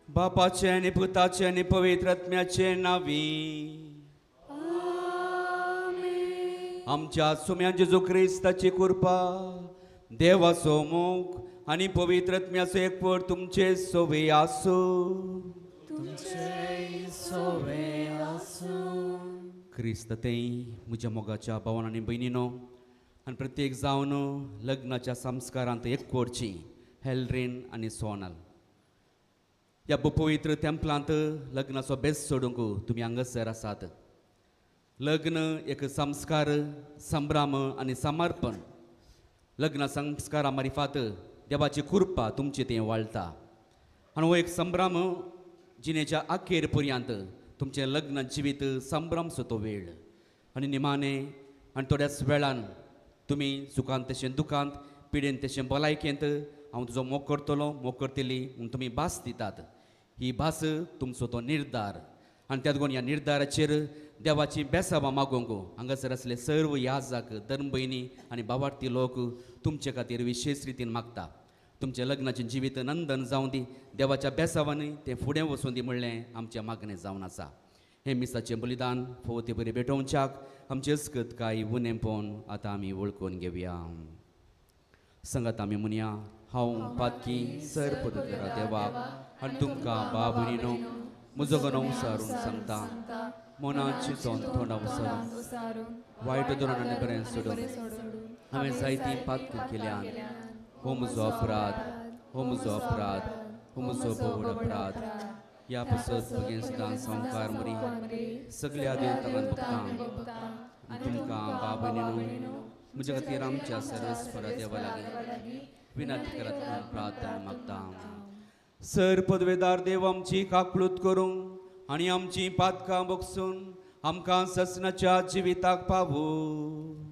बापाचे आणि पुताचे आणि पवित्र आत्म्याचे नावी आमच्या सुम्या जेजू ख्रिस्ताची कृपा देवाचो मोग आणि पवित्र आत्म्याचो एकवट तुमचे सोबे आसो. ख्रिस्त ते म्हज्या मोगाच्या भावांनो आनी भयणीनो आनी प्रत्येक जावन लग्नाच्या संस्कारांत एकवटची हेल्ड्रीन आनी सोनल ह्या पवित्र तेंपलांत लग्नाचो बेस सोडूंक तुमी हांगासर आसात. लग्न एक संस्कार संभ्रम आनी समर्पण. लग्न संस्कारा मार्फत देवाची कृपा तुमचे तें वाळटा आनी हो एक संभ्रम जिणेच्या अखेर पर्यंत तुमचें लग्न जिवीत संभ्रम सो तो वेळ आनी निमाणे आनी थोड्याच वेळान तुमी सुखांत तशें दुखांत पिडेन तशें भलायकेंत हांव तुजो मोग करतलो मोग करतली म्हूण तुमी भास दितात. ही भास तुमचो तो निर्धार आनी त्या लागून ह्या निर्धाराचेर देवाची बेसावां मागोवंक हांगासर असले सर्व याजक धर्म भयणी आनी भावार्थी लोक तुमचे खातीर विशेष रितीन मागता. तुमचें लग्नाचें जिवीत नंदन जावं दी देवाच्या बेसावांनी तें फुडें वचूं दी म्हणलें आमचें मागणें जावन आसा. हें मिसाचें बलिदान फोव ते बरें भेटोवच्याक आमचे अस्कत कांय उणें पळोवन आतां आमी वळखून घेवया. संगत आमी म्हणया हांव पातकी सर पवित्र देवाक आनी तुमकां बाबुनीनो म्हजो गणो सारून सांगता मोनाची तोंडां उसारून वायट धोरणांनी बरें सोडून हांवें जायतीं पातकां केल्यान हो म्हजो अपराध, हो म्हजो अपराध, हो म्हजो बोड अपराध. ह्या पासत बेगीन सुद्दां संवकार मरी सगळ्या देवतांक भक्तां तुमकां बाब भयणीनो म्हजे खातीर आमच्या सर्वस्वरा देवा लागीं विनंती करात म्हणून प्रार्थना मागता. सर पदवेदार देव आमची काकळूत करूं आनी आमची पातकां बोगसून आमकां ससनाच्या जिविताक पावूं.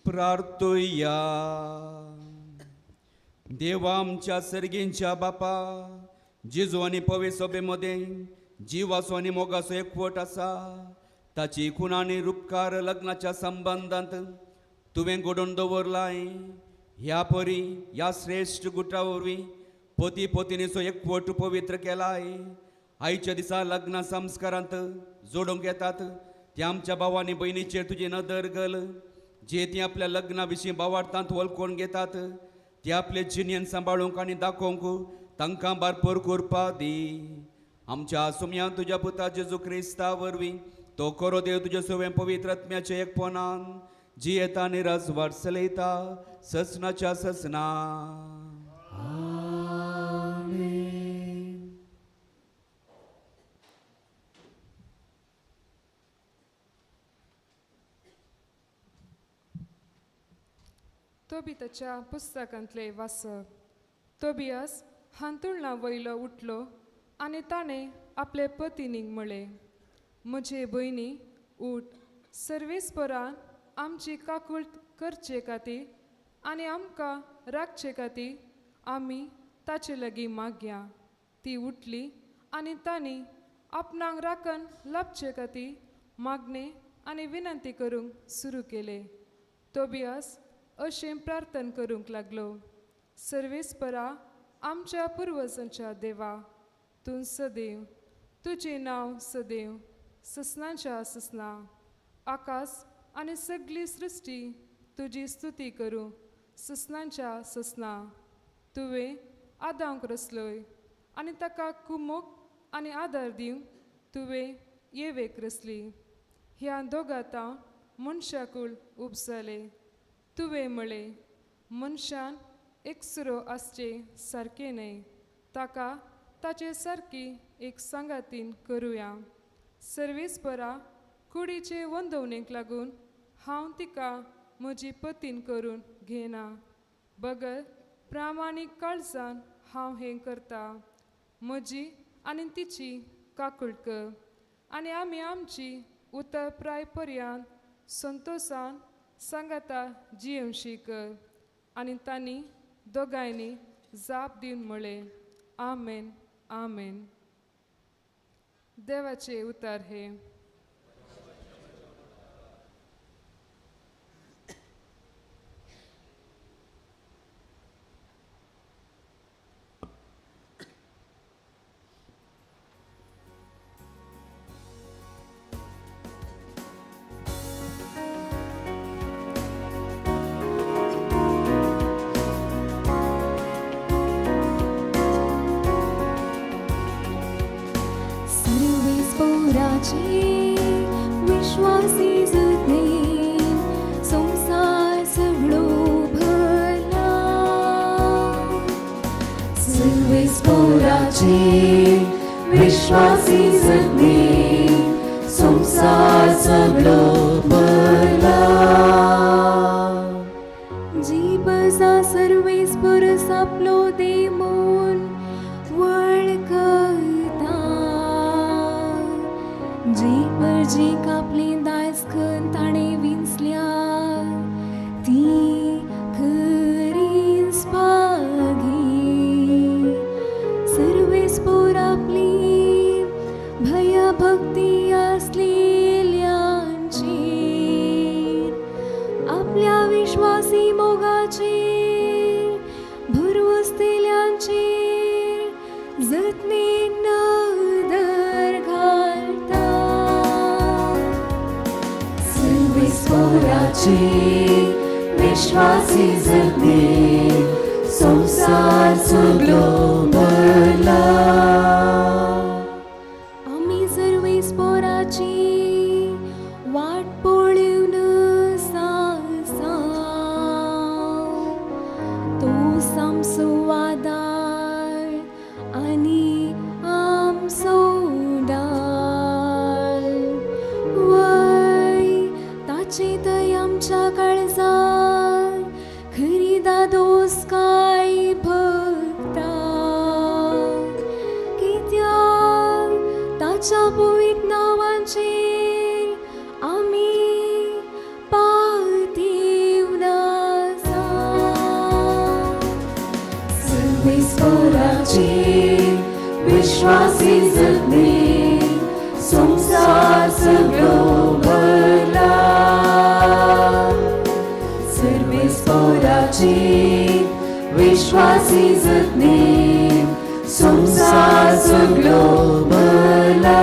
प्रार्थुया. देवा आमच्या सर्गींच्या बापा, जिजू आनी पवित्र सभेमध्ये जिवासो आनी मोगाचो एकवट आसा, ताची खूण आनी रूपकार लग्नाच्या संबंधांत तुवें घडोवन दवरलाय. ह्या परी ह्या श्रेष्ठ गुटा वरवीं पती पत्नीचो एकवट पवित्र केलाय. आयच्या दिसा लग्न संस्कारांत जोडूंक येतात ते आमच्या भावांनी भयणीचेर तुजी नदर घाल. जे ती आपल्या लग्ना विशीं भावार्थांत वळखून घेतात ते आपले जिणेन सांबाळूंक आनी दाखोवंक तांकां भरपूर करपा दी. आमच्या सुमया तुज्या पुता जेजू क्रिस्ता वरवीं तो खरो देव तुजे सवें पवित्र आत्म्याचे एकपणान जी येता आनी रसवार चलयता ससनाच्या ससना. तोबिताच्या पुस्तकांतले वाचप. तोबियास हांतुरला वयलो उठलो आनी ताणें आपले पत्नीक म्हळें, म्हजे भयणी, उठ सर्वेस्परान आमची काकूळट करचे खातीर आनी आमकां राखचे खातीर आमी ताचे लागीं मागया. ती उठली आनी तांणी आपणाक राखण लाभचे खातीर मागणे आनी विनंती करूंक सुरू केले. तोबियास अशें प्रार्थना करूंक लागलो. सर्वेस्परा आमच्या पुर्वजांच्या देवा, तूं सदैव, तुजें नांव सदैव ससनांच्या ससना. आकाश आनी सगळी सृश्टी तुजी स्तुती करूं ससनांच्या ससना. तुवें आदांक रचलोय आनी ताका कुमोक आनी आदार दिवंक तुवें येवेक रचली. ह्या दोगातां मनशाकूळ उपसले. तुवें म्हळें, मनशान एकसुरो आसचे सारकें न्हय, ताका ताचे सारकी एक सांगातीन करुया. सर्वेस्परा कुडीचे वंदवणेक लागून हांव तिका म्हजी पतीन करून घेना. बगर प्रामाणीक काळजान हांव हें करता. म्हजी आनी तिची काकूळट कर आनी आमी आमची उतर प्राय पर्यंत संतोशान सांगाता जियेवशी कर. आनी तांणी दोगांयनी जाप दिवन म्हळें, आमेन, आमेन. देवाचे उतार हे. विश्वासी जतने संसार सगळो भरला. सर्वेस्पराचे विश्वासी जतने संसार सगळो भरला. जीवसा सर्वेस्पर सापलो देमून वळखता. जी कापली दायज खन ताणे विंचल्या ती खरी स्पागी. सर्वेस्पोर आपली भया भक्ती असलेल्यांची आपल्या विश्वासी मोगाचेर भरवसलेल्यांचेर जतनेन नदर घालता. सर्वेस्पराचे विश्वासी जतने संसार सगळो भरला. आमी सर्वेस्पराची वाट पळोवन सांसाव. तो सामसो वादार आनी आमचो डाल. वय ताचे दय आमच्या काळजांत खरी दादोस काय भक्ता. कित्याक ताच्या पवित्र नांवाचेर आमी पातीव आसा. सर्वेस्पराचे विश्वासी जतने संसार सगळो भरला. सर्वेस्पराचे विश्वासी जतने संसार सगळो भरला.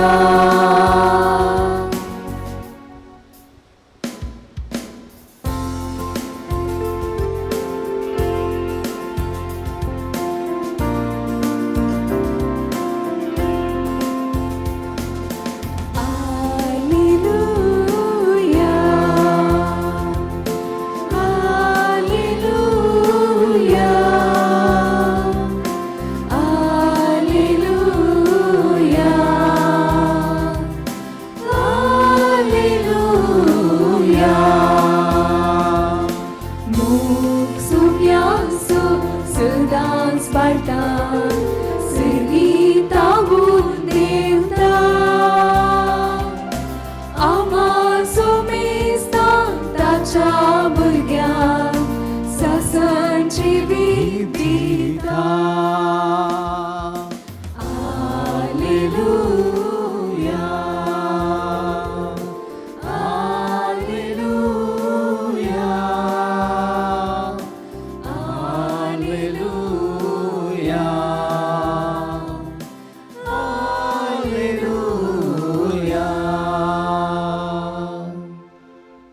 Alleluia.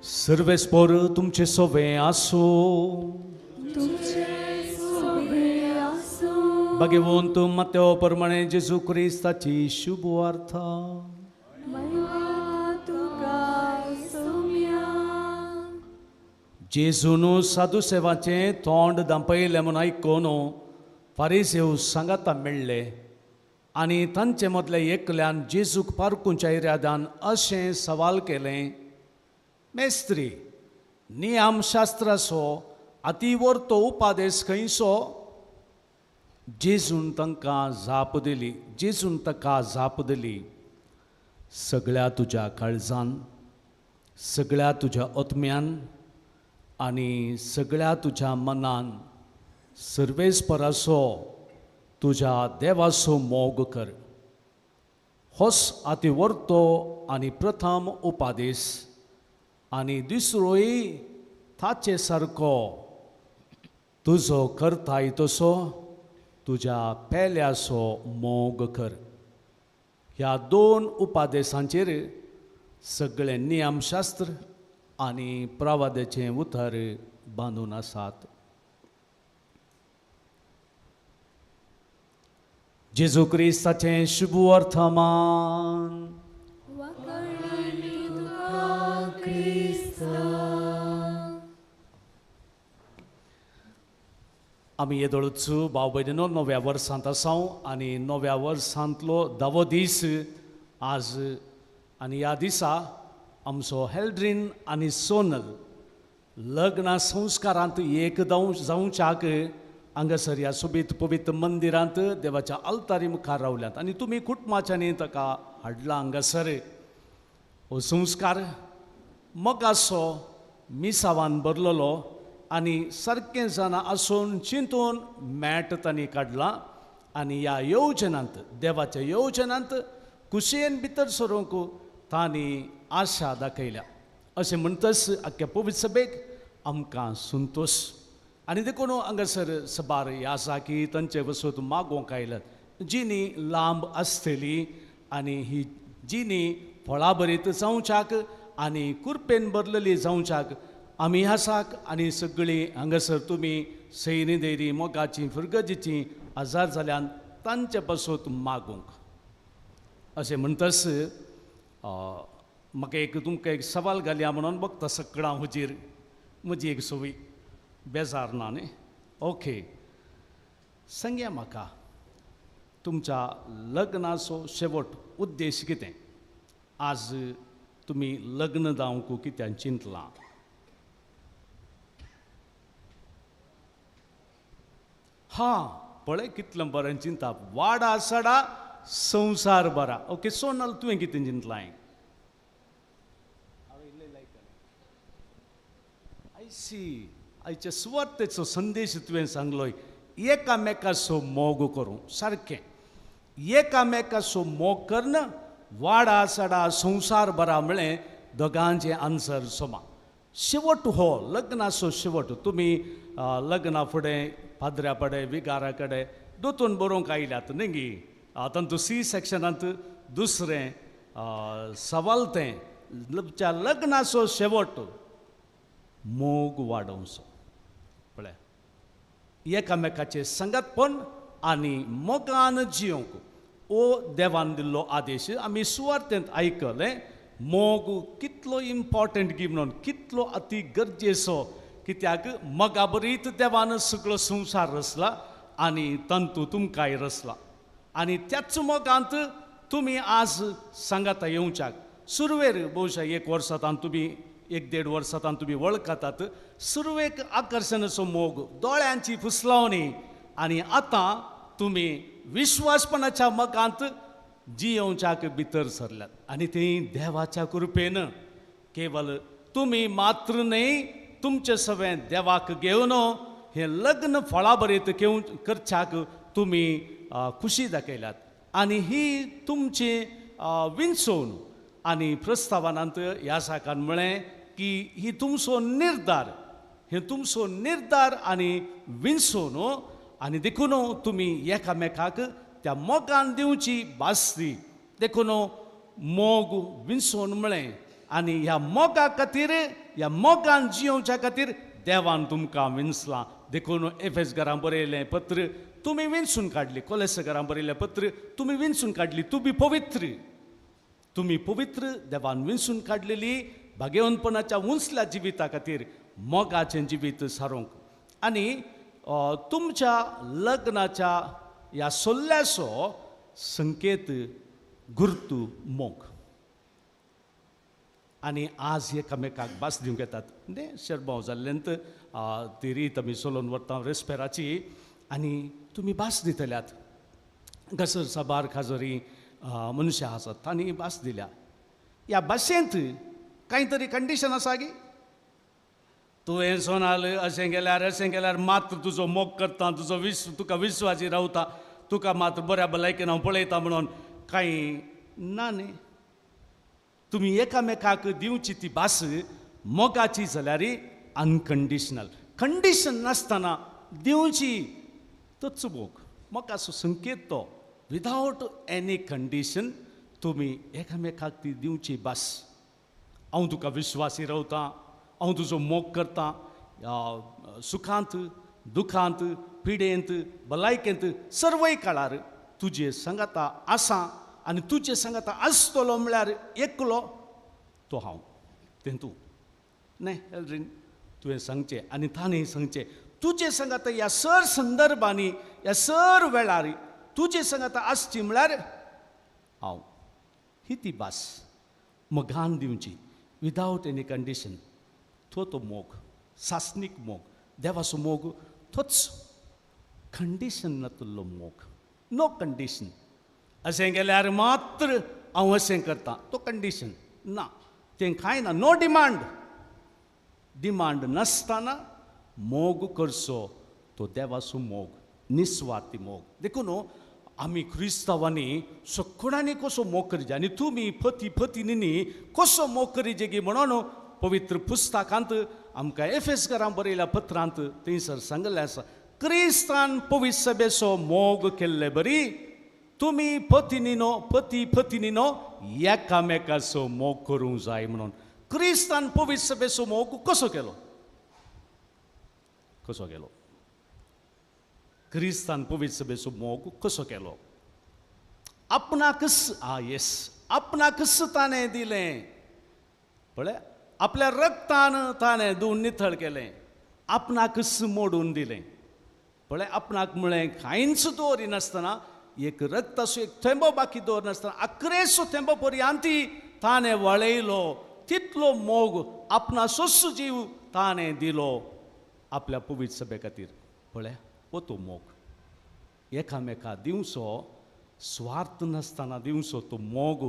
सर्वेस्पोर तुमचे सोवे आसो तुमचे सोबे आसूं भगवंत मत्यो प्रमाणे जेजू क्रिस्ताची शुभ वार्ता महिमा तुका सौम्या जेजून साधुसेवाचे तोंड दांपयले म्हूण आयकून फारिसेव सांगाता मेळ्ळे आनी तांचे मदले एकल्यान जेजूक पारखूच्या इराद्यान अशें सवाल केलें मेस्त्री नियमशास्त्राचो अतिवर्तो उपादेश खंयचो जेजून तांकां जाप दिली सगळ्या तुज्या काळजान सगळ्या तुज्या आत्म्यान आनी सगळ्या तुज्या मनान सर्वेस्पराचो तुज्या देवाचो मोग कर होच अतिवर्तो आनी प्रथम उपादेश आनी दुसरोय ताचे सारको तुजो करताय तसो तुज्या पेल्याचो मोग कर ह्या दोन उपादेशांचेर सगळे नियमशास्त्र आनी प्रवाद्याचें उतर बांदून आसात जेजू क्रिस्ताचें शुभ वर्तमान वखणी तुका क्रिस्ता आमी येदोळूच भाव भयणीनो नव्या वर्सांत आसां आनी नव्या वर्सांतलो 10वो दीस आज आनी ह्या दिसा आमचो हेल्ड्रीन आनी सोनल लग्न संस्कारांत एक जावच्याक हांगासर ह्या सोबीत पवित्र मंदिरांत देवाच्या अल्तारी मुखार रावल्यात आनी तुमी कुटुंबाच्यांनी ताका हाडला हांगासर हो संस्कार मोगाचो मिसावान भरलेलो आनी सारकें जाणा आसून चिंतून मेट तांणी काडला आनी ह्या येवजनांत देवाच्या येवजनांत कुशेन भितर सरूंक तांणी आशा दाखयल्या अशें म्हणटच आख्या पवित्र सभेक आमकां संतोश आनी देखून हांगासर सबार हें आसा की तांचे वसत मागोवंक आयल्यात जिनी लांब आसतली आनी ही जिनी फळां भरीत जावच्याक आनी कुरपेन भरलेली जावच्याक आमी आसाक आनी सगळीं हांगासर तुमी सैरी देरी मोगाची फुरगजीची आजार जाल्यान तांचे पासून मागोवंक अशें म्हणटच म्हाका तुमकां एक सवाल घालया म्हणून बघता सगळां हुजीर म्हजी एक सोवी बेजार ना न्ही ओके सांगया म्हाका तुमच्या लग्नाचो शेवट उद्देश कितें आज तुमी लग्न जावंक कित्यान चिंतलां हां पळय कितलें बरें चिंता वाडा सडा संवसार बरा ओके सोनल तुवें कितें चिंतलां सी आयच्या सुवातेचो संदेश तुवें सांगलोय एकामेकाचो मोग करूं सारकें एकामेकाचो मोग करन वाडा सडा संवसार बरा म्हळें दोगांचें आन्सर समान शेवट हो लग्नाचो शेवट तुमी लग्ना फुडें पाद्र्या कडेन विगारा कडेन दोतून बरोवंक आयल्यात न्ही गी तातूंत सी सेक्शनांत दुसरें सवाल तें लग्नाचो शेवट मोग वाडोवचो पळय एकामेकाचें संगतपण आनी मोगान जियोंक ओ देवान दिल्लो आदेश आमी सुवार्थेंत आयकलें मोग कितलो इम्पॉर्टंट गी म्हणून कितलो अति गरजेचो कित्याक मोगा बरीत देवान सगळो संवसार रचला आनी तंतू तुमकांय रचला आनी त्याच मोगांत तुमी आज सांगाता येवच्याक सुरवेर भोवशा एक वर्सांत तुमी 1-1.5 वर्सांत तुमी वळखतात सुरवेक आकर्शणाचो मोग दोळ्यांची फुसलावणी आनी आतां तुमी विश्वासपणाच्या मोगांत जियोवच्याक भितर सरल्यात आनी तें देवाच्या कृपेन केवळ तुमी मात्र न्ही तुमचें सगळें देवाक घेवन हें लग्न फळां भरीत करच्याक तुमी खुशी दाखयल्यात आनी ही तुमची विंचोवन आनी प्रस्तावनांत ह्या साकान म्हळें की ही तुमचो निर्धार हें तुमचो निर्धार आनी विंचोवन आनी देखून तुमी एकामेकाक त्या मोगान दिवची भासली देखून मोग विंचोवन म्हळें आनी ह्या मोगा खातीर ह्या मोगान जियोवच्या खातीर देवान तुमकां विंचलां. देखून एफेसकारांक बरयलें पत्र तुमी विंचून काडली. कोलेसकारांक बरयलें पत्र तुमी विंचून काडली. तुमी पवित्र देवान विंचून काडलेली भाग्यवंतपणाच्या उंचल्या जिविता खातीर मोगाचें जिवीत सारूंक. आनी तुमच्या लग्नाच्या ह्या सोल्ल्याचो संकेत गुर्तू मोग. आनी आज एकामेकाक भास दिवंक येतात. म्हणजे शर्माव जाल्ल्यान ती रीत आमी चलोवन वता रेस्पेराची. आनी तुमी भास दितल्यात. घसर साबार खाजरी मनशां आसात तांणी भास दिल्या. ह्या भाशेंत कांय तरी कंडिशन आसा गी. तुवें सोनाल अशें केल्यार मात्र तुजो मोग करता, तुका विश्वासी रावता, तुका मात्र बऱ्या भलायकेन हांव पळयता म्हणून कांय ना न्ही. तुमी एकामेकाक दिवची ती भास मोगाची जाल्यार अनकंडिशनल. कंडिशन नासतना दिवची तोच मोग. मोगाचो संकेत तो. विदावट एनी कंडिशन तुमी एकामेकाक ती दिवची भास. हांव तुका विश्वासी रावता, हांव तुजो मोग करता, सुखांत दुखांत पिडेंत भलायकेंत सर्वय काळार तुजे सांगाता आसा. आनी तुजे सांगाता आसतलो म्हळ्यार एकलो तो हांव तें तूं न्हय. एल्ड्रीन तुवें सांगचें आनी ताणें सांगचें. तुजे सांगाता ह्या सर संदर्भांनी ह्या सर वेळार तुजे सांगाता आसची म्हळ्यार हांव. ही ती भास मोगान दिवची विदावट एनी कंडिशन. तो मोग, सासनीक मोग, देवाचो मोग तोच. कंडिशन नातलो मोग. No condition. अशें केल्यार मात्र हांव अशें करतां तो कंडिशन ना. तें कांय ना. No demand. डिमांड नासतना मोग करचो तो देवाचो मोग, निस्वार्थी मोग. देखून आमी क्रिस्तांवांनी सगळ्यांनी कसो मोग करचे आनी तुमी पती पत्नींनी कसो मोग करीचे गी म्हणून पवित्र पुस्तकांत आमकां एफेसकारांक बरयल्या पत्रांत थंयसर सांगलें आसा. क्रिस्तान पवित्र सभेचो मोग केल्ले बरी तुमी पती पत्नीनो एकामेकाचो मोग करूंक जाय म्हणून. क्रिस्तान पवित्र सभेचो मोग कसो केलो? क्रिस्तान पवित्र सभेचो मोग कसो केलो? आपणाकच ताणें दिलें. पळय, आपल्या रक्तान ताणें धुवन नितळ केलें. आपणाकच मोडून दिलें. पळय, आपणाक म्हळें कांयच दवरिनासतना एक रक्ताचो एक थेंबो बाकी दवरनासतना अकरेचो थेंबो पर्यंत ताणें वळयलो. तितलो मोग आपणाचोच जीव ताणें दिलो आपल्या पवित्र सभे खातीर. पळय, हो तो मोग. एकामेकाक दिवचो, स्वार्थ नासतना दिवचो तो मोग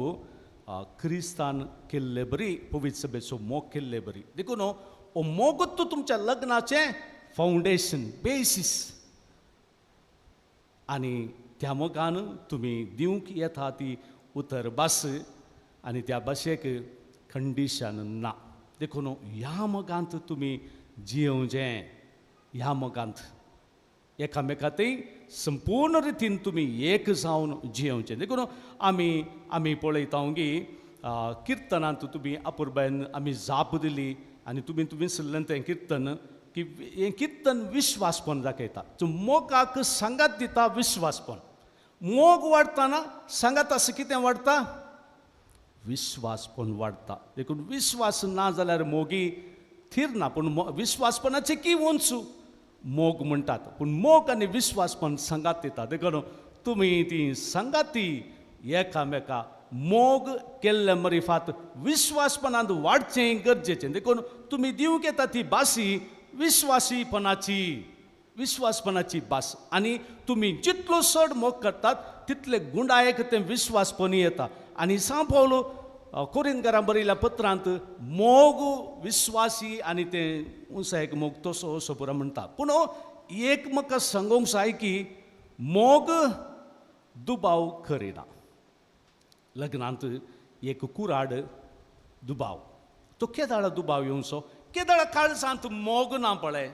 क्रिस्तान केल्ले बरी. पवित्र सभेचो मोग केल्ले बरी. देखून हो मोगूच तुमच्या लग्नाचें फावंडेशन, बेसीस. आनी त्या मोगान तुमी दिवंक येता ती उतर भास आनी त्या भाशेक कंडिशन ना. देखून ह्या मोगांत तुमी जियोवचें. ह्या मोगांत एकामेकांतय संपूर्ण रितीन तुमी एक जावन जियोवचें. देखून आमी पळयता गी किर्तनांत तुमी अपुरबायन आमी जाप दिली आनी तुमी विसरलें तें कीर्तन की हें कीर्तन विश्वासपण दाखयता. मोगाक सांगात दिता विश्वासपण. मोग वाडटाना सांगात आसा कितें वाडटा? विश्वासपण वाडटा. देखून विश्वास ना जाल्यार मोगी थीर ना. पूण विश्वासपणाचे की उंचू मोग म्हणटात. पूण मोग आनी विश्वासपण सांगात दिता. देखून तुमी ती सांगाती एकामेका मोग केल्ले मरिफात विश्वासपणांत वाडचें गरजेचें. देखून तुमी दिवंक येता ती भासी विश्वासपणाची भास. आनी तुमी जितलो चड मोग करतात तितले गुणायक तें विश्वासपण येता. आनी सांग पावलो कोरिंथकारांक बरयल्या पत्रांत मोग विश्वासी आनी तें उंचायक मोग तसो असो पुरो म्हणटा. पूण एक म्हाका सांगूंक जाय की मोग दुबाव करिना. लग्नांत एक कुराड दुबाव तो केदाळा दुबाव येवचो. केदाळा काळजांत मोग ना पळय.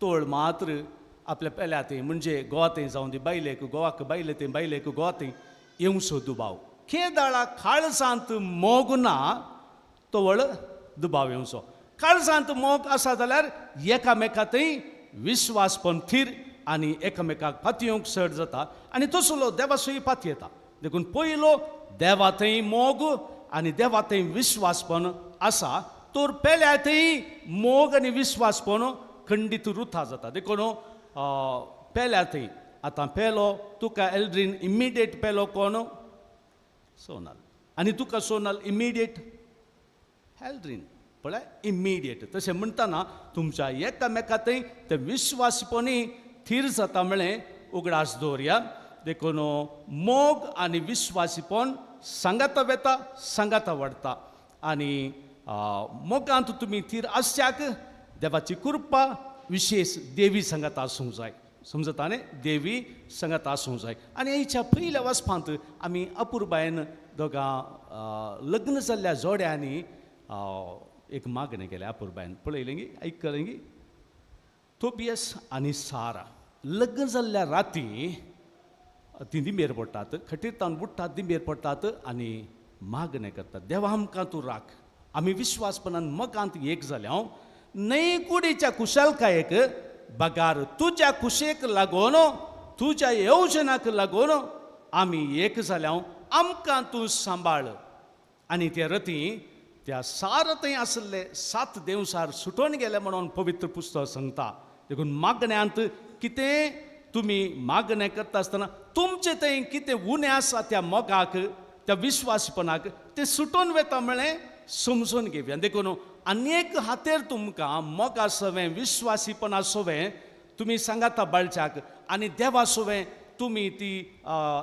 तोळ मात्र आपल्या पेल्याते म्हणजे गोवातें जावं दी बायलेक गोवाक बायलेतें बायलेक गोवातें येवचो दुबाव. केदाळा काळजांत मोग ना तोवळ दुबाव येवचो. काळजांत मोग आसा जाल्यार एकामेकांतय विश्वासपण थीर आनी एकामेकाक पातयेवंक सड जाता आनी तसलो देवासूय पात येता देखून पयलो देवातय मोग आनी देवातय विश्वासपण आसा तर पेल्यातय मोग आनी विश्वासपण खंडीत रुथा जाता देखून पेल्यातय आतां पेलो तुका एल्ड्रीन इमिडिएट पेलो कोण सोनल आनी तुका सोनल इमिडिएट एल्ड्रीन पळय इमिडिएट तशें म्हणटाना तुमच्या एकामेकांतय ते विश्वासपणी थीर जाता म्हळें उगडास दवरया देखून मोग आनी विश्वासीपण सांगाता वेता सांगाता वाडटा आनी मोगांत तुमी थीर आसच्याक देवाची कृपा विशेष देवी सांगाता आसूंक जाय समजता न्ही देवी सांगाता आसूंक जाय आनी हेच्या पयल्या वचपांत आमी अपुर्बायेन दोगां लग्न जाल्ल्या जोड्यांनी एक मागणें केलें अपुर्बायेन पळयलें गी आयकलें गी तोबियस आनी सारा लग्न जाल्ल्या राती ती दिमेर पडटात खटीरतावन बुडटात दिमेर पडटात आनी मागणें करतात देवा आमकां तूं राख आमी विश्वासपणान मोगांत एक जाल्या नई कुडीच्या कुशलकायेक बगार तुज्या कुशेक लागून तुज्या येवजनाक लागून आमी एक जाल्या आमकां तूं सांबाळ आनी ते रती त्या सारथंय आसले 7 देवसार सुटोन गेले म्हणून पवित्र पुस्तक सांगता देखून मागण्यांत कितें तुमी मागणें करता आसतना तुमचे थंय कितें उणें आसा त्या मोगाक त्या विश्वासपणाक ते सुटोन वता म्हळें समजून घेवया देखून आनीक हातेर तुमकां मोग सवें विश्वासीपणा सवें तुमी सांगाता बाळच्याक आनी देवा सवें तुमी ती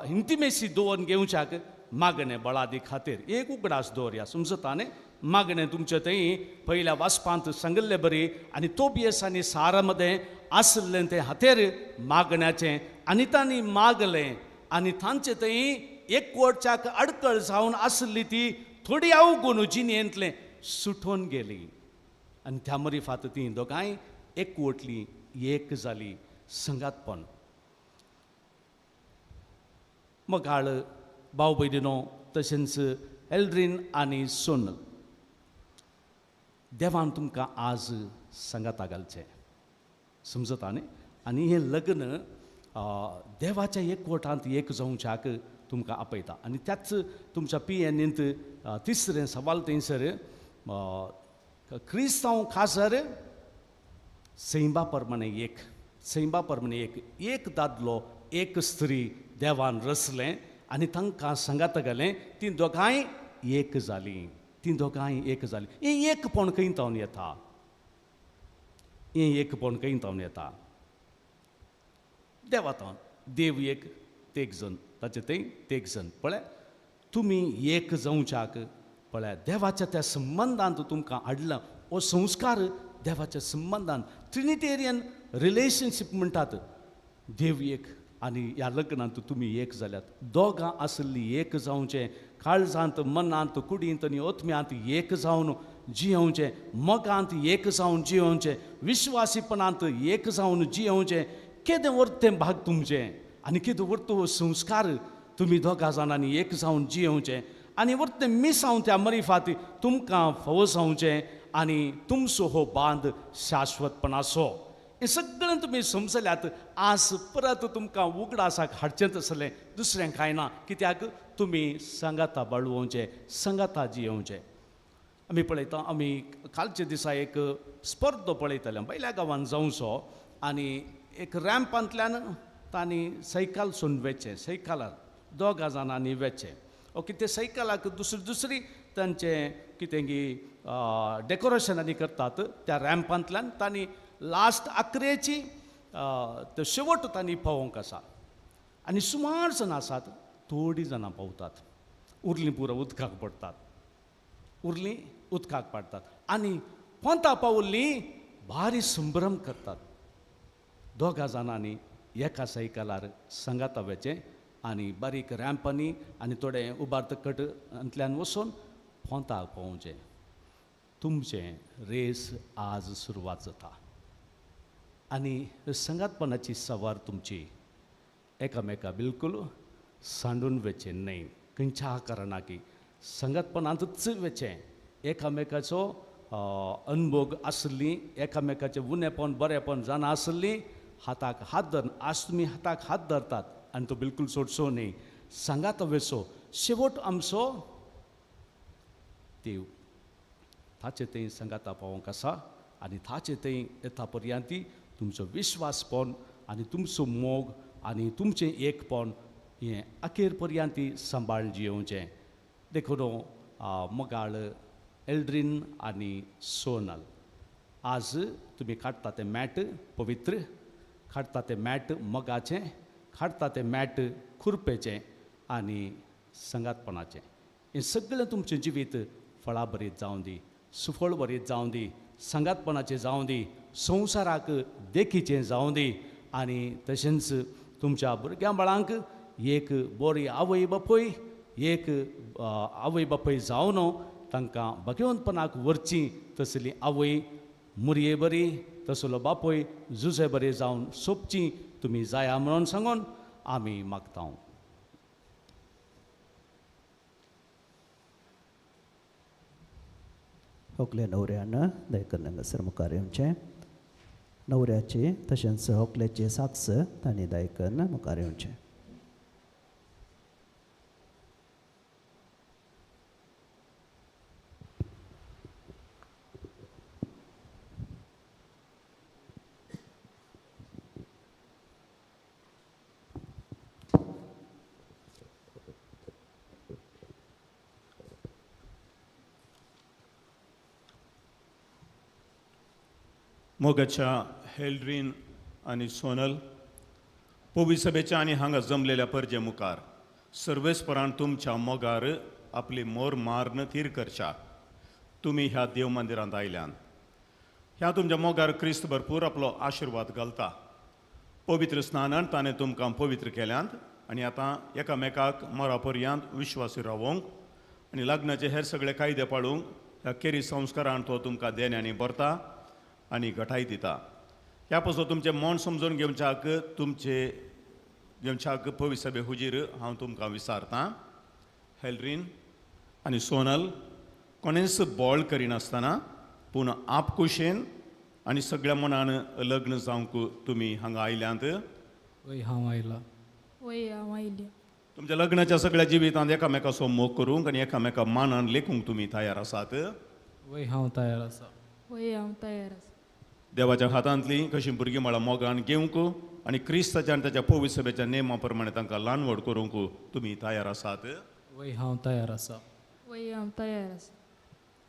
इंटिमेसी दवरून घेवच्याक मागणें बळादी खातीर एक उगडास दवरया समजता न्ही मागणें तुमचे थंय पयल्या वाचपांत सांगल्लें बरी आनी तोबियस आनी सारा मदें आसलें तें हातेर मागण्याचें आनी तांणी मागलें आनी तांचे थंय एकवटच्याक अडकळ जावन आसली ती थोडी अवगूण जिणेंतलें सुटोन गेली आनी त्या मरी फात तीं दोगांय एकवटली एक जाली संगातपण मोगाळ भाव भयणीनो तशेंच एल्ड्रीन आनी सोनल देवान तुमकां आज सांगाता घालचें समजता न्ही आनी हें लग्न देवाच्या एकवटांत एक जावच्याक तुमकां आपयता आनी त्याच तुमच्या PNNत तिसरें सवाल थंयसर क्रिस्तांव खासर सैमा प्रमाणे एक दादलो एक स्त्री देवान रचलें आनी तांकां सांगाता घालें तीं दोगांय एक जालीं हें एकपण खंयतावन येता देवातावन देव एक तेग जन ताचे तेग जन पळय तुमी एक जावच्याक पळय देवाच्या त्या संबंधांत तुमकां हाडला हो संस्कार देवाच्या संबंधांत ट्रिनिटेरियन रिलेशनशीप म्हणटात देव एक आनी ह्या लग्नांत तुमी एक जाल्यात दोगां आसली एक जावचें काळजांत मनांत कुडींत आनी ओतम्यांत एक जावन जियोवचें मोगांत एक जावन जियोवचें विश्वासीपणांत एक जावन जियोवचें केदें उरतें भाग तुमचें आनी कितें उरता हो संस्कार तुमी दोगां जाणांनी एक जावन जियोवचें आनी उरतें मिसांव त्या मरी फाटी तुमकां फोव जावचें आनी तुमचो हो बांद शाश्वतपणाचो हें सगळें तुमी समजल्यात आज परत तुमकां उगडासाक हाडचेंच आसलें दुसरें कांय ना कित्याक तुमी सांगाता बाळोवचें सांगाता जियोवचें आमी पळयता आमी कालच्या दिसा एक स्पर्ध पळयताले भायल्या गांवांत जावचो आनी एक रॅम्पांतल्यान तांणी सायकलसून वेचें सायकलार दोगां जाणांनी वेचें ओके ते सायकलाक दुसरी तांचें कितें गी डेकोरेशनांनी करतात त्या रॅम्पांतल्यान तांणी लास्ट अकरेची तो शेवट तांणी पावोवंक आसा आनी सुमार जण आसात थोडीं जाणां पावतात उरलीं पुरो उदकाक पडटात आनी पोंता पावल्लीं भारी संभ्रम करतात दोगां जाणांनी एका सायकलार सांगाता वेचें आनी बारीक रॅम्पांनी आनी थोडे उबारत कटांतल्यान वचून पोंताक पावोवचें तुमचें रेस आज सुरवात जाता आनी संगातपणाची सवार तुमची एकामेका बिलकुल सांडून वेचें न्हय खंयच्या कारणाकी संगतपणांतूच वेचें एकामेकाचो अनभोग आसली, एकामेकाचे उणेपण बरेपण जाणा आसली, हाताक हात धर. आज तुमी हाताक हात धरतात आनी तो बिलकूल सोडचो न्ही. सांगात वेसो शेवट आमचो देव ताचे थंय संगाता पावोंक आसा आनी ताचे थंय येता पर्यांती तुमचो विश्वासपण आनी तुमचो मोग आनी तुमचें एकपण हें अखेर पर्यांती सांबाळ जियोवचें. देखून मोगाळ एल्ड्रीन आनी सोनल, आज तुमी काडटा तें मॅट पवित्र, काडटा तें मॅट मोगाचें, काडटा तें मॅट खुरपेचें आनी संगातपणाचें. हें सगळें तुमचें जिवीत फळां बरीत जावं दी, सुफळ बरीत जावं दी, संगातपणाचें जावं दी, संवसाराक देखीचें जावं दी आनी तशेंच तुमच्या भुरग्यां बाळांक एक बरी आवय बापूय, एक आवय बापूय जावन तांकां भगवंतपणाक व्हरची तसली आवय मुरये बरी, तसलो बापूय झुजे बरें जावन सोंपची तुमी जाया म्हणून सांगून आमी मागता. होकले न्हवऱ्यान दयकन हांगासर मुखार येवचें. न्हवऱ्याची तशेंच होकल्याची साक्स तांणी दयकन मुखार येवचें. मोगाच्या हेल्ड्रीन आनी सोनल पवी सभेच्या आनी हांगा जमलेल्या परजे मुखार सर्वेस्परान तुमच्या मोगार आपली मोर मारन तीर करच्या. तुमी ह्या देव मंदिरांत आयल्यान ह्या तुमच्या मोगार क्रिस्त भरपूर आपलो आशिर्वाद घालता. पवित्र स्नानान ताणें तुमकां पवित्र केल्यांत आनी आतां एकामेकाक मोरा पर्यंत विश्वासी रावोंक आनी लग्नाचे हेर सगळे कायदे पाळूंक ह्या केरी संस्कारान तो तुमकां देण्यानी भरता आनी घटाय दिता. ह्या पासून तुमचें मन समजून घेवच्याक पवी सभे हुजीर हांव तुमकां विचारतां. हेल्ड्रीन आनी सोनल कोणेंच बोळ करिनासतना पूण आपकुशेन आनी सगळ्या मनान लग्न जावंक तुमी हांगा आयल्यांत. वय हांव आयला. वय हांव आयल्या. तुमच्या लग्नाच्या सगळ्या जिवितांत एकामेकाचो मोग करूंक आनी एकामेका मानान लेखूंक तुमी तयार आसात. वय हांव तयार आसा. वय हांव तयार आसा. देवाच्या हातांतलीं कशीं भुरगीं म्हळ्यार मोगान घेवंक आनी क्रिस्ताच्या आनी ताच्या पवित्र सभेच्या नेमा प्रमाणे तांकां ल्हान व्हड करूंक तुमी तयार आसात. वय हांव तयार आसा. वय हांव तयार आसा.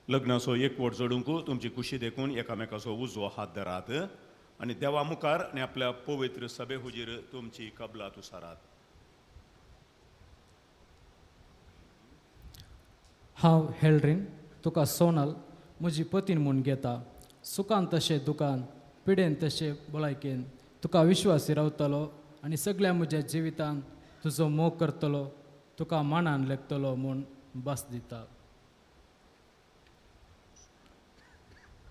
लग्नाचो एकवट जोडूंक तुमची खुशी देखून एकामेकाचो उजवो हात धरात आनी देवा मुखार आनी आपल्या पवित्र सभे हुजीर तुमची कबलात उसारात. हांव हेल्ड्रीन तुका सोनल म्हजी पतीन म्हूण घेता. सुखान तशें दुखान, पिडेन तशें भलायकेन तुका विश्वासी रावतलो आनी सगळ्या म्हज्या जिवितान तुजो मोग करतलो, तुका मानान लेखतलो म्हूण भास दिता.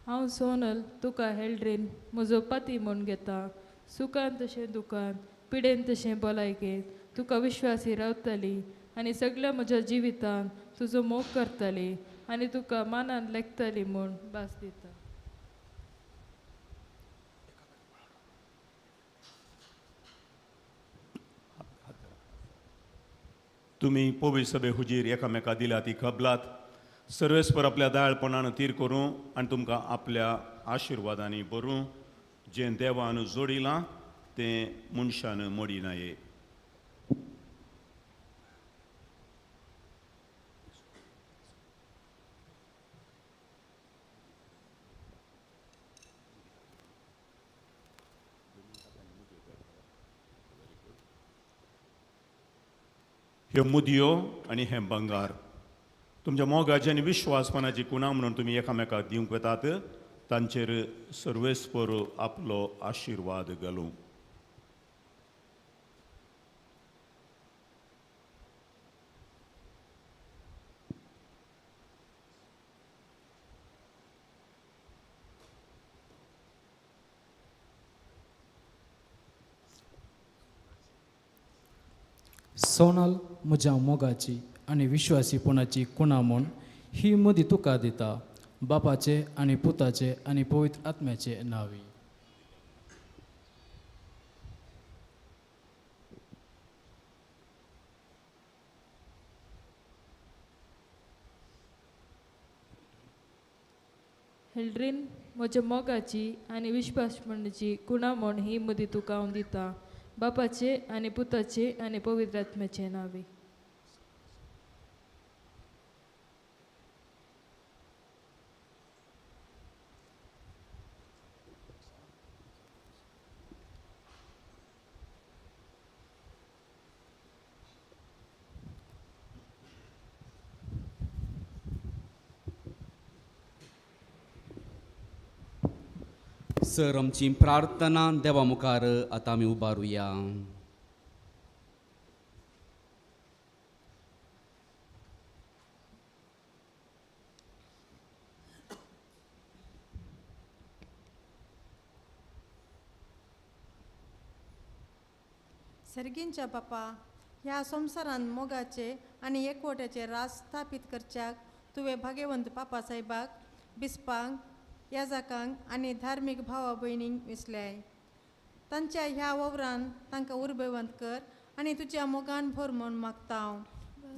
हांव सोनल तुका हेल्ड्रीन म्हजो पती म्हूण घेता. सुखान तशें दुखान, पिडेन तशें भलायकेन तुका विश्वासी रावतली आनी सगळ्या म्हज्या जिवितान तुजो मोग करतली आनी तुका मानान लेखतली म्हूण भास दिता. तुमी पवित्र सभे हुजीर एकामेका दिल्या ती कबलात सर्वेस्पर आपल्या दयाळपणान तीर करूं आनी तुमकां आपल्या आशिर्वादांनी भरूं. जें देवान जोडिलां तें मनशान मोडी नये. ह्यो मुदयो आनी हें बंगार तुमच्या मोगाची आनी विश्वासपणाची कुणा म्हणून तुमी एकामेकाक दिवंक वेतात. तांचेर सर्वेस्पर आपलो आशिर्वाद घालूं. सोनल म्हज्या मोगाची आनी विश्वासीपणाची कुणा म्हूण ही मदी तुका दिता. बापाचे आणि पुताचे आणि पवित्र आत्म्याचे नावी. हेल्ड्रीन म्हज्या मोगाची आनी विश्वासपणाची कुणा म्हूण ही मदी तुका हांव दिता, बापाचे आनी पुताचे आनी पवित्र आत्म्याचे नावी. सर आमची प्रार्थना देवा मुखार आतां आमी उबारुया. सर्गींच्या बापा, ह्या संवसारांत मोगाचे आनी एकवट्याचे राज स्थापीत करच्याक तुवें भाग्यवंत पापा साहेबाक, बिस्पांक, याजकांक आनी धार्मीक भावा भयणींक विसल्याय. तांच्या ह्या वावरान तांकां उर्बेवंत कर आनी तुज्या मोगान भर म्हूण मागता हांव.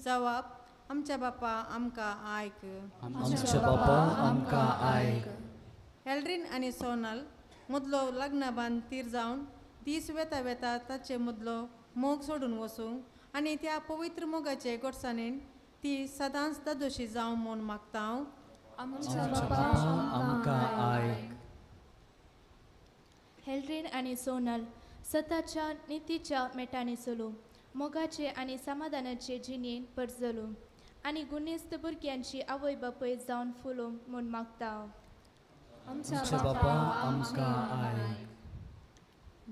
जवाब: आमच्या बापा आमकां आयक. आमच्या बापा आमकां आयक. हेल्ड्रीन आनी सोनल मदलो लग्नाबान तीर जावन दीस वेता वेता ताचे मदलो मोग सोडून वचूंक आनी त्या पवित्र मोगाचे गोडसाणेन ती सदांच दादोशी जावं म्हूण मागता हांव. आमच्या बापा आमकां आयक. हेल्ड्रीन आनी सोनल सताच्या नितीच्या मेटांनी चलूं, मोगाचे आनी समाधानाचे जिणेन परजलूं आनी गुणेस्त भुरग्यांची आवय बापय जावन फुलों म्हूण मागता हांव. आमच्या बापा आमकां आयक.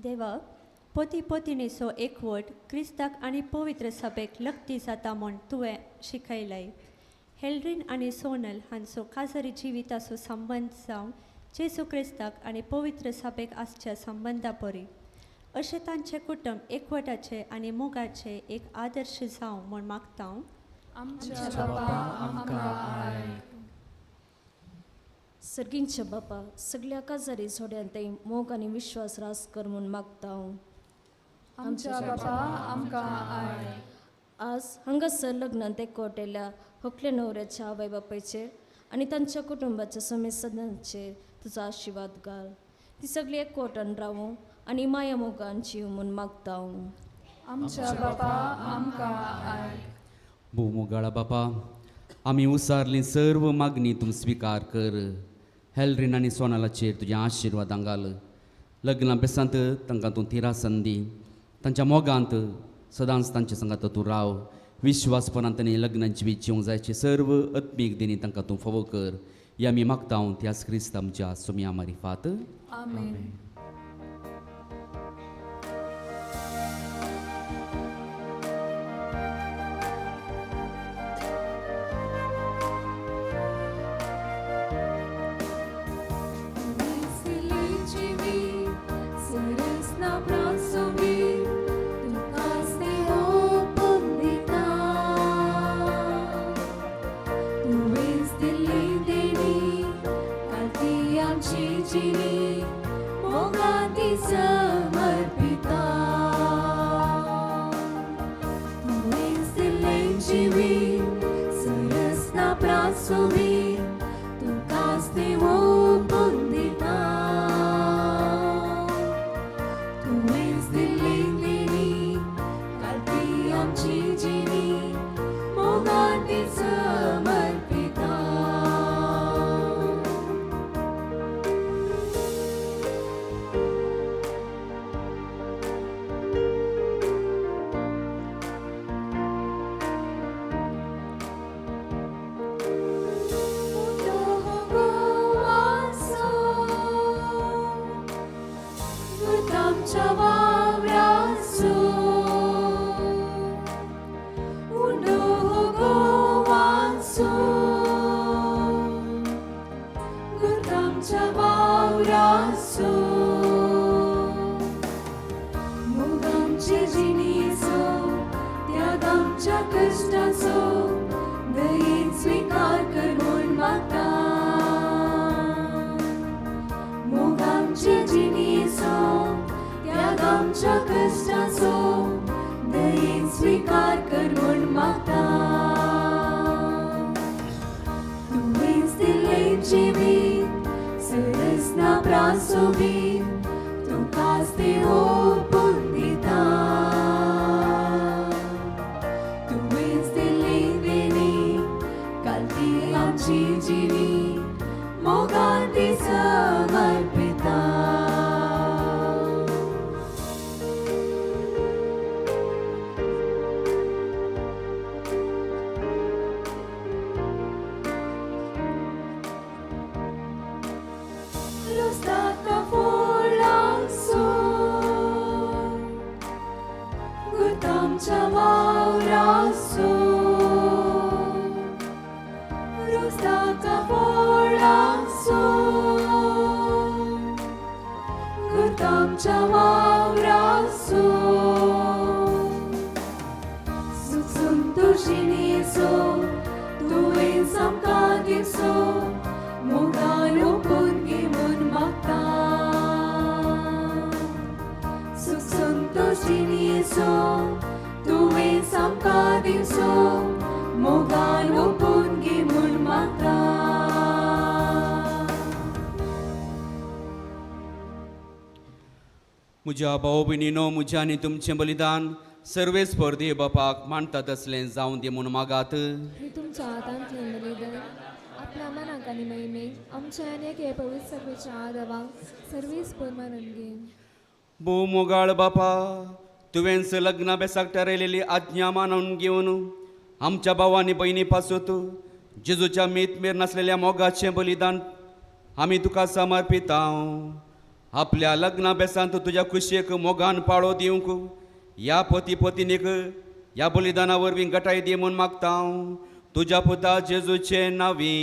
देवा, पोती पोतिनीचो एकवट क्रिस्ताक आनी पवित्र सभेक लक्ती जाता म्हूण तुवें शिकयलाय. हेल्ड्रीन आनी सोनल हांचो काजरी जिविताचो संबंद जावं जेसू क्रिस्ताक आनी पवित्र सभेक आसच्या संबंदा परी अशें तांचें कुटुंब एकवटाचे आनी मोगाचे एक आदर्श जावं म्हूण मागता हांव. आमच्या बापा आमकां आयक. सर्गींच्या बापा, सगळ्या काजारी सोड्यांतय मोग आनी विश्वास रास कर म्हूण मागता हांव. आमच्या बापा आमकां आयक. आज हांगासर लग्नांत एकवटेल्या हकले न्हवऱ्याच्या आवय बापायचेर आनी तांच्या कुटुंबाच्या समेत सदांचेर तुजो आशिर्वाद घाल. ती सगळीं एकवटान रावूं आनी माया मोगान जीव म्हूण मागता हांव. आमच्या बापा आमकां आयक. भोवमुगाळा बापा, आमी उसारली सर्व मागणी तूं स्विकार कर. हेल्ड्रीन आनी सोनालाचेर तुजें आशिर्वादां घाल. लग्ना बेसांत तांकां तूं तिरासन दी. तांच्या मोगांत सदांच तांचे संगात तूं राव. विश्वासपणांत आनी लग्नाची जिवीत जिवंक जायचे सर्व आत्मीक देणी तांकां तूं फावो कर. ही आमी मागता हांव त्याच क्रिस्त आमच्या सुम्या मारिफात. आमेन. कष्टाचो दयेन स्वीकार कर म्हूण मागता. आमच्या कष्टाचो दयेन स्वीकार कर म्हूण मागता तुवेंच दिलें जिवीत सरस ना प्रासोबीत तुकाच ते ओपून दिता तुवेंच दिलें देणी कालती आमची जिवी मोगान ती समर्पिता Rostaka folaso Gutamcha vauraso Rostaka folaso Gutamcha vauraso Suk santoshini so Tuven samka divso Mogano pungi mun makta Suk santoshini so Tuven samka divso Mogano pungi mun makta म्हज्या भाऊ भयणीनो म्हजें आनी तुमचें बलिदान सर्वे स्पर्धे बापाक मांडतात असलें जावं दी म्हूण मागात हे तुमच्या हातांतलें बलिदान आपल्या मनाक आनी महिमेक आमच्या अनेक हे पवित्र सभेच्या आदवाक सर्वीस परमानंद घे भोव मोगाळ बापा तुवेंच लग्ना बेसाक थारायलेली आज्ञा मानून घेवन आमच्या भावांनी भयणी पासूत जेजूच्या मेर नासलेल्या मोगाचें बलिदान आमी तुका समर्पिता आपल्या लग्ना बेसांत तुज्या कुशेक मोगान पाळो दिवंक ह्या पती पत्नीक ह्या बलिदाना वरवीं गटाय दी म्हूण मागता तुज्या पुता जेजूचे नांवी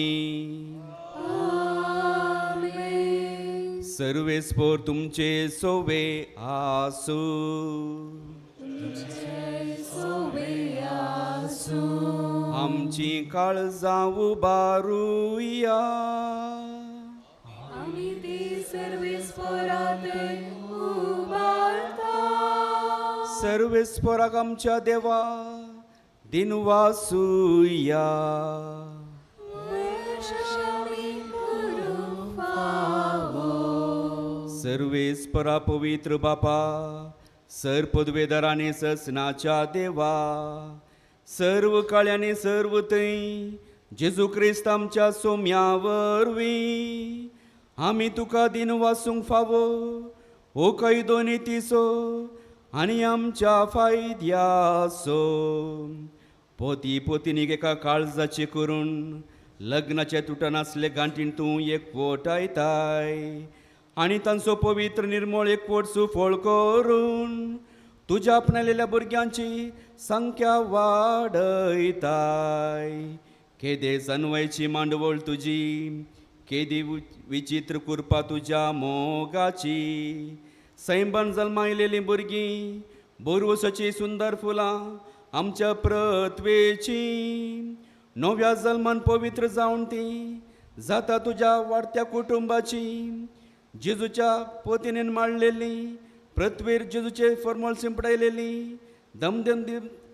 सर्वेस्पोर तुमचे सोवे आसू आमची काळजां उबारुया आमी ती सर्वेस्पोरात उबारता सर्वेस्पोराक आमच्या देवा दिनवासुया सर्वेस्परा पवित्र बापा सर पदवेदारांनी ससनाच्या देवा सर्व काळ्यांनी सर्व थंय जेजू क्रिस्त आमच्या सोम्या वरवीं आमी तुका दिन वासूंक फावो हो कैदो नितीसो आनी आमच्या फायद्यासो पोती पोतीनीक एका काळजाचे करून लग्नाचे तुटनासले गांठीन तूं एकवट आयताय आनी तांचो पवित्र निर्मळ एकवट सुफळ करून तुज्या आपणालेल्या भुरग्यांची संख्या वाडयताय केदे सनवयची मांडवळ तुजी केदी विचित्र कृपा तुज्या मोगाची सैंबन जल्मायलेलीं भुरगीं बोरवसाची सुंदर फुलां आमच्या प्रत्वेची नव्या जल्मान पवित्र जावन ती जाता तुज्या वाडत्या कुटुंबाची जेजूच्या पोतीनेन माळलेली प्रत्वेर जेजूचे फर्मोल शिंपडायलेली दमदम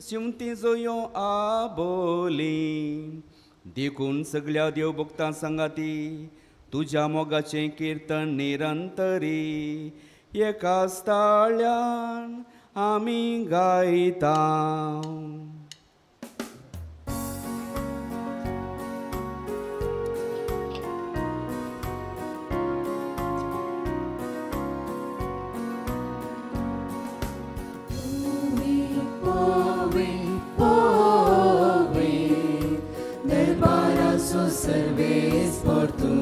शिंवती जोयो आबोली देखून सगळ्या देवभक्तां संगाती तुज्या मोगाचें किर्तन निरंतरी एकाच ताळ्यान आमी गायता Serves por tu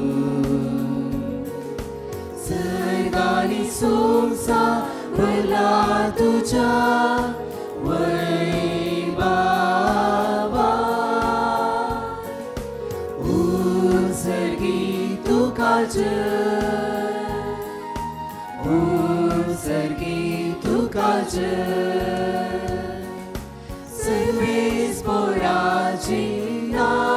Sergani sumsa Vela tuja Vai baba Sergi tu kaje Sergi tu kaje Serves por agina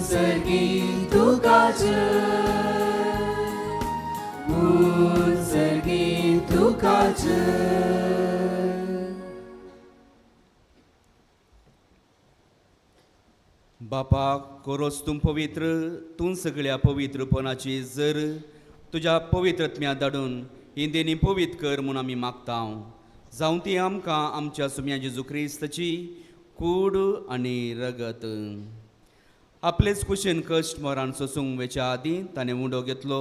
Say तुकाच उत्सर्गी तुकाच बापा कोरोस तूं पवित्र तूं सगळ्या पवित्रपणाची जर तुज्या पवित्रत्म्या धाडून ही देणी पवित्र कर म्हूण आमी मागता जावं ती आमकां आमच्या सुम्या जेजू क्रिस्ताची कूड आनी रगत आपलेच कुशेन कश्ट मरण सोसूंक वेच्या आदीं ताणें उंडो घेतलो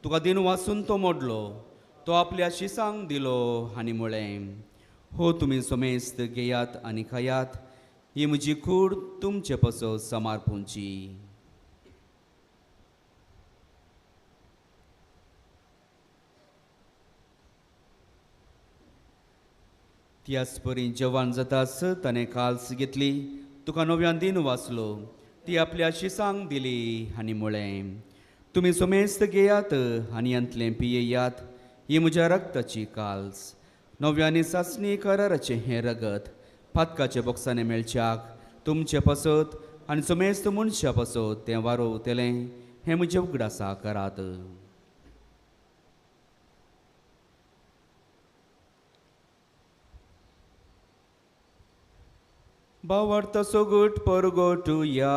तुका दिन वाचून तो मोडलो तो आपल्या शिसांक दिलो आनी म्हळें हो तुमी सोमेस्त घेयात आनी खायात ही म्हजी कूड तुमचे पसो समार्पूंची त्याच परी जेवण जाताच ताणें काल्स घेतली तुका नव्यान दिन वाचलो ती आपल्या शिसांक दिली आनी म्हळें तुमी सोमेस्त घेयात आनी अंतलें पियेयात ही म्हज्या रक्ताची काल्स नव्यानी सासणी कराराचें हें रगत पातकाचे बॉक्सांनी मेळच्याक तुमचे पसत आनी सोमेस्त मनशा पसत तें वारोवतलें हें म्हजें उगडासा करात भावार्थ सोगूट परगोटुया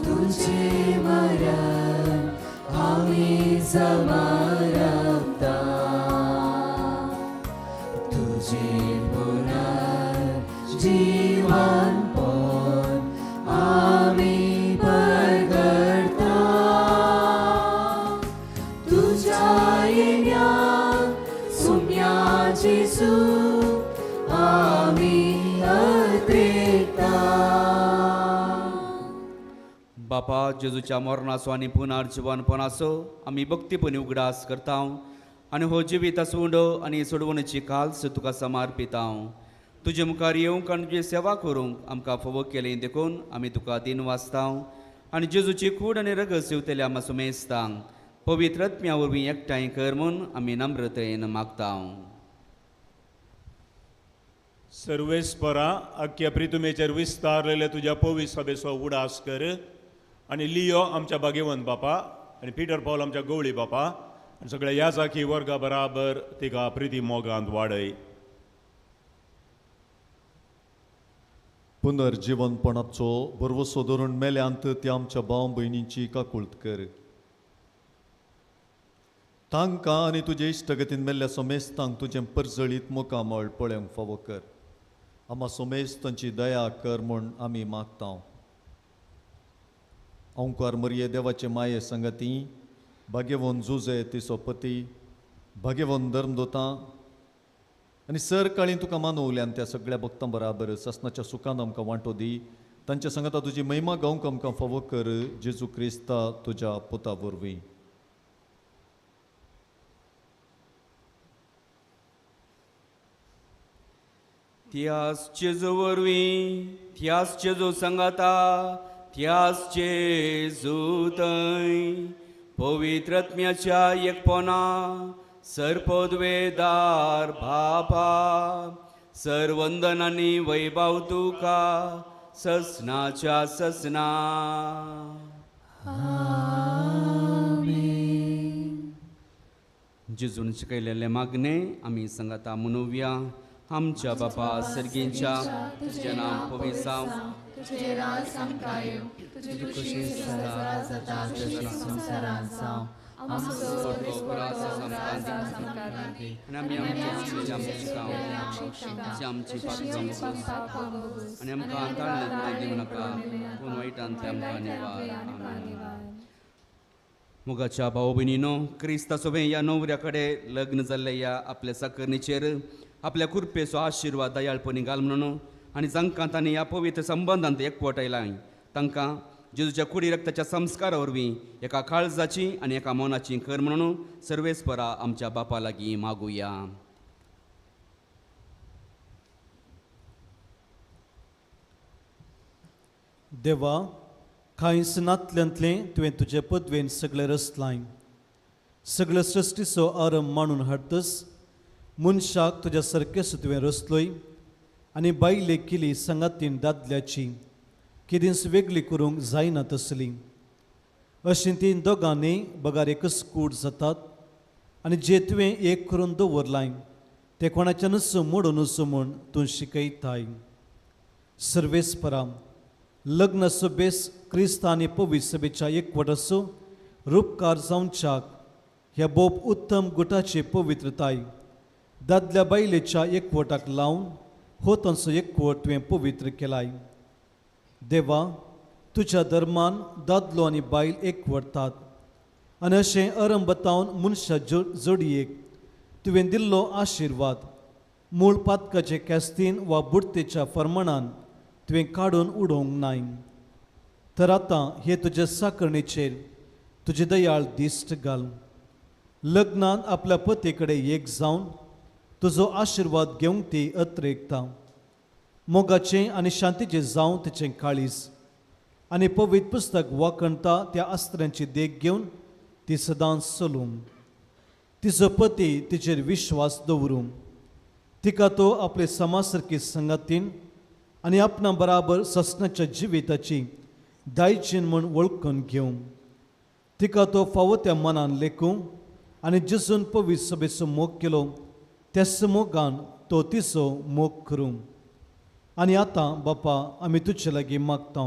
तुझे मरण आम्ही समारंभता तुझे पुनर्जीवन पण आम्ही परगडता तुझ्या येण्याक सुम्या जेजू आम्ही अत्रेकता बापा जेजूच्या मरणाचो आनी पुनर्जीवनपणाचो आमी भक्तीपणी उगडास करता आनी हो जिवीत आसूंड आनी सोडवणेची काल्स तुका समर्पिता तुजे मुखार येवंक आनी तुजी सेवा करूंक आमकां फोव केलें देखून आमी तुका दिन वाचता आनी जेजूची कूड आनी रगत सेवतल्या आमकां सुमेस्तांक पवित्र आत्म्या वरवीं एकठांय कर म्हूण आमी नम्रतेन मागता सर्वेस्परा अख्ख्या प्रितुमेचेर विस्तारलेले तुज्या पवित्र सभेचो उडास कर आनी लियो आमच्या भाग्यवंत बापा आनी पिटर पॉल आमच्या गवळी बापा आनी सगळ्या याजाकी वर्गा बराबर तिका प्रिती मोगांत वाडय पुनर्जीवनपणाचो बरवसो धरून मेल्यांत त्या आमच्या भाव भयणींची काकुळट कर तांकां आनी तुजे इश्टगतीन मेल्ल्या सोमेस्तांक तुजें परजळीत मुखामळ पळोवंक फावो कर आम्हा सोमेस्तांची दया कर म्हूण आमी मागता ओंकार मरिये देवाचे माये संगती भाग्यवंत जुजे तिचो पती भाग्यवंत धर्मदोतां आनी सर काळी तुका मानवल्यान त्या सगळ्या भक्तां बराबर ससनाच्या सुखान आमकां वांटो दी तांच्या सांगाता तुजी महिमा गावंक आमकां फावो कर जेजू क्रिस्ता तुज्या पुता वरवीं त्याच जेजू वरवीं त्याच जेजू सांगाता त्याच जेजू थंय पवित्र आत्म्याच्या एकपणा सरपदवेदार बापा सरवंदन आनी वैभव तुका ससनाच्या ससना जेजून शिकयलेले मागणे आमी सांगाता मनोवया आमच्या बापा सर्गींच्या तुझे नाम पवित्र जावं तुझे राज संकाय तुझी खुशी सदा जाता तशी संसारांत जावं आमचो दिसपडटो संस्कारांती आनी आमी आमची पाप आनी आमकां ताळणे दिवं नाका पूण वायटांतले आमकां निवार मोगाच्या भाव भयणीनो क्रिस्ता सोबे ह्या न्हवऱ्या कडेन लग्न जाल्ले ह्या आपल्या साकरणीचेर आपल्या कुरपेचो आशिर्वाद दयाळपणी घाल म्हणून आनी जांकां तांणी ह्या पवित्र संबंधांत एकवट आयलां तांकां जेजूच्या कुडी रक्ताच्या संस्कारा वरवीं एका काळजाची आनी एका मनाची कर म्हणून सर्वेस्परा आमच्या बापा लागीं मागुया देवा कांय सनातल्यांतलें तुवें तुजे पदवेन सगळे रस लाय सगळ्या सृष्टीचो आरंभ मांडून हाडतस मनशाक तुज्या सारकेच तुवें रचलोय आनी बायले केली संगातीन दादल्याची केदींच वेगळी करूंक जायना तसली अशीं तीं दोगांनी बगार एकच कूड जातात आनी जे तुवें एक करून दवरलाय ते कोणाच्यानच मोडून वचूं म्हूण तूं शिकयताय. सर्वेस्परा लग्न सभेस क्रिस्त आनी पवित्र सभेच्या एकवटाचो रूपकार जावच्याक ह्या बोब उत्तम गुटाची पवित्रताय दादल्या बायलेच्या एकवटाक लावन हो तांचो एकवट तुवें पवित्र केलाय. देवा तुज्या धर्मान दादलो आनी बायल एकवटतात आनी अशें अरंभ बतावन मनशा जोडयेक तुवें दिल्लो आशिर्वाद मूळ पातकाचे कॅस्तीन वा बुडतेच्या फर्मणान तुवें काडून उडोवंक नाय. तर आतां हे तुज्या साकरणेचेर तुजे दयाळ दिश्ट घाल. लग्नान आपल्या पती कडेन एक जावन तुजो आशिर्वाद घेवंक ती अत्रेकता. मोगाचें आनी शांतीचें जावं तिचें काळीज आनी पवित्र पुस्तक वाकणटा त्या अस्त्र्यांची देख घेवन ती सदांच चलूं. तिचो पती तिचेर विश्वास दवरूं. तिका तो आपले समासारकी संगातीन आनी आपणा बराबर ससनाच्या जिविताची दायजीण म्हूण वळखून घेवं. तिका तो फावो त्या मनान लेखूं आनी जसून पवित्र सभेचो मोग केलो त्याच मोगान तो तिचो मोग करूं. आनी आतां बापा आमी तुजे लागीं मागता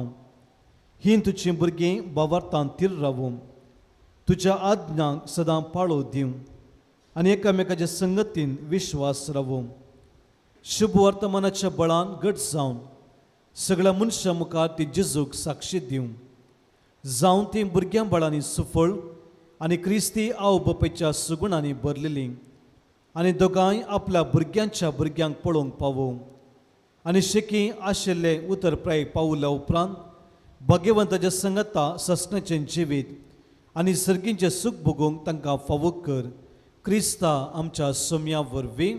हीं तुजीं भुरगीं भावार्थान तीर रावूं तुज्या आज्ञांक सदां पाळो दिवं आनी एकामेकाच्या संगतीन विश्वास रावूं. शुभ वर्तमानाच्या बळान घट जावन सगळ्या मनशां मुखार ती जेजूक साक्षी दिवं. जावं ती भुरग्यां बळांनी सुफळ आनी क्रिस्ती आव बापेच्या सुगुणांनी भरलेलीं आनी दोगांय आपल्या भुरग्यांच्या भुरग्यांक पळोवंक पावूं आनी शिकी आशिल्ले उतरप्राय पावल्या उपरांत भाग्यवंताच्या संगता ससनाचें जिवीत आनी सर्गींचें सूख भोगूंक तांकां फावो कर. क्रिस्ता आमच्या सोम्या वरवीं.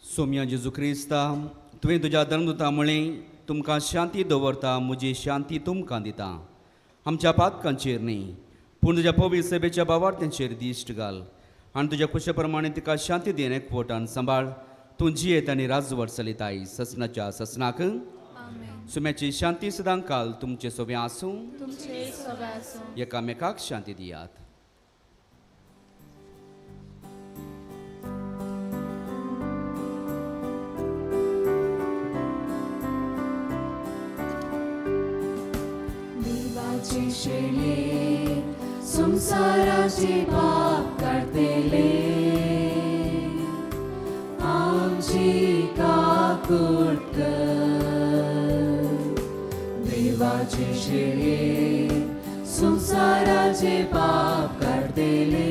सोम्या जेजू क्रिस्ता तुवें तुज्या धर्मदुता म्हळें तुमकां शांती दवरता म्हजी शांती तुमकां दिता. आमच्या पातकांचेर न्ही पूण तुज्या पवित्र सभेच्या भावार्थ्यांचेर दिश्ट घाल आनी तुज्या खुशे प्रमाणे तिका शांती देन एकवटान सांबाळ. तूं जियेत आनी राजवट चलयताय ससनाच्या ससनाक. सुम्याची शांती सदां काल तुमचे सोबे आसूं. एकामेकाक शांती दियात. देवाचे शेळे संसाराचे पाप काढतेले आमची काकूट कर. देवाचे शेळे संसाराचे पाप काढतेले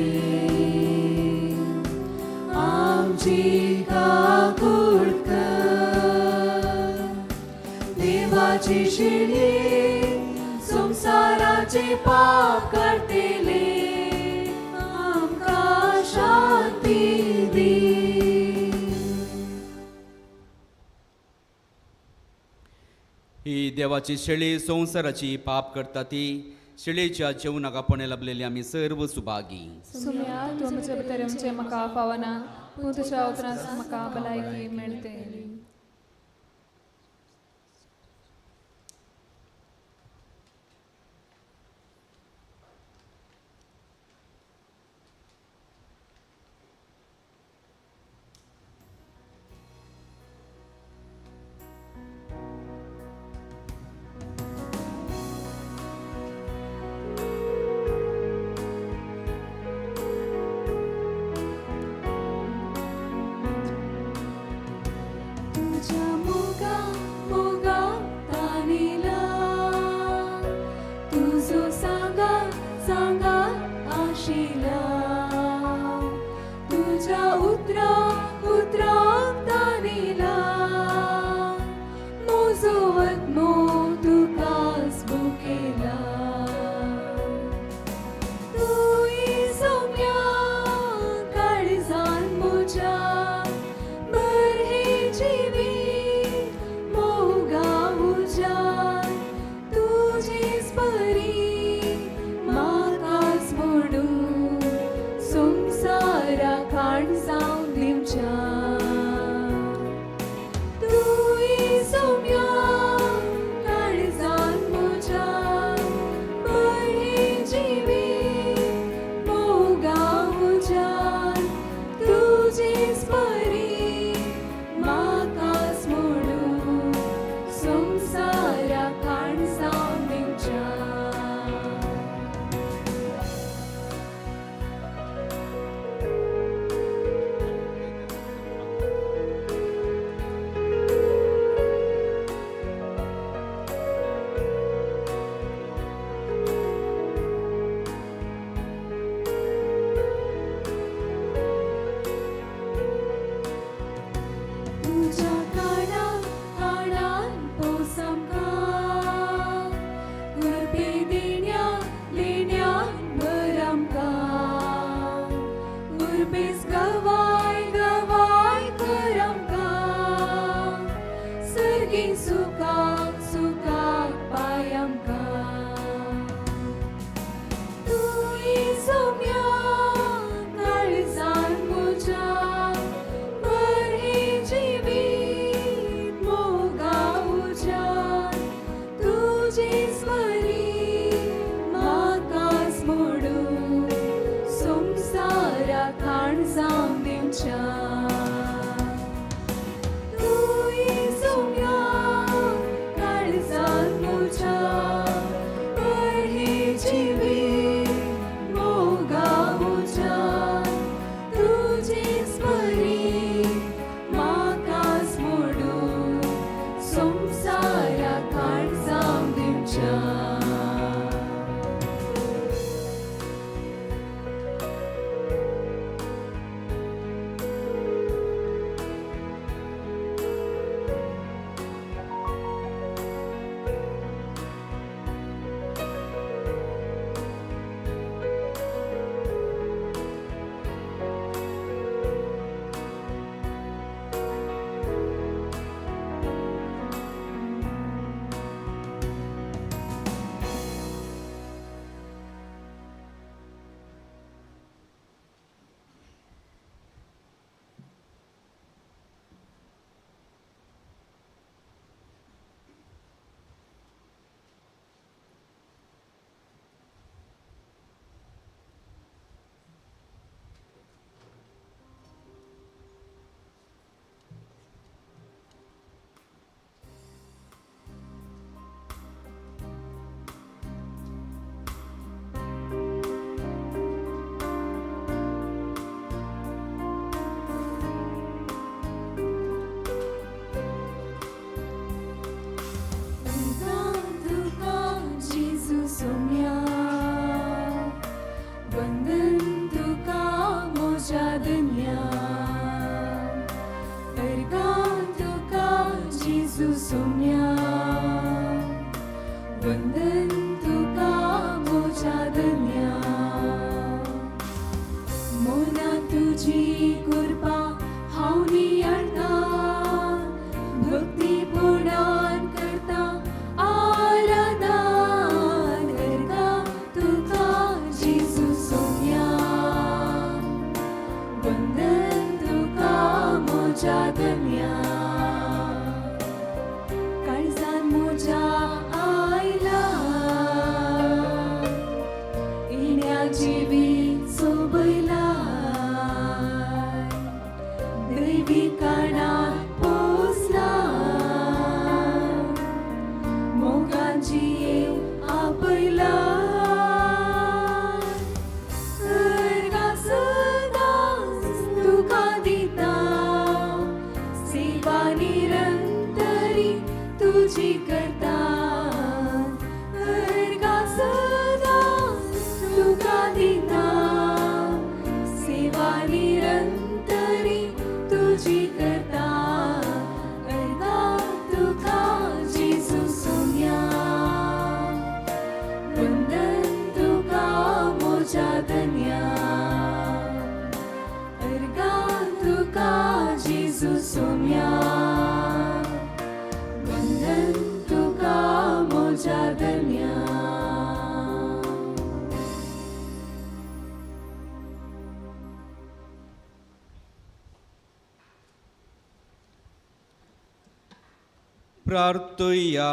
आमची काकूट कर. देवाचे शेळे संसाराचे पाप काढतेले आमकां शांती दी. ही देवाची शेळी संसाराची पाप करता ती शेळेच्या जेवणाक आपण लाभलेली आमी सर्व सुभागी. सुम्या तूं म्हजे भितर म्हाका पावना पूण तुज्या उतरांत म्हाका भलायकी मेळटली. तू सोम्या वंदन तुका मोच्या धन्या मोना तुझी कृपा हांव नियाळटा भक्ती पुणान करता आराधन करता तुका जेजू सोम्या वंदन तुका मोच्या धन्या काळजान मोच्या आयला इण्या जिवीत सोबयला दैवी काणात पोसला मोगांची आपयला सर्गा सदांच तुका दिता सेवा निरंतरी तुझी करता सर्गा सदांच तुका दिता सेवा निरंतरी तुझी करता अर्गा तुका जेजू सोम्या वंदन तुका मोच्या धन्या अर्गा तुका जेजू सोम्या वंदन तुका मोच्या धन्या प्रार्थुया.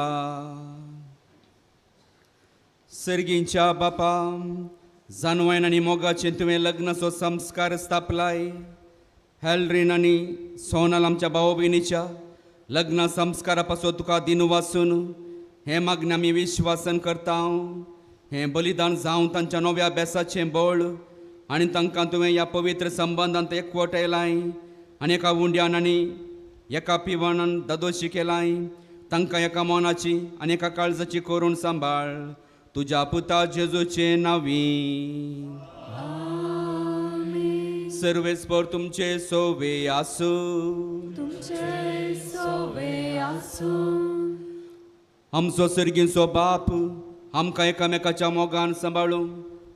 सर्गींच्या बापा, जानवायन आनी मोगाचें तुवें लग्नाचो संस्कार स्थापलाय. हेल्ड्रीन आनी सोनल आमच्या भाव भयणीच्या लग्न संस्कारा पासून तुका दिन वाचून हें मागणें आमी विश्वासन करता. हें बलिदान जावं तांच्या नव्या अभ्यासाचें बळ आनी तांकां तुवें ह्या पवित्र संबंदांत एकवटायलाय आनी एका उंड्यान आनी एका पिवणान दादोशी केलाय. तांकां एका मोनाची आनी एका काळजाची करून सांबाळ तुज्या पुता जेजूचे नांवी. सर्वेस्पर तुमचे सोवे आसूं. तुमचे सोवे आसूं. आमचो सर्गीचो बाप आमकां एकामेकाच्या मोगान सांबाळूं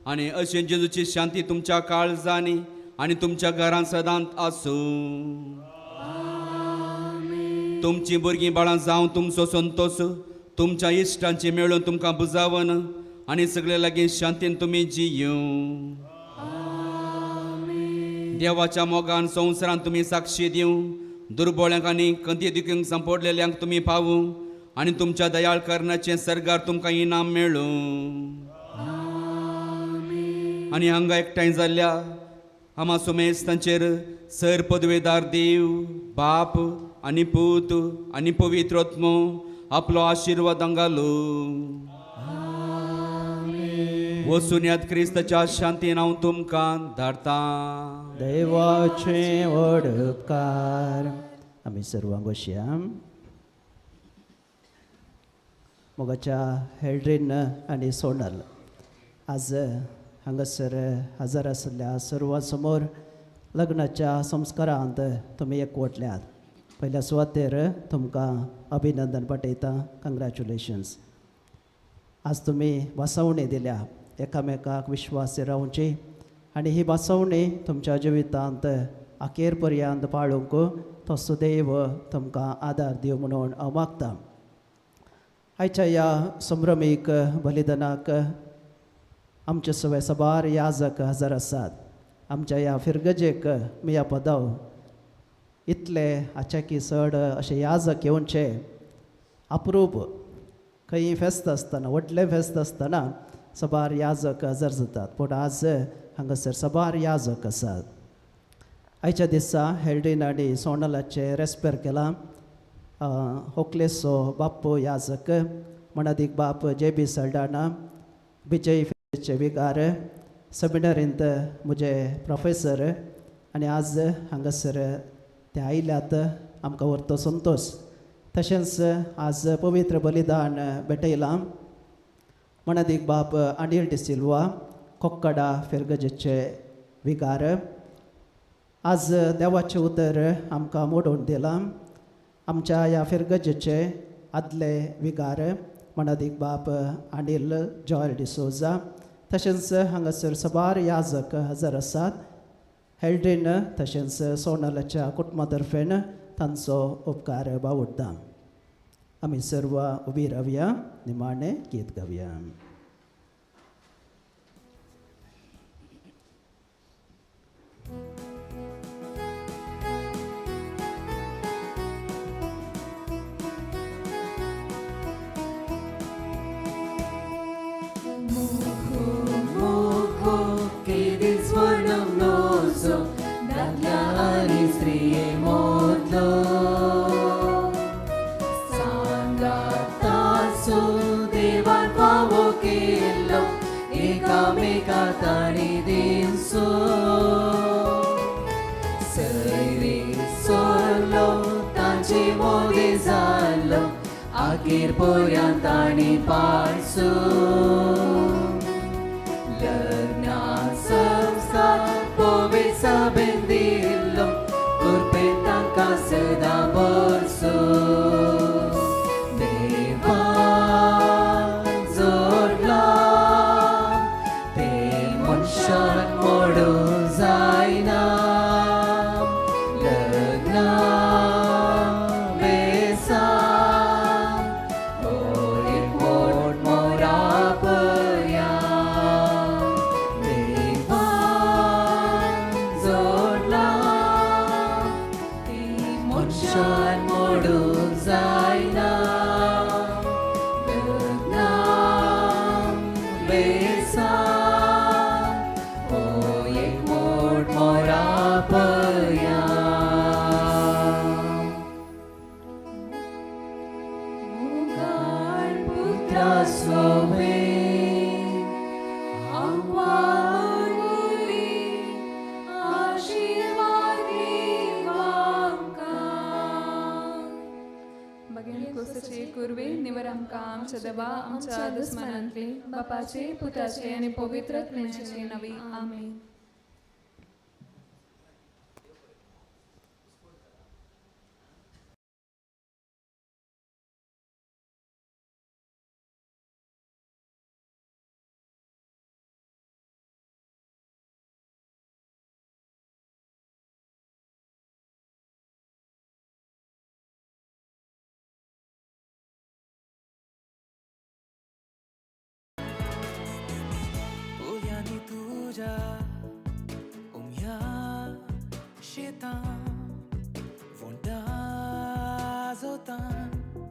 आनी अशें जेजूची शांती तुमच्या काळजांनी आनी तुमच्या घरांत सदांच आसूं. तुमची भुरगीं बाळां जावं तुमचो संतोष तुमच्या इश्टांची मेळून तुमकां बुजावन आनी सगळे लागीं शांतीन तुमी जियूं. देवाच्या मोगान संवसारांत तुमी साक्षी दिवं. दुर्बळ्यांक आनी कंदी दुखींक संपडलेल्यांक तुमी पावूं आनी तुमच्या दयाळ करण्याचें सरगार तुमकां इनाम मेळूं. आनी हांगा एकठांय जाल्ल्या आमा सुमेस्तांचेर सर पदवेदार देव बाप आनी पूत आनी पवित्रोत्म आपलो आशिर्वाद घालो. वसून क्रिस्ताच्या शांतीन हांव तुमकां धाडटा. देवाचे व्हड उपकार. आमी सर्वांक बसया. मोगाच्या हेल्ड्रीन आनी सोनल आज हांगासर हजर आशिल्ल्या सर्वां समोर लग्नाच्या संस्कारांत तुमी एकवटल्यात. पयल्या सुवातेर तुमकां अभिनंदन पाठयता. कंग्रॅच्युलेशन्स. आज तुमी वासवणी दिल्या एकामेकाक विश्वासी रावची आनी ही वासवणी तुमच्या जिवितांत अखेर पर्यंत पाळूंक तो सुदैव तुमकां आदार दिवं म्हणून हांव मागतां. आयच्या ह्या संभ्रमीक बलिदानाक आमचे सगळे सबार याजक हजर आसात. आमच्या ह्या फिरगजेक मिया पदाव इतले आचाकी चड अशे याजक येवचे अप्रूप. खंय फेस्त आसतना व्हडलें फेस्त आसतना सबार याजक हजर जातात पूण आज हांगासर सबार याजक आसात. आयच्या दिसा हेल्ड्रीन आनी सोनलाचे रेस्पेर केला. होकलेसो बाप्पो याजक मणादीक बाप JB सल्डाना BJचे विगार सेमिनरींत म्हजे प्रोफेसर आनी आज हांगासर ते आयल्यात आमकां व्हरतो संतोश. तशेंच आज पवित्र बलिदान भेटयलां मणादीक बाप अनिल डिसिल्वा कोक्कडा फेर्गजेचे विगार. आज देवाचें उतर आमकां मोडून दिलां आमच्या ह्या फिरगजेचे आदले विगार मणादीक बाब अनिल जॉय डिसोजा तशेंच हांगासर सबार याजक हजर आसात. हेल्ड्रीन तशेंच सोनलाच्या कुटुंबातर्फेन तांचो उपकार बावडटा. आमी सर्व उबी रावया, निमाणे गीत गावया. आगीर पर्यंत आनी पाडसो लग्ना संस्कार पवित्र सभेन दिल्लो कुरपेन तांकां सदां बरसो देवान जोडला ते मनशान मोडूं जायना लग्ना आमच्या देवा आमच्या दुस्मनांतली बापाचे पुताचे आणि पवित्र आत्म्याचे नावे आमेन.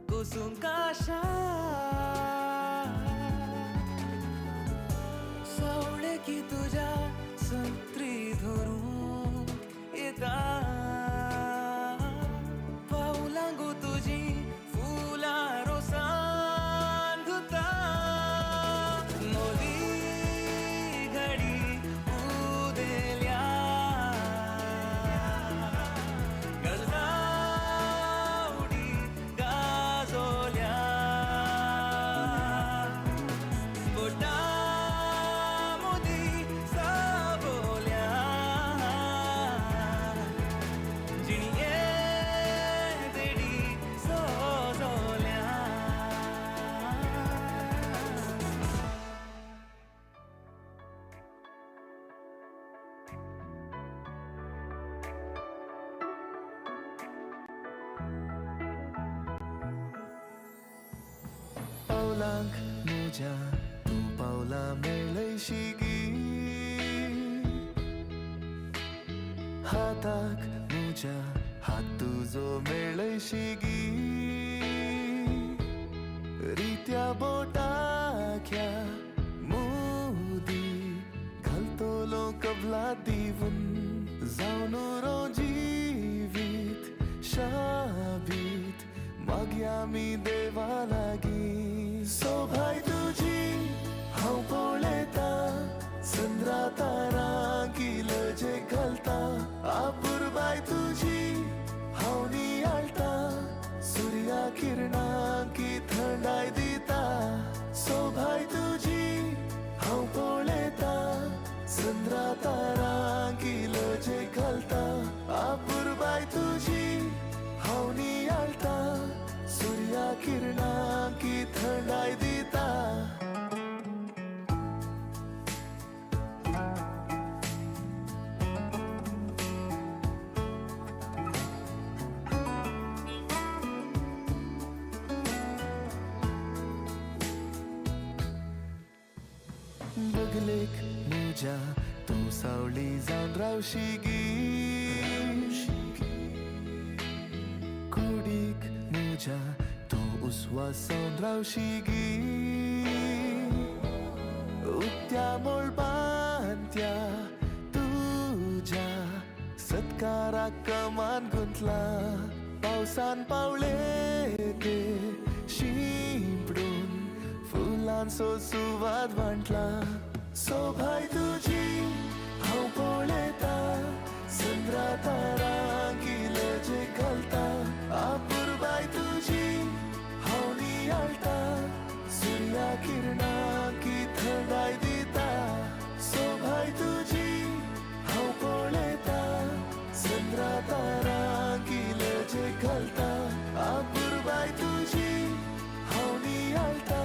कुसुम काशा सावळे की तुझ्या संत्री धरून येता पाऊलांगू तुझी फुला रोसान धुता मोदी घडी उदेल्या गजरा पावलांक म्हज्या तूं पावलां मेळयशिगी हाताक म्हज्या हात तुजो मेळयशिगी रित्या बोटाक ह्या मोदी घालतलो कबला दिवन जावन रो जिवीत शाबीत मागया मी देवा लागी सोभाय तुझी हांव पळयता चंद्रा तारां किलजे घालता आपुरबाय तुझी हांव नियाळटा सुर्या किरणां की थंडाय दिता सोभाय तुझी हांव पळयता चंद्रा तारां किलजे घालता आपुरबाय तुझी हांव नियाळटा बगलेक म्हज्या तूं सावळी जावन रावशी गी कुडीक म्हज्या तूं उस्वास जावन रावशी गी उक्त्या मोळपांत्या तुज्या सत्काराक कमान गुंतला पावसान पावले ते शिंपडून फुलां सो सुवाद वांटला सोभाय तुजी हांव पळयता चंद्रा तारां किल्लेचे घालता आपुरबाय तुजी हांव नियाळटा सुर्या किरणां की थंडाय दिता सोभाय तुजी हांव पळयता चंद्रा तारां किल्लेचे घालता आपुरबाय तुजी हांव नियाळटा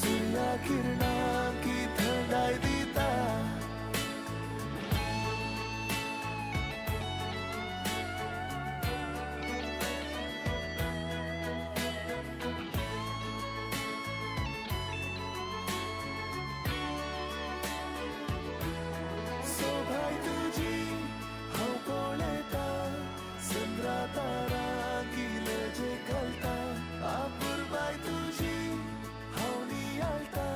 सुर्या किरणां की थंडाय दिता सोभाय तुजी हांव पळयता चंद्रा तारां किल्लेचे घालता आपुरबाय तुजी हांव नियाळटा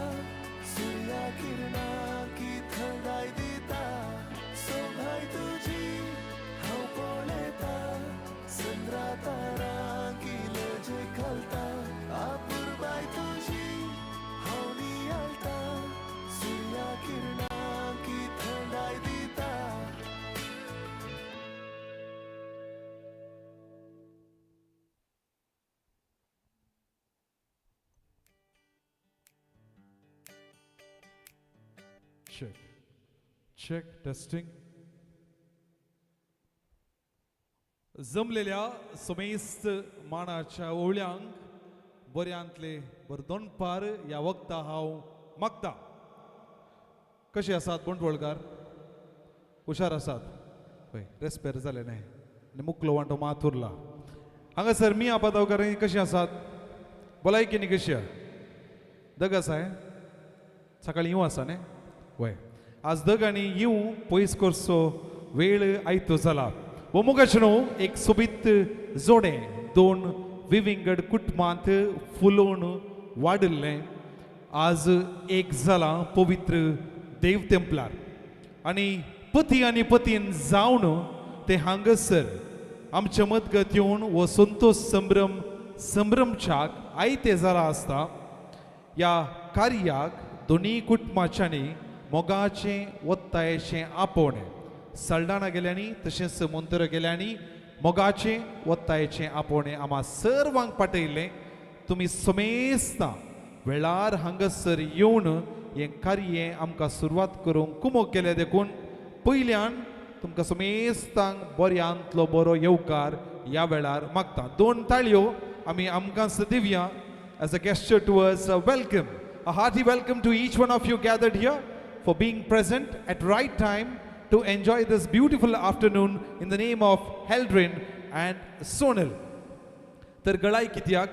सुर्या किरणां की थंडाय दिता सोभाय तुजी हांव पळयता चंद्रा तारां किल्लेचे घालता आपुरबाय तुजी हांव नियाळटा सुर्या किरणां की थंडाय दिता Check. Check. Testing. जमलेल्या समेस्त मानाच्या ओवळ्यांक बऱ्यांतले बरदोणपार ह्या वक्ता हांव मागता. कशे आसात बंटवळकार? हुशार आसात? हय, रेस्पेर जाले न्हय आनी मुकलो वांटो मात उरला. हांगासर मी आपातावकार कशी आसात? भलायकेनी कशी आहा? दग आसा? सकाळी येवं आसा न्ही? वय आज दग आनी येवं पयस करचो वेळ आयतो जाला. वो मुखाचे न्हू एक सोबीत जोडे दोन विविंगड कुटुंबांत फुलोवन वाडिल्लें आज एक जाला पवित्र देव तेंपलार आनी पती आनी पतीन जावन ते हांगासर आमचे मजगत येवन वो संतोष संभ्रमच्याक आयते जाला आसता. ह्या कार्याक दोनी कुटुंबाच्यांनी मोगाचें वत्तायेचें आपोवणें सल्डाणा गेल्यांनी तशेंच मोंतोर गेल्यांनी मोगाचें वत्तायेचें आपोवणें आम्हा सर्वांक पाठयलें. तुमी समेस्तां वेळार हांगासर येवन हें कार्य आमकां सुरवात करूंक कुमोग केले देखून पयल्यान तुमकां समेस्तांक बऱ्यांतलो बरो येवकार ह्या वेळार मागता. दोन ताळयो आमी आमकांच दिवया as a gesture towards a welcome, a hearty welcome to each one of you gathered here for being present at right time to enjoy this beautiful afternoon in the name of Heldrin and Sonal. तर गळाय कित्याक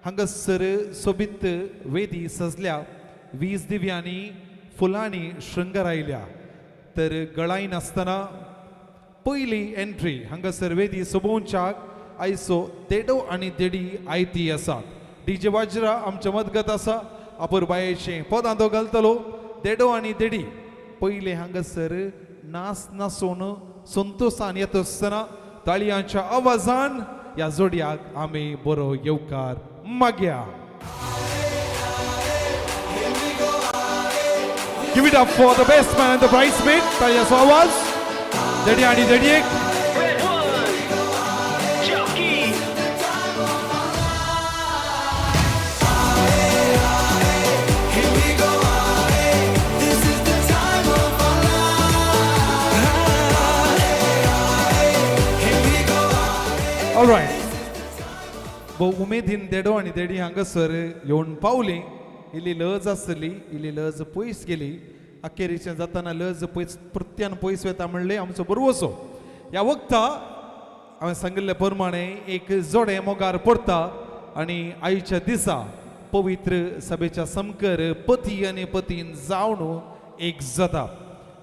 हांगासर सोबीत वेदी सजल्या 20 दिव्यांनी फुलांनी शृंगार आयल्या. तर गळाय नासतना पयली एंट्री हांगासर वेदी सोबोवच्याक आयचो देडो आनी देडी आयती आसात. डीजे वाजरा आमच्या मजगत आसा. आपुरबायेचें पदांदो घालतलो. देडो आनी देडी पयले हांगासर नाच नाचोवन संतोषान येत आसतना ताळयांच्या आवाजान ह्या जोडयाक आमी बरो येवकार मागया. Give it up for the best man and the bridesmaid. ताळयांचो आवाज. देडी आनी देडयेक. All right. But उमेदीन देडो आनी देडी हांगासर येवन पावली. इल्ली लज आसली, इल्ली लज पयस गेली. अखेरीचें जाताना लज पयस प्रत्यान पयस वेता म्हणले आमचो बरोवसो. ह्या वक्ता हांवें सांगिल्ले प्रमाणे एक जोडे मोगार पडटा आनी आयच्या दिसा पवित्र सभेच्या समकर पती आणि पतीन जावन एक जाता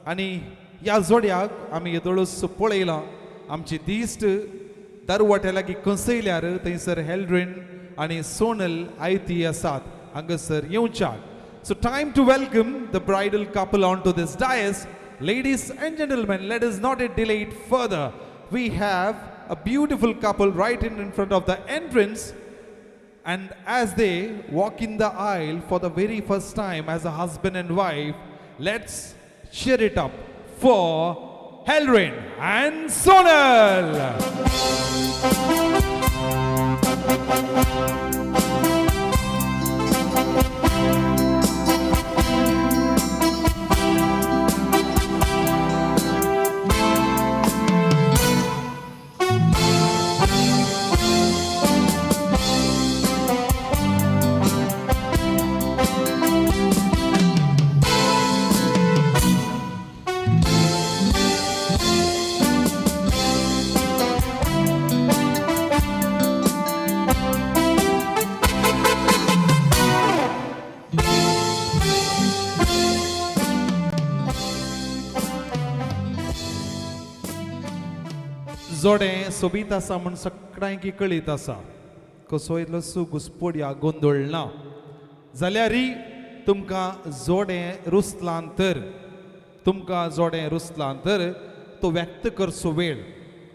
आणि ह्या जोड्याक आमी येदोळस पळयला आमची दिश्ट दरवट्या लागीं कसयल्यार थंयसर हेल्ड्रिन आणि सोनल आयती आसात हांगासर येवच्याक. So time to welcome the bridal couple onto this dais. Ladies and gentlemen, let us not delay it further. We have a beautiful couple right in front of the entrance, and as they walk in the aisle for the very first time as a husband and wife, let's cheer it up for Helrin and Sonal. जोडे सोबीत आसा म्हूण सगळ्यांकी कळीत आसा कसो इतलो सुगुसपोड या गोंदळ ना जाल्यारय तुमकां जोडे रुसलां तर तो व्यक्त करचो वेळ.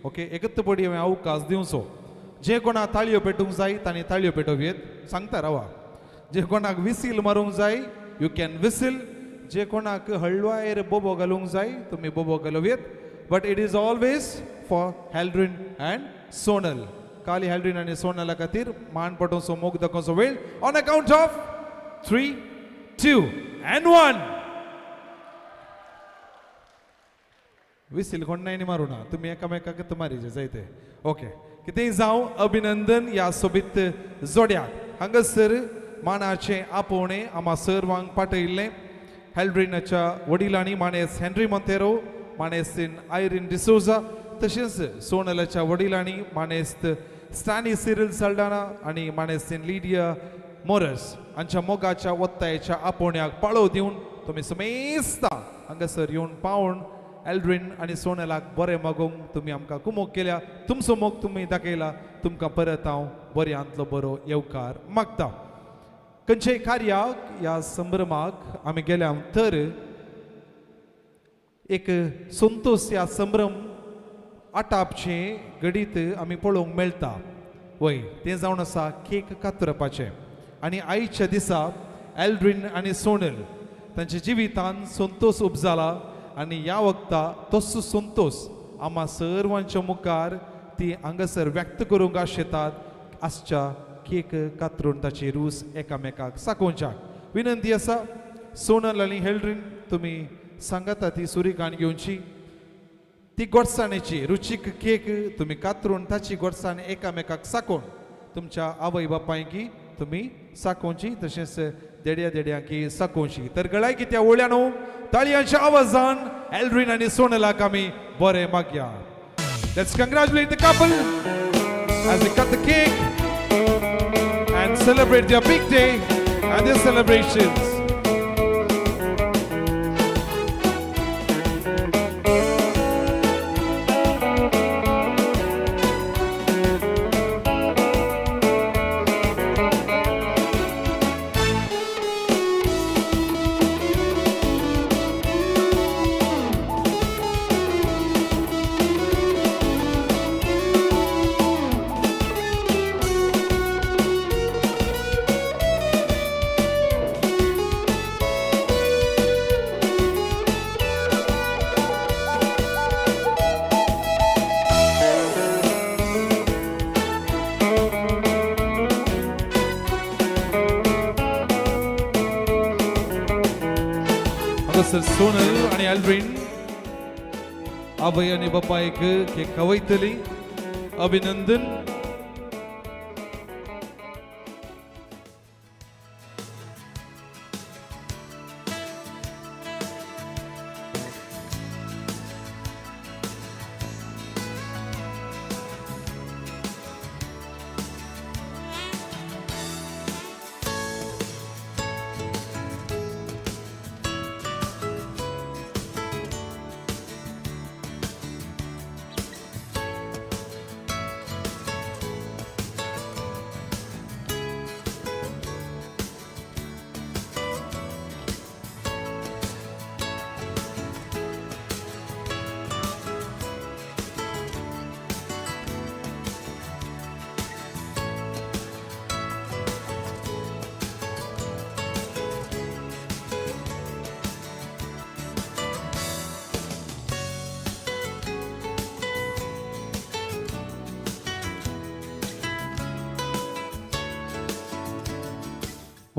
ओके एकच पडी हांवें अवकाश दिवचो. जे कोणाक ताळयो पेटूंक जाय तांणी ताळयो पेटोवयेत सांगता रावा. जे कोणाक विसील मारूंक जाय यू कॅन विसील. जे कोणाक हळवायर बोबो घालूंक जाय तुमी बोबो घालोवयेत. But it is always for Heldrin and Sonal. काली हेल्ड्रिन आणि सोनला खातीर मान पटोवचो मोग दाखोवचो वेळ. On a count of 3, 2 and 1. विसील कोण नाही मारू ना तुम्ही एकामेकाक मारीचे जायते. ओके कितेंय जावं अभिनंदन या सोबीत जोड्याक. हांगासर मानाचे आपोवणे आम्हा सर्वांक पाठयिल्ले. हेल्ड्रिनाच्या वडिलांनी मानेस हेनरी मोंतेरो, मानेस्तीन आयरीन डिसोजा, तशेंच सोनलाच्या वडिलांनी मानेस्त स्टॅनी सिरिल साल्डाना आणि मानेस्तीन लिडिया मोरस हांच्या मोगाच्या वत्तायेच्या आपोवण्याक पाळो दिवन तुमी समेस्ता हांगासर येवन पावून एल्ड्रिन आणि सोनलाक बरें मागूंक तुमी आमकां कुमोग केल्या. तुमचो मोग तुमी दाखयला. तुमकां परत हांव बऱ्यांतलो बरो येवकार मागता. खंयचेय कार्याक ह्या संभ्रमाक आमी गेल्या तर एक संतोश ह्या संभ्रम आटापचे घडीत आमी पळोवंक मेळटा. वय तें जावन आसा केक कातरपाचें. आनी आयच्या दिसा एल्ड्रिन आनी सोनल तांच्या जिवितांत संतोष उपजाला आनी ह्या वक्ता तसो संतोष आम्हा सर्वांच्या मुखार ती हांगासर व्यक्त करूंक आशेतात. आजच्या केक कातरून ताची रूस एकामेकाक साकोवच्याक विनंती आसा. सोनल आनी हेल्ड्रिन तुमी सांगाता ती सुरिकान घेवची. ती गोडसाणेची रुचीक केक तुमी कातरून ताची गोडसाण एकामेकाक साकोवन तुमच्या आवय बापायकी तुमी साकोवची. तशेंच देड्या देड्यांकी साकोवची. तर गळाय कित्या वळ्या न्हू ताळयांच्या आवाजान एल्ड्रिन आनी सोनलाक आमी बरें मागया. Let's congratulate the couple as they cut the cake and celebrate their big day and their celebrations. Sir Sonal आणि एल्ड्रिन आवय आणि बापायक केक खावयतली. अभिनंदन.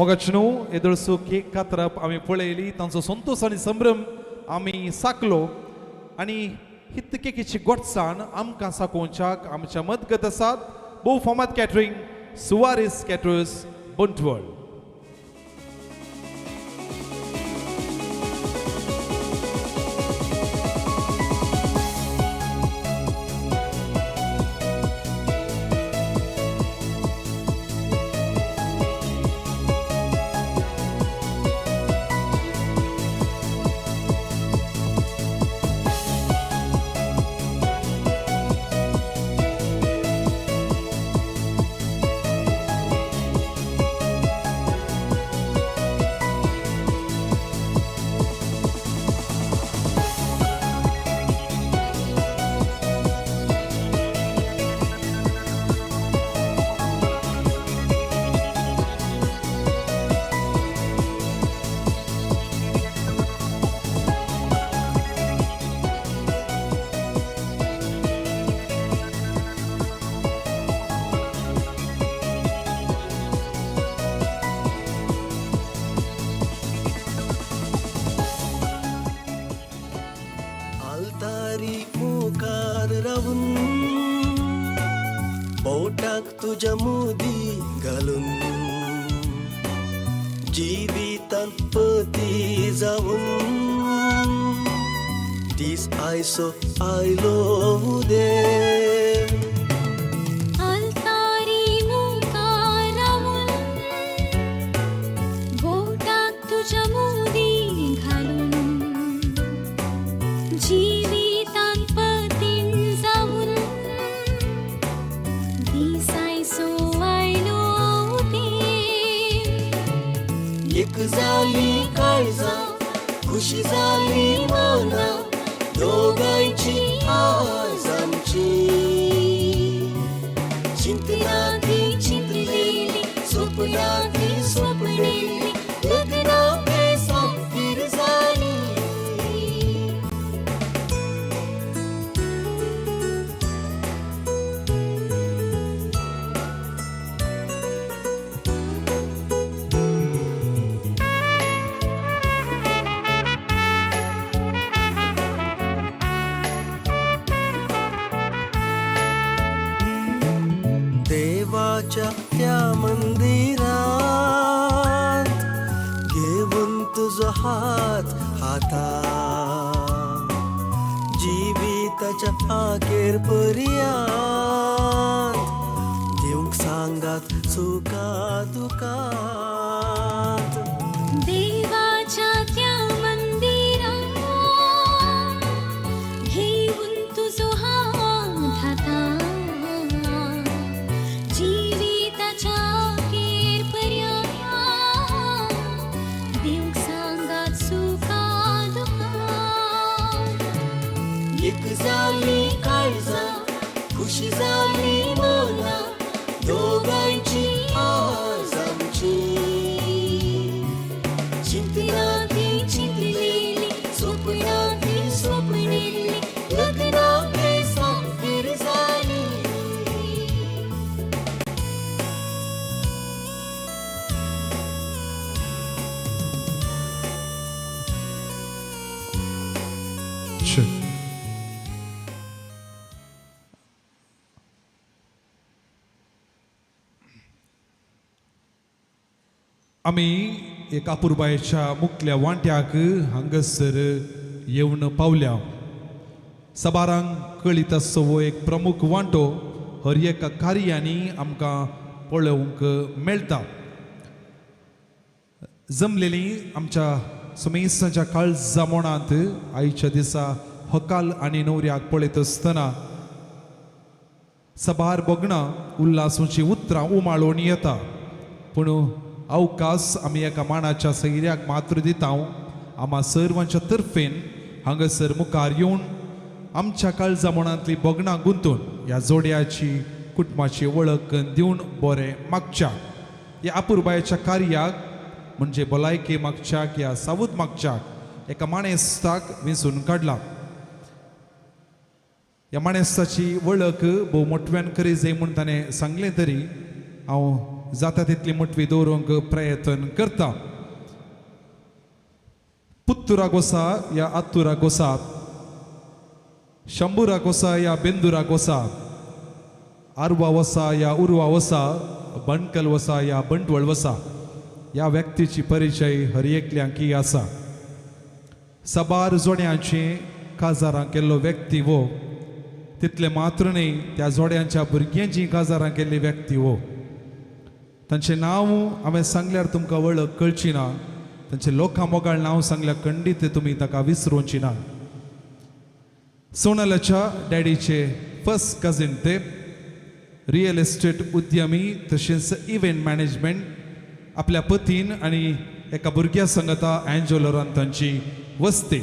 मोगाची न्हू येदळसो केक कातरप आमी पळयली तांचो संतोष आनी संभ्रम आमी साकलो आनी हित केकीची गोडसाण आमकां साकोवच्याक आमच्या मदगत आसात भोव फामाद कॅटरिंग सुवारीस कॅटरर्स बंटवळ. आलतारी मोकार रावून बोटाक तुझ्या मोदी घालून जिवितांत पती जाऊन दीस आयसो आयलो दे एक जाली काळजा खुशी जाली मना दोगांची आज आमची चिंतनांती चिंतलेली स्वप्नांती स्वप्नेली लग्ना पेसा फिर जाली देवाच्या त्या मंदिरात घेऊन तुझा हात हातात जिविताच्या आखेर पर्यंत देऊंक सांगात सुखा दुखात देवाच्या त्या मंदिरात घेऊन तुझो हात हातात एक जाली काळजा खुशी जाली मना दोगांची आज आमची चिंतनांती चिंतलेली स्वप्नांती स्वप्नेली लग्ना पेसा फिर जाली आमी एका पुरबायेच्या मुखल्या वांट्याक हांगसर येवन पावल्या. सबारांक कळीत आसचो हो एक प्रमुख वांटो हर एका कार्यांनी आमकां पळोवंक मेळटा. जमलेली आमच्या समेसाच्या काळजा मोणांत आयच्या दिसा हकाल आनी न्हवऱ्याक पळयत आसतना सबार बगणां उल्हासूची उतरां उमाळून येता. पूण अवकाश आमी एका मानाच्या सैर्याक मात्र दिता. आम्हा सर्वांच्या तर्फेन हांगासर मुखार येवन आमच्या काळजा मोणांतली बगणां गुंतून ह्या जोड्याची कुटुंबाची वळख दिवन बरें मागच्या. ह्या अपुरबायेच्या कार्याक म्हणजे भलायकी मागच्याक ह्या सावूत मागच्याक एका माणेस्ताक वेंचून काडला. ह्या माणेस्ताची वळख भोव मोठव्यान करी जाय म्हूण ताणें सांगलें तरी हांव जाता तितली मुठवी दवरूंक प्रयत्न करता. पुत्तुरा गोसा या आत्तुरा गोसा, शंभुरा गोसा या बेंदुरा गोसा, आरवा वसा या उर्वा वसा, बणकल वसा या बंटवळ वसा. या व्यक्तीची परिचय हर एकल्यांकी आसा. सबार जोड्यांची काजारां केल्लो व्यक्ती वो, तितले मात्र न्ही त्या जोड्यांच्या भुरग्यांची काजारां केल्ली व्यक्ती वो. तांचें नांव हांवें सांगल्यार तुमकां वळख कळची ना, तांचें लोकां मोगाळ नांव सांगल्यार खंडीत तुमी ताका विसरूंची ना. सोनलाच्या डॅडीचे फर्स्ट कझिन ते, रियल एस्टेट उद्यमी तशेंच इव्हेंट मॅनेजमेंट. आपल्या पतीन आनी एका भुरग्या संगता एंजोलरान तांची वस्ती.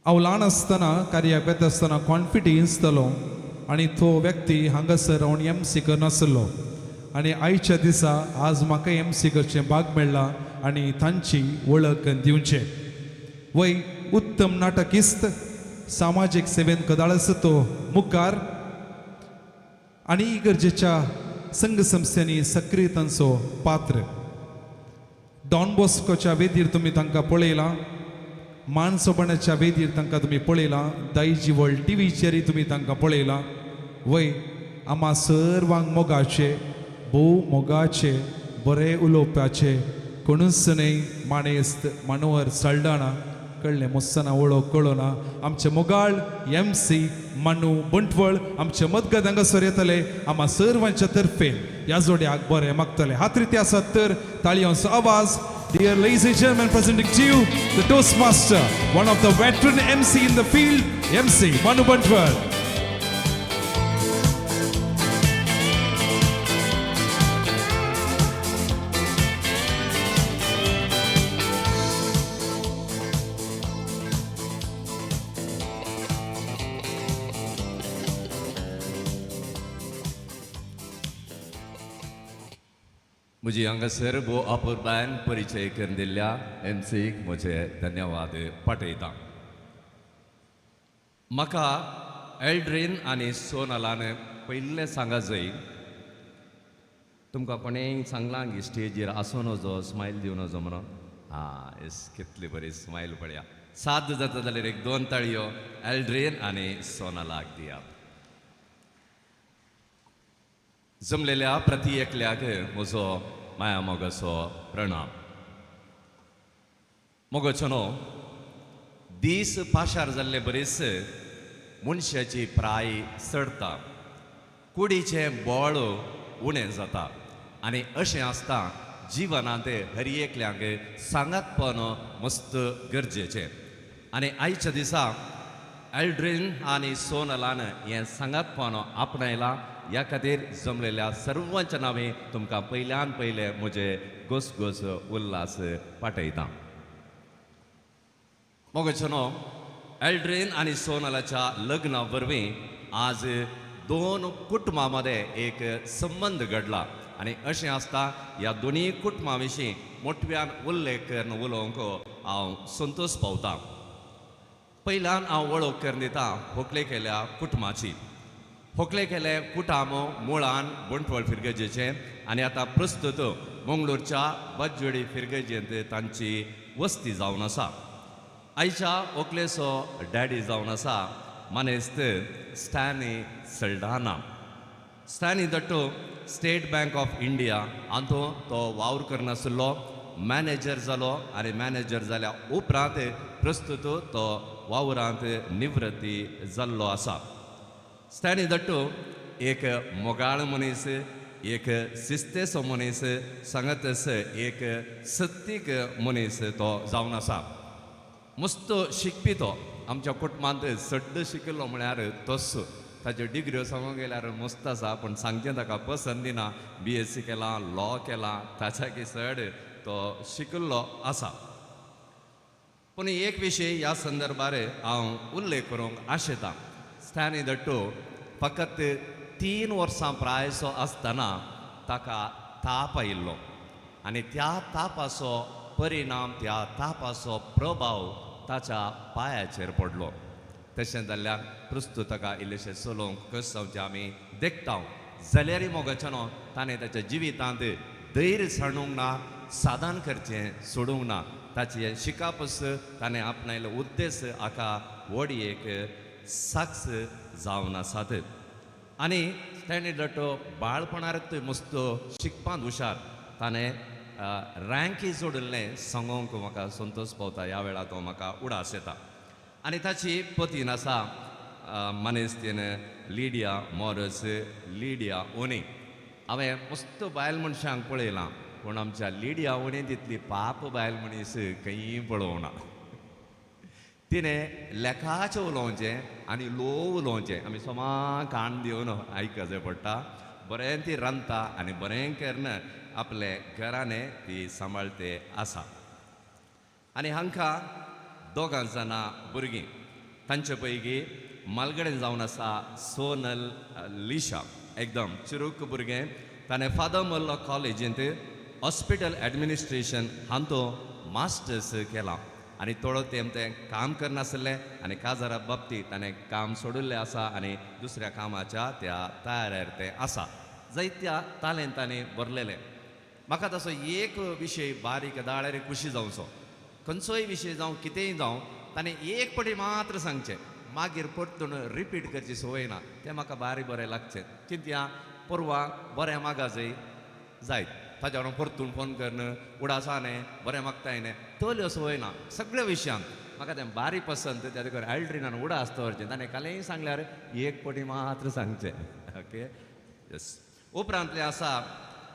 हांव ल्हान आसतना कार्याक येता आसतना कॉन्फिडन्स जालो आनी तो व्यक्ती हांगासर रावन MC करनासलो. आनी आयच्या दिसा आज म्हाका MC करचें भाग मेळ्ळां आनी तांची वळख दिवचें. वय उत्तम नाटकिस्त, सामाजीक सेवेन कदाळ आसा तो मुखार आनी गरजेच्या संघ संस्थांनी सक्रीय तांचो पात्र. डॉन बॉस्कोच्या वेदीर तुमी तांकां पळयलां, मानसोपणाच्या वेदीर तांकां तुमी पळयलां, दायजी वर्ल्ड टीव्हीचेरय तुमी तांकां पळयलां. वय आम्हा सर्वांक मोगाचे, भोव मोगाचे, बरे उलोवपाचे, कोणूच न्हय माणेस्त मनोहर साल्डाणा कळ्ळें मुस्सना वळख कळोना. आमचे मोगाळ MC मनू बंटवळ आमचे मदगत हांगासर येतले. आम्हा सर्वांच्या तर्फे ह्या जोड्याक बरें मागतले. हात रिती आसात तर ताळयांचो आवाज. Dear ladies and gentlemen, presenting to you the Toastmaster, one of the veteran MC in the field, MC Manu Bantwal. मुझे हांगासर भोव अपुर्बायन परिचय करून दिल्ल्या MCक म्हजे धन्यवाद पाठयता. म्हाका एल्ड्रीन आनी सोनलान पयलें सांगा जाय, तुमकां कोणें सांगलां की स्टेजीर आसून वचो स्मायल दिवन वचो म्हणून. येस, कितली बरी स्मायल पळया. साद जाता जाल्यार एक 2 ताळयो एल्ड्रीन आनी सोनलाक दिया. जमलेल्या प्रति एकल्याक म्हजो माया मोगाचो प्रणाम. मोगाचो दीस पाशार जाल्ले बरेच मनशाची प्राय चडटा, कुडीचें बोळ उणें जाता आनी अशें आसता जिवनांत हर एकल्याक सांगातपण मस्त गरजेचें. आनी आयच्या दिसा एल्ड्रीन आनी सोनलान हें सांगातपण आपणायलां. ह्या खातीर जमलेल्या सर्वांच्या नांवे तुमकां पयल्यान पयले म्हजे घोस उल्हास पाठयता. मोगाचो एल्ड्रीन आनी सोनलाच्या लग्ना वरवीं आज 2 कुटुंबां मदें एक संबंध घडला आनी अशें आसता ह्या दोनी कुटुंबां विशीं मोठव्यान उल्लेख करून उलोवंक हांव संतोश पावतां. पयल्यान हांव वळख करून दितां व्हंकले केल्या कुटुंबाची. व्हंकले केले कुटाम मुळान बंटवळ फिरगजेचें आनी आतां प्रस्तुत मंगळूरच्या बजवडी फिरगजेंत तांची वस्ती जावन आसा. आयच्या व्हंकलेचो डॅडी जावन आसा मानेस्त स्टॅनी सल्डाना. स्टॅनी दट्टो स्टेट बँक ऑफ इंडिया हातूंत तो वावर करनासलो, मॅनेजर जालो आनी मॅनेजर जाल्या उपरांत प्रस्तुत तो वावरांत निवृत्ती जाल्लो आसा. स्टॅनी दट्टो एक मोगाळ मनीस, एक शिस्तेचो मनीस, सांगतस एक सत्तीक मनीस तो जावन आसा. मस्त शिकपी तो. आमच्या कुटुंबांत सड्ड शिकलो म्हळ्यार तोच. ताच्यो डिग्र्यो सांगूंक गेल्यार मस्त आसा, पूण सांगचें ताका पसंद दिना. BSc केलां, लॉ केलां, ताच्या सड तो शिकल्लो आसा. पूण एक विशय ह्या संदर्भार हांव उल्लेख करूंक आशेतां. स्टॅनी दट्टो फकत 3 वर्सां प्रायसो आसतना ताका ताप आयिल्लो आनी त्या तापाचो परिणाम, त्या तापाचो प्रभाव ताच्या पांयाचेर पडलो. तशें जाल्ल्यान प्रस्तुत ताका इल्लेशें चलोवंक कस जावचें आमी देखता. जाल्यारय मोगाच्यानो ताणें ताच्या जिवितांत धैर्य साणूंक ना, साधन करचें सोडूंक ना. ताचे शिकापस ताणें आपणायलो उद्देश हाका व्हडी एक साक्ष जावन आसात. आनी ताणें डटो बाळपणारच मस्त शिकपांत हुशार. ताणें रँकी जोडिल्लें सांगूंक म्हाका संतोश पावता. ह्या वेळार तो म्हाका उडास येता. आनी ताची पतीन आसा मनेस्तीन लिडिया मॉरस लिडिया ओनी. हांवें मस्त बायल मनशांक पळयलां, पूण आमच्या लिडिया ओणी तितली पाप बायल मनीस खंयी पळोवंक ना. तिणें लेखाचें उलोवचें आनी लोव उलोवचें. आमी सोमा काण दिवन आयकचें पडटा. बरें ती रांदता आनी बरें करून आपले घराणें ती सांबाळते आसा. आनी हांकां दोगां जाणां भुरगीं. तांचे पैकी मालगडेन जावन आसा सोनल लिशा, एकदम चिरूक भुरगें. ताणें फादर मोल्लो कॉलेजींत हॉस्पिटल एडमिनिस्ट्रेशन हांव तो मास्टर्स केलां. आनी थोडो तेम तें काम करनासलें आनी काजारा बाबतींत ताणें काम सोडिल्लें आसा आनी दुसऱ्या कामाच्या त्या तयारेर तें आसा. जायत्या तालेंतांनी भरलेलें. म्हाका तसो एक विशय बारीक दाळ्यार खुशी जावचो. खंयचोय विशय जावं कितेंय जावं ताणें एक पटी मात्र सांगचें, मागीर परतून रिपीट करची संवय ना. तें म्हाका बारीक बरें लागचें. कित्याक परवां बरें मागाजय जायत ताच्या वांगडा परतून फोन करून उडासाने बरें मागताय न्ही तोल्यो संवय ना. सगळ्या विशयांत म्हाका तें बारीक पसंत. त्या देखून एल्ड्रिनान उडास दवरचें. ताणें कालेंय सांगल्यार एक पटी मात्र सांगचें. Okay yes. उपरांतले आसा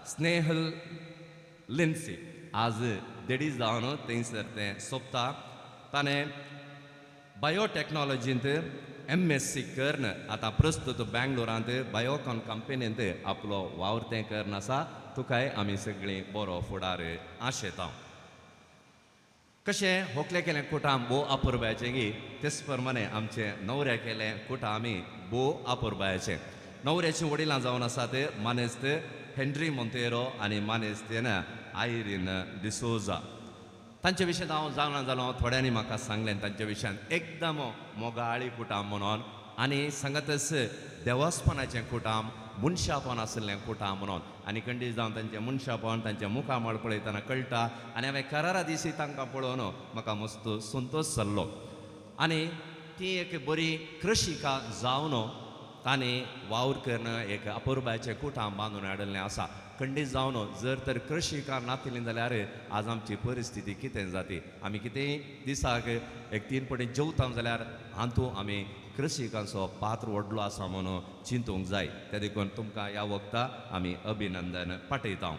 स्नेहल लिन्सी. आज देडीज जावन थंयसर तें सोंपता. ताणें बायोटॅक्नॉलॉजींत MSc करून आतां प्रस्तुत बँगलोरांत बायोकॉन कंपनींत आपलो वावर तें करून आसा. तुकाय आमी सगळीं बरो फुडार आशेता. कशें होकले केलें कुटाम भोव आपुरबायेचें गी तेच प्रमाणे आमचें न्हवऱ्या केलें कुटाम आमी भोव आपुरबायेचें. न्हवऱ्याचीं वडिलां जावन आसात मानेस्त हेनरी मोंतेरो आनी मानेस्तेन आयरीन डिसोजा. तांचे विशयांत हांव जाणा जालो थोड्यांनी म्हाका सांगलें तांचे विशयांत एकदम मोगाळी कुटाम म्हणून आनी सांगातच देवास्पणाचें कुटाम मनशापण आशिल्लें कुटाम म्हणून. आनी खंडीत जावन तांचें मनशापण तांचें मुखामळ पळयतना कळटा. आनी हांवें करारा दिसी तांकां पळोवन म्हाका मस्त संतोश जाल्लो. आनी ती एक बरी कृशिका जावन तांणी वावर करून एक अपुरबायेचें कुटाम बांदून हाडिल्लें आसा. खंडीत जावन जर तर कृशिका नातिलीं जाल्यार आज आमची परिस्थिती कितें जाती. आमी कितेंय दिसाक एक 3 पटी जेवता जाल्यार हातूंत आमी कृशिकांचो पात्र व्हडलो आसा म्हणून चिंतूंक जाय. त्या देखून तुमकां ह्या वखदां आमी अभिनंदन पाठयता.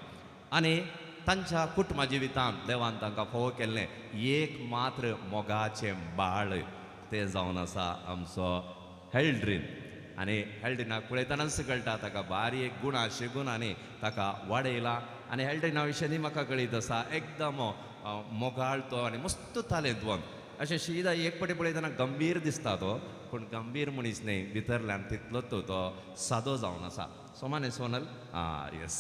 आनी तांच्या कुटुंबा जिवितांत देवान तांकां फोव केल्लें एक मात्र मोगाचें बाळ तें जावन आसा आमचो हेल्ड्रीन. आनी हेल्ड्रिनाक पळयतनाच कळटा ताका बारीक गुणां शेगुणांनी ताका वाडयला. आनी हेल्ड्रिना विशयांनी म्हाका कळीत आसा एकदम मोगाळ तो आनी मस्त तालेंतवंत. अशें शिदा एक पटी पळयतना गंभीर दिसता तो, पूण गंभीर मनीस न्ही भितरल्यान तितलोच तो सादो जावन आसा. सोमाने सोनल येस.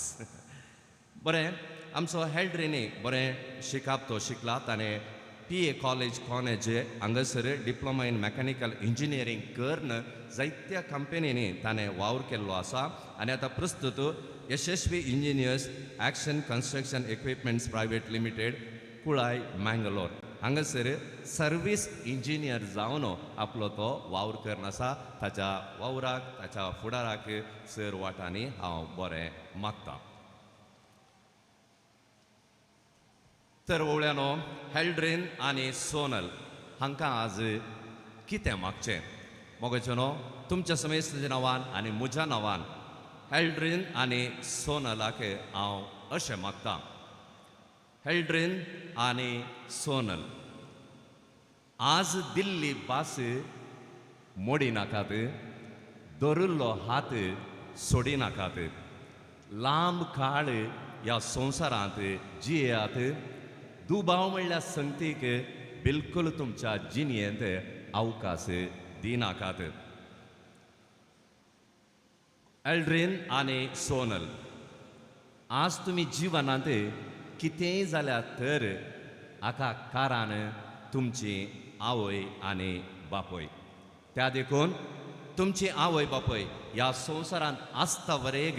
बरें आमचो हेल्ड्रिनी बरें शिकाप तो शिकला. ताणें PA कॉलेज कॉलेज हांगासर डिप्लोमा इन मेकॅनिकल इंजिनियरींग करून जायत्या कंपनींनी ताणें वावर केल्लो आसा. आनी आतां प्रस्तुत Yashasvi engineers action construction equipments private limited Kulai Mangalore हांगासर सर्वीस इंजिनियर जावन आपलो तो वावर करून आसा. ताच्या वावराक ताच्या फुडाराक सर वाटांनी हांव बरें मागतां. तर ओवळ्यानो हेल्ड्रीन आनी सोनल हांकां आज कितें मागचें. मोगाचेनो तुमच्या समेस्ताच्या नांवान आनी म्हज्या नांवान हेल्ड्रीन आनी सोनलाक हांव अशें मागतां. हेल्ड्रीन आनी सोनल आज दिल्ली भास मोडी नाकात. धरिल्लो हात सोडी नाकात. लांब काळ ह्या संवसारांत जियेयात. दुबाव म्हणल्यार संगतीक बिलकुल तुमच्या जिणयेंत अवकाश दिनाकात. एल्ड्रीन आनी सोनल आज तुमी जिवनांत कितेंय जाल्यार तर हाका कारण तुमची आवय आनी बापूय. त्या देखून तुमची आवय बापय ह्या संवसारांत आसता वरेग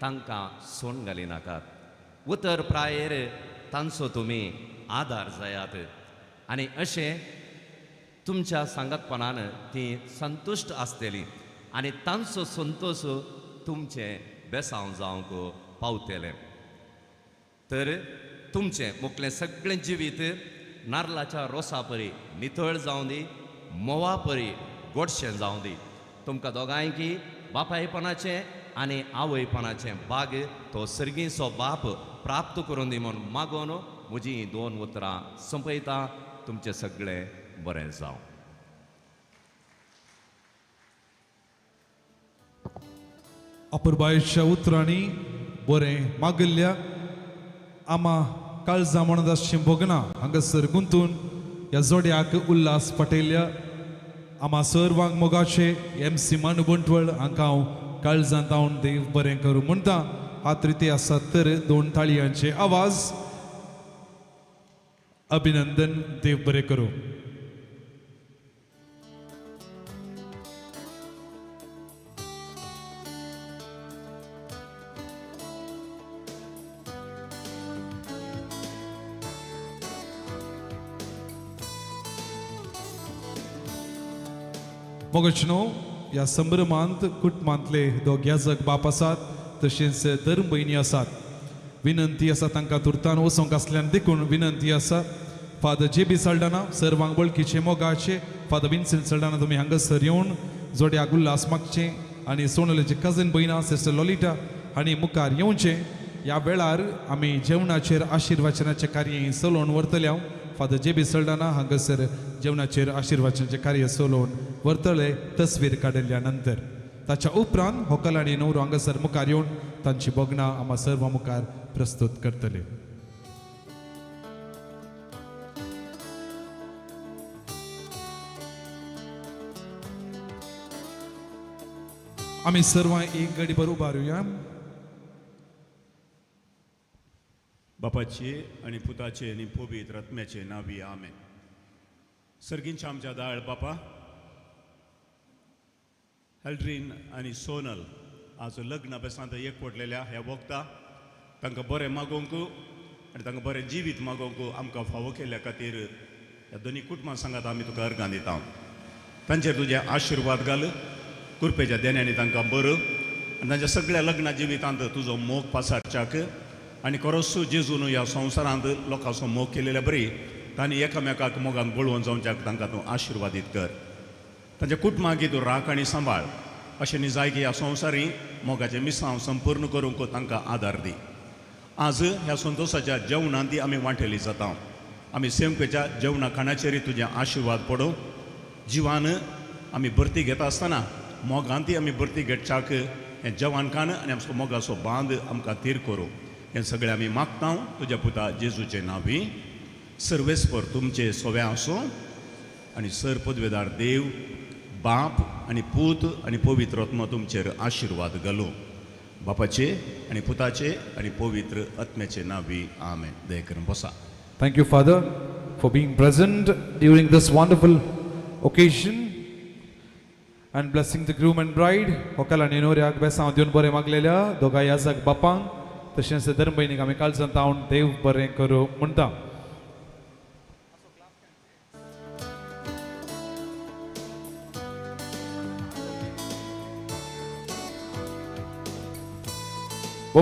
तांकां सोन घालिनाकात उतर प्रायेर तांचो तुमी आदार जायात आनी अशें तुमच्या सांगतपणान ती संतुश्ट आसतली आनी तांचो संतोश तुमचें बेसांव जावंक पावतलें तर तुमचें मुखलें सगळें जिवीत नारळाच्या रोसा परी नितळ जावं दी मोवा परी गोडशें जावं दी तुमकां दोगांयकी बापायपणाचें आनी आवयपणाचें बाग तो सर्गीचो बाप प्राप्त करून दी म्हूण मागोन म्हजीं 2 उतरां संपयता तुमचें सगळें बरें जावं अपुरबायेच्या उतरांनी बरें मागल्या आमा काळजा म्हणत अशें भोगना हांगासर गुंतून ह्या जोड्याक उल्हास पटयल्या आमा सर्वांक मोगाचे MC मानू बंटवळ हांकां हांव काळजांत हांव देव बरें करूं म्हणटा हात रिती आसात तर 2 ताळयांचे आवाज अभिनंदन देव बरें करूं मोगचनो ह्या संभ्रमांत कुटुंबांतले दोग याजक बाप आसात तशेंच धर्म भयणी आसात विनंती आसा तांकां तुर्तान वचोंक आसल्यान देखून विनंती आसा फादर JB सल्डाना सर्वांक वळखीचे मोगाचे फादर विन्सेंट सल्डाना तुमी हांगासर येवन जोड्याक उल्हास मागचे आनी सोनलेचे कजन भयणा सिस्टर लॉलिटा हांणी मुखार येवचे ह्या वेळार आमी जेवणाचेर आशिर्वाचनाचें कार्य चलोवन व्हरतले फादर JB सल्डाना हांगासर जेवणाचेर आशिर्वाचनाचें कार्य चलोवन व्हरतले तस्वीर काडिल्ल्या नंतर ताच्या उपरांत व्हंकल आनी न्हवरो हांगासर मुखार येवन तांची बोगणां आमा सर्व मुखार प्रस्तूत करतले आमी सर्व एक घडीभर उबारुया बापाचे आणि पुताचे आणि पवित्र आत्म्याचे नावी आमेन सर्गींच्या आमच्या दाळ बापा हेल्ड्रीन आणि सोनल आज लग्न अभ्यासांत एकवटलेल्या ह्या वखदा तांकां बरें मागोवंक आनी तांकां बरें जिवीत मागोवंक आमकां फावो केल्ल्या खातीर ह्या दोनी कुटुंबां सांगात आमी तुका अर्गां दिता तांचेर तुजे आशिर्वाद घाल कृपेच्या देण्यानी तांकां बरं आनी तांच्या सगळ्या लग्ना जिवितांत तुजो मोग पासारच्याक आनी खरोच जेजून ह्या संवसारांत लोकांचो मोग केलेल्या बरी तांणी एकामेकाक मोगाक बळोवन जावच्याक तांकां तूं आशिर्वादीत कर तांच्या कुटुंबाक तूं राख आनी सांबाळ अशें न्ही जाय की ह्या संवसारी मोगाचें मिसांव संपूर्ण करूंक तांकां आदार दी आज ह्या संतोशाच्या जेवणांत आमी वांटेली जाता आमी सेमकेच्या जेवणा खाणाचेरय तुजें आशिर्वाद पडो जिवान आमी भरती घेता आसतना मोगांत आमी भरती घेतच्याक हें जेवण खाण आनी आमचो मोगाचो बांद आमकां तीर करूं हें सगळें आमी मागता तुज्या पुता जेजूचे नांवी सर्वेस्पर तुमचे सोवे आसूं आनी सर पदवेदार देव बाप आनी पूत आनी पवित्र आत्मा तुमचेर आशिर्वाद घालूं बापाचे आनी पुताचे आनी पवित्र आत्म्याचे नांवी आमेन दया करून बसा Thank you, Father, for being present during this wonderful occasion and blessing the groom and bride. व्हंकल आनी न्हवऱ्याक बेसांव दिवन बरें मागलेल्या दोगां याजक बापांक तशेंच धर्म भयणीक आमी काळजांत हांव देव बरें करूं म्हणटा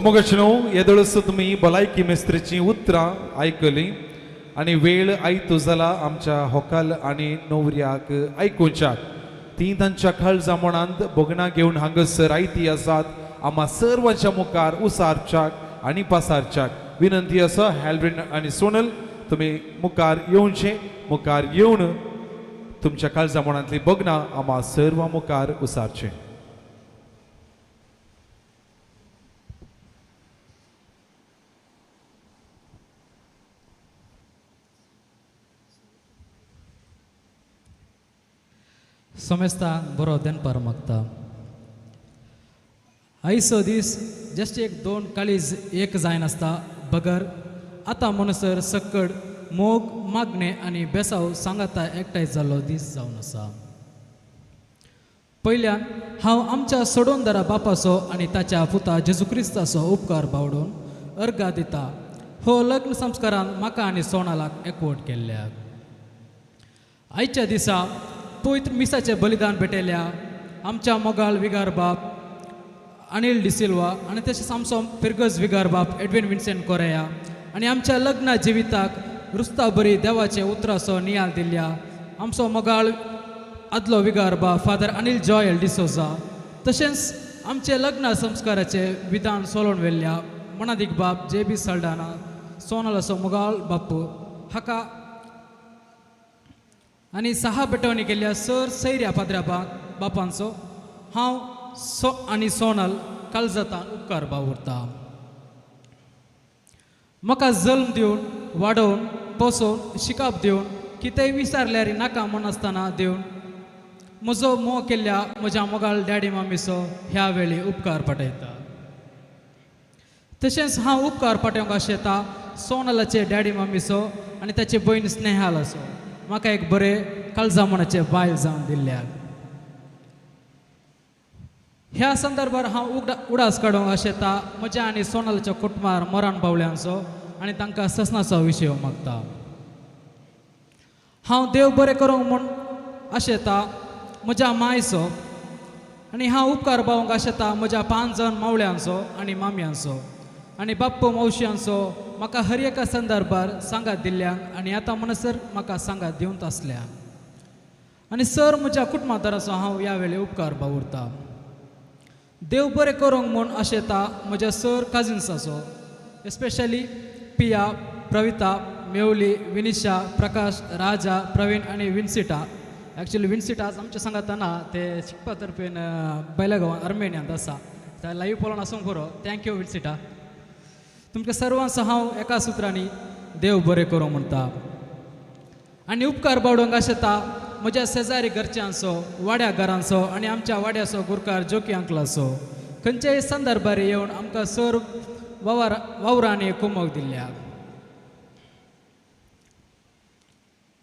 मोगचनो येदळस तुमी भलायकी मेस्त्रीची उतरां आयकली आनी वेळ आयतो जाला आमच्या व्हंकल आनी न्हवऱ्याक आयकुच्याक ती तांच्या काळजा मनांत बोगणां घेवन हांगासर आयती आसात आम्हा सर्वांच्या मुखार उसारच्याक आनी पासारच्याक विनंती आसा हेल्ड्रीन आनी सोनल तुमी मुखार येवचे मुखार येवन तुमच्या काळजा मनांतली बोगणां आम्हा सर्व मुखार उसारचे समेस्तांक बरो देनपार मागता आयचो दीस जस्ट एक 2 काळीज एक जायन आसता बगर आतां म्हणसर सक्कड मोग मागणे आनी बेसाव सांगाता एकठांय जाल्लो दीस जावन आसा पयल्यान हांव आमच्या सोडूनदारा बापाचो आनी ताच्या पुता जेजू क्रिस्ताचो उपकार बावडून अर्गा दिता हो लग्न संस्कारान म्हाका आनी सोनालाक एकवट केल्ल्या आयच्या दिसा पवित्र मिसाचें बलिदान भेटयल्या आमच्या मोगाळ विगार बाप अनिल डिसिल्वा आनी तशेंच आमचो फिरगज विगार बाप एडविन विन्सेंट कोरेया आनी आमच्या लग्ना जिविताक रुस्ता बरी देवाचे उतराचो नियाल दिल्ल्या आमचो मोगाळ आदलो विगार बाप फादर अनिल जॉयल डिसोजा तशेंच आमचे लग्न संस्काराचे विधान सोलोवन व्हेल्ल्या मनादीक बाप JB साल्डाना सोनालाचो मोगाळ बापू हाका आनी 6 बेटवणी केल्ल्या सर सैर्या पाद्र्या बापांचो हांव आनी सोनल काळजातान उपकार बावुरता म्हाका जल्म दिवन वाडोवन पोसोवन शिकाप दिवन कितेंय विचारल्यार नाका म्हण आसतना दिवन म्हजो मोग केल्ल्या म्हज्या मोगाळ डॅडी मामीचो ह्या वेळी उपकार पटयता तशेंच हांव उपकार पटोवंक आशेता सोनलाचे डॅडी मामीचो आनी ताची भयण स्नेहालाचो म्हाका एक बरें काळजामणाचें बायल जावन दिल्ल्याक ह्या संदर्भात हांव उडास काडूंक आशेता म्हज्या आनी सोनलाच्या कुटुंबार मरण पावल्यांचो आनी तांकां ससनाचो विशय मागता हांव देव बरें करूंक म्हूण आशेता म्हज्या मायचो आनी हांव उपकार बावंक आशेता म्हज्या 5 जण मावळ्यांचो आनी मामयांचो आनी बाप्पू मावश्यांचो म्हाका हर एका संदर्भार सांगात दिल्ल्याक आनी आतां म्हणसर म्हाका सांगात दिवंत आसल्याक आनी सर म्हज्या कुटुंबादाराचो हांव ह्या वेळी उपकार बावुरता देव बरें करूंक म्हूण आशेता म्हज्या सर काजिन्साचो एस्पेशली पिया प्रविता मेवली विनिशा प्रकाश राजा प्रवीण आनी विन्सिटा एक्चुअली विन्सिटा आज आमच्या सांगात ना ते शिकपा तर्फेन बैलागांवान आर्मेनियांत आसा त्या लाईव्ह पळोवन आसूंक बरो थँक्यू विन्सिटा तुमकां सर्वांचो हांव एका सुत्रांनी देव बरें करूं म्हणटा आनी उपकार बावडोवंक आशेता म्हज्या शेजारी घरच्यांचो वाड्या घरांचो आनी आमच्या वाड्याचो गुरकार जोकी अंकलाचो खंयच्याय संदर्भार येवन आमकां सर वावरांनी कुमक दिल्ल्या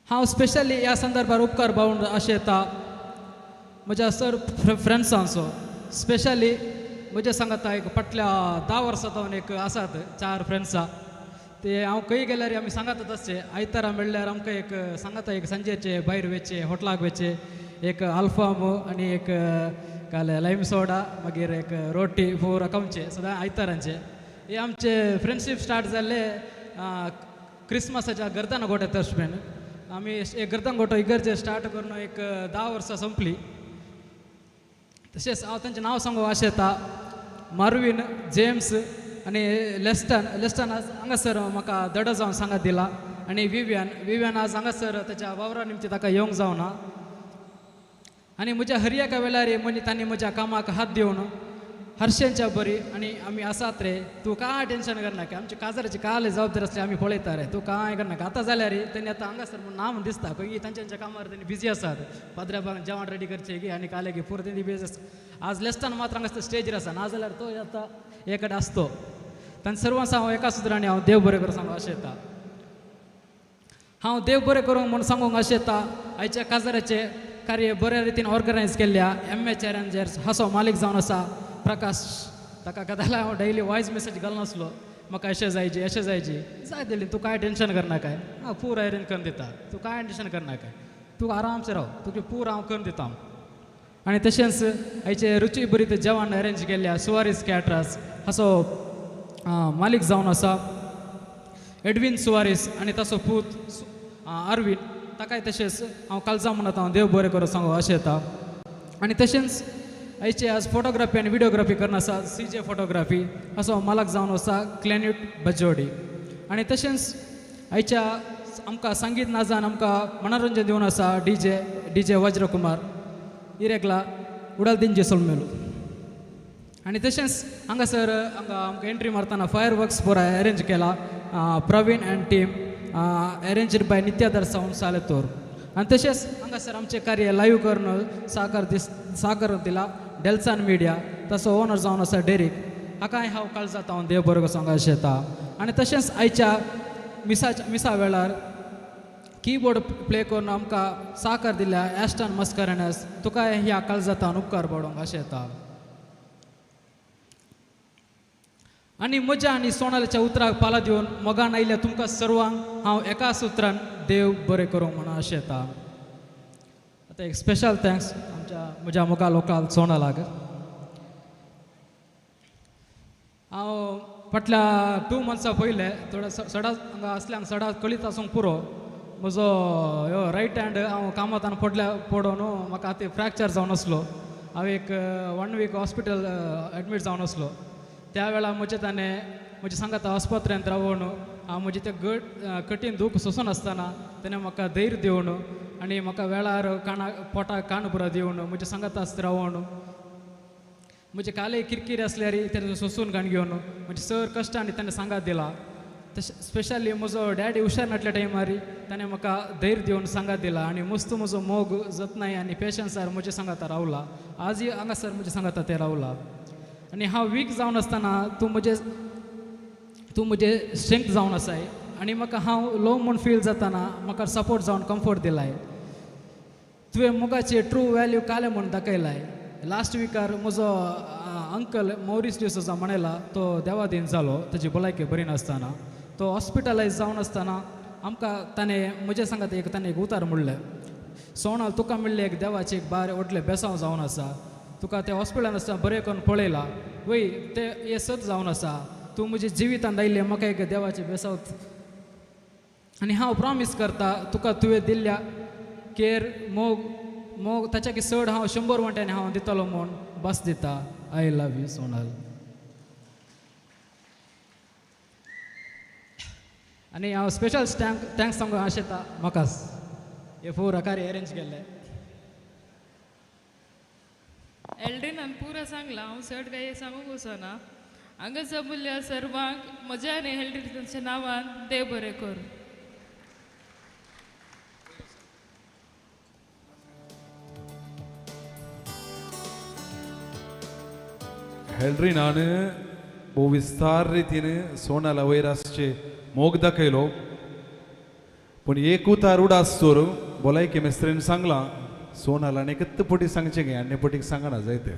हांव स्पेशली ह्या संदर्भार उपकार बावून आशेता म्हज्या सर फ्रेंड्सांचो स्पेशली म्हज्या सांगाता एक फाटल्या 10 वर्सां जावन एक आसात 4 फ्रेंड्सां ते हांव खंय गेल्यार आमी सांगातच आसचे आयतारा मेळ्ळ्यार आमकां एक सांगाता एक संजेचे भायर वेचे हॉटलाक वेचे एक आल्फामो आनी एक काले लायम सोडा मागीर एक रोटी 4 अकावंचे सदां आयतारांचे हे आमचे फ्रेंडशीप स्टार्ट जाल्ले क्रिसमसाच्या गर्दाना गोट्या तर्फेन आमी एक गर्दान गोठो इगर्जे स्टार्ट करून एक 10 वर्सां संपली तशेंच हांव तांचें नांव सांगूंक आशेता मार्विन जेम्स आनी लेस्टन आज हांगासर म्हाका दडो जावन सांगात दिला आनी विव्यान आज हांगासर ताच्या वावरा निमती ताका येवंक जावना आनी म्हज्या हर एका वेळार तांणी म्हज्या कामाक हात दिवन हर्शेंच्या बरी आनी आमी आसात रे तूं कांय टेन्शन करनाका आमच्या काजाराची काले जबाबदारी आसली आमी पळयता रे तूं कांय करनाका आतां जाल्यार तेणी आतां हांगासर म्हूण नांव दिसता खंय तांच्या कामार तेणी बिजी आसात पाद्र्याबाग जेवण रेडी करचें गी आनी काले गी पुरो तेणी बिजी आसा आज लेस्टान मात्र हांगासर स्टेजीर आसा ना जाल्यार तो आतां हे कडेन आसतो तांच्या सर्वांक हांव एका सुत्रांनी हांव देव बरें करूं सांगूंक आशेता हांव देव बरें करूंक म्हूण सांगूंक आशेता आयच्या काजाराचे कार्य बऱ्या रितीन ऑर्गनायज केल्ल्या MH अरेंजर्स हाचो मालीक जावन आसा प्रकाश ताका कदाला हांव डेली वॉयस मेसेज घालनासलो म्हाका अशें जायची जाय दिली तूं कांय टेन्शन करनाकाय हांव पूर अरेंज करून दिता तूं कांय टेन्शन करनाकाय तूं आरामसे राव तुजें पूर हांव करून दिता आनी तशेंच आयचे रुची बरी जेवण अरेंज केल्ल्या सुवारीस कॅटरर्स हाचो मालीक जावन आसा एडविन सुवारीस आनी ताचो पूत अरविंद ताकाय तशेंच हांव कालजा म्हणत हांव देव बरें करूं सांगूं आशेता आनी तशेंच आयचे आज फोटोग्राफी आनी विडियोग्राफी करना आसा CJ फोटोग्राफी हाचो मालक जावन आसा क्लॅन्यूट बजोडी आनी तशेंच आयच्या आमकां संगीत नाचान आमकां मनोरंजन दिवन आसा DJ वज्रकुमार इरेगला उडालदिंचे सोलमेलू आनी तशेंच हांगासर आमकां एंट्री मारतना फायर वर्क्स पुराय अरेंज केला Praveen and team arranged by Nityadar sound Saletore आनी तशेंच हांगासर आमचें कार्य लाईव्ह करून साकार दिला डेल्सान मिडिया ताचो ओनर जावन आसा डेरीक हाकाय हांव काळजात हांव देव बरो सांगूंक आशेता आनी तशेंच आयच्या मिसा वेळार कीबोर्ड प्ले करून आमकां साकार दिल्या ॲस्टन मस्करेनस तुका ह्या काळजातान उपकार पडोंक अशें येता. आनी म्हज्या आनी सोनाल्याच्या उतराक पाला दिवन मोगान आयिल्ल्या तुमकां सर्वांक हांव एकाच उतरान देव बरें करूंक म्हणून अशें येता. आतां एक स्पेशल थँक्स म्हज्या मोगा लोकाल सोनालाक. हांव फाटल्या 2 months पयले थोडे सडा हांगा असल्यांक सडा कळीत आसूंक पुरो म्हजो ह्यो रायट हँड हांव कामांतान पडोवन म्हाका आतां फ्रॅक्चर जावन आसलो. हांव एक 1 week हॉस्पिटल एडमीट जावन आसलो. त्या वेळार म्हजे सांगात आस्पत्र्यांत रावून हांव म्हजे ते कठीण दूख सोंसून आसतना तेणें म्हाका धैर्य दिवन आनी म्हाका वेळार पोटाक कान पुरो दिवन म्हजे सांगात आसता रावून म्हजे काले किरकीर आसल्यार तेणें सोंसून गाण घेवन म्हजे सर कश्टांनी ताणें सांगात दिला. तशें स्पेशली म्हजो डॅडी हुशार नासल्या टायमार ताणें म्हाका धैर्य दिवन सांगात दिला आनी मस्त म्हजो मोग जतनाय आनी पेशन्सार म्हजे सांगाता रावला. आजय हांगासर म्हजे सांगाता ते रावला. आनी हांव वीक जावन आसतना तूं म्हजे स्ट्रेंथ जावन आसाय आनी म्हाका हांव लो म्हूण फील जातना म्हाका सपोर्ट जावन कम्फर्ट दिलाय. तुवें मोगाचे ट्रू वॅल्यू काले म्हूण दाखयलाय. लास्ट विकार म्हजो अंकल मौरीस डिसोजा म्हणला तो देवादीन जालो ताजी भलायकी बरी नासतना. तो हॉस्पिटलायज जावन आसतना आमकां ताणें म्हजे सांगात ताणें एक उतार म्हणलें सोनाल तुका म्हणलें एक देवाचें एक बार व्हडलें बेसांव जावन आसा. तुका त्या हॉस्पिटलान आसतना बरें करून पळयलां वय ते हे सत जावन आसा. तूं म्हज्या जिवितांत आयिल्लें म्हाका एक देवाचें बेसांव आनी हांव प्रॉमीस करता तुका तुवें दिल्ल्या केर मोग ताच्या की चड हांव 100 वंट्यांनी हांव दितलो म्हूण बस दिता. I love you Sonal. आनी हांव स्पेशल थँक्स सांगूंक अशें येता म्हाकाच हे 4 आकारी अरेंज केल्ले. एल्ड्रीनान पुरो सांगला हांव चड काय सांगूंक वचना. हांगा जमल्या सर्वांक म्हज्या आनी एल्ड्रीनाच्या नांवान देव बरें कर. हेल्ड्रीनान भोव विस्तार रितीन सोनाला वैरासचे मोग दाखयलो. पूण एक उतार उडास तर भलायकी मेस्त्रेन सांगलां सोनालान एकच पटी सांगचें गे आनी पटीक सांगना जायते.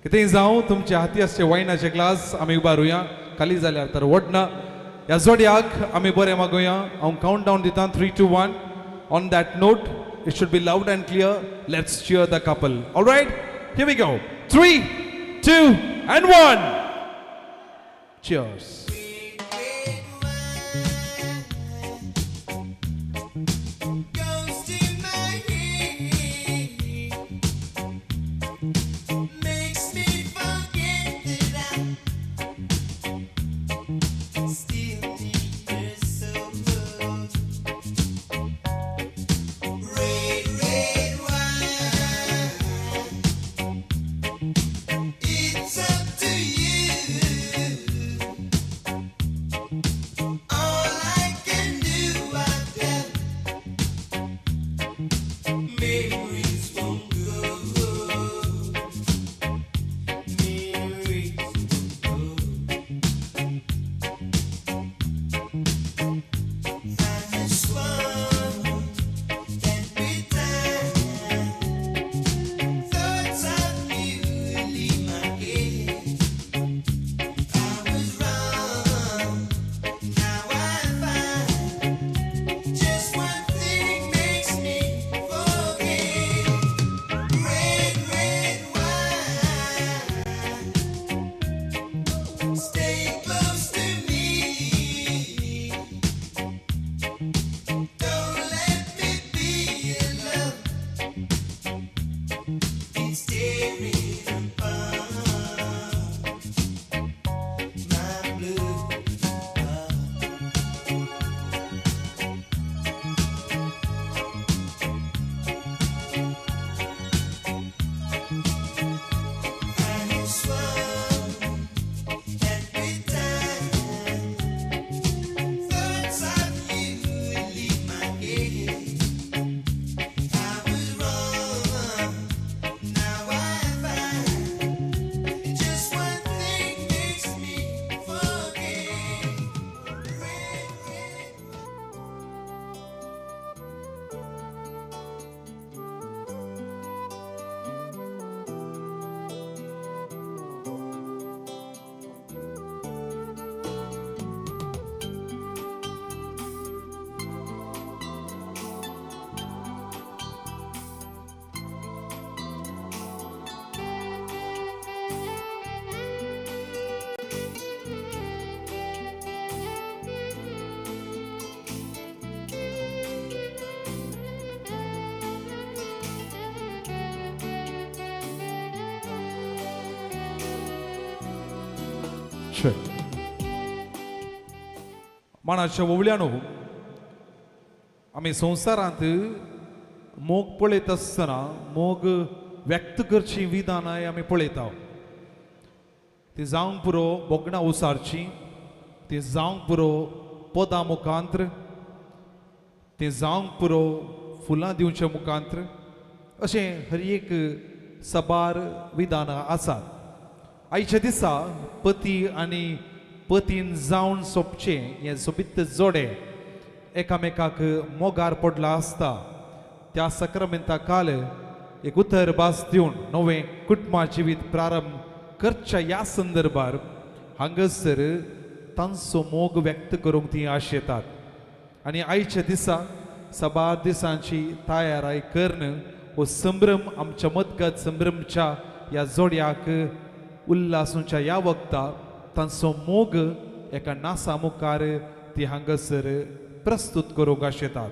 कितेंय जावं तुमचे हाती आसचे वायनाचे ग्लास आमी उबारुया. खाली जाल्यार तर वडना. ह्या जोड्याक आमी बरें मागुया. हांव कावंट डावन दितां 3, 2, 1. On that note it should be loud and clear. Let's cheer the couple. Alright, here we go. 3, 2 and 1. Cheers. It's up to you. Akshay. मानाच्या ओवळ्यानो आमी संवसारांत मोग पळयत आसतना मोग व्यक्त करची विधानाय आमी पळयता. ती जावंक पुरो बोगणां उसारची, ती जावंक पुरो पदां मुखांत्र, ती जावंक पुरो फुलां दिवच्या मुखांत्र, अशें हर एक सबार विधानां आसात. आयच्या दिसा पती आनी पतीन जावन सोंपचे हे सोबित जोडे एकामेकाक मोगार पडला आसता. त्या सक्रामेंता काल एक उतर भास दिवन नवें कुटुंबा जिवीत प्रारंभ करच्या ह्या संदर्भार हांगासर तांचो मोग व्यक्त करूंक ती आशेतात. आनी आयच्या दिसा सबार दिसांची तयाराय करण हो संभ्रम आमच्या मदगत संभ्रमच्या ह्या जोड्याक उल्हासूच्या ह्या वक्ता तांचो मोग एका नासा मुखार ती हांगासर प्रस्तुत करूंक आशेतात.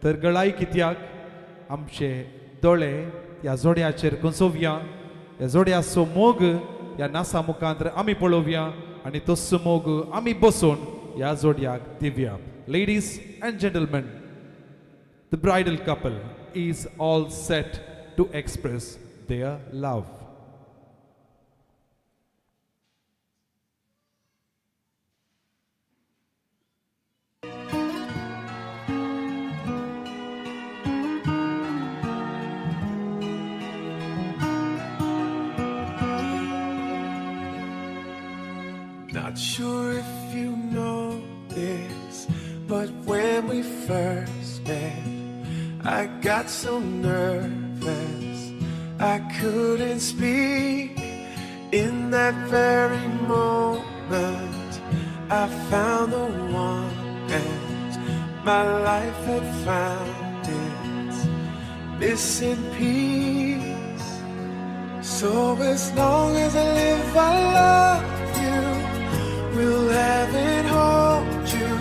तर गळाई कित्याक आमचे दोळे ह्या जोड्याचेर कुंचोवया, ह्या जोड्याचो मोग ह्या नासा मुखांतर आमी पळोवया आनी तसो मोग आमी बसून ह्या जोड्याक दिवया. Ladies and gentlemen, the bridal couple is all set to express their love. Not sure if you know this, but when we first met, I got so nervous I couldn't speak. In that very moment, I found the one, and my life had found its missing piece. So as long as I live, I love you. Will heaven hold you?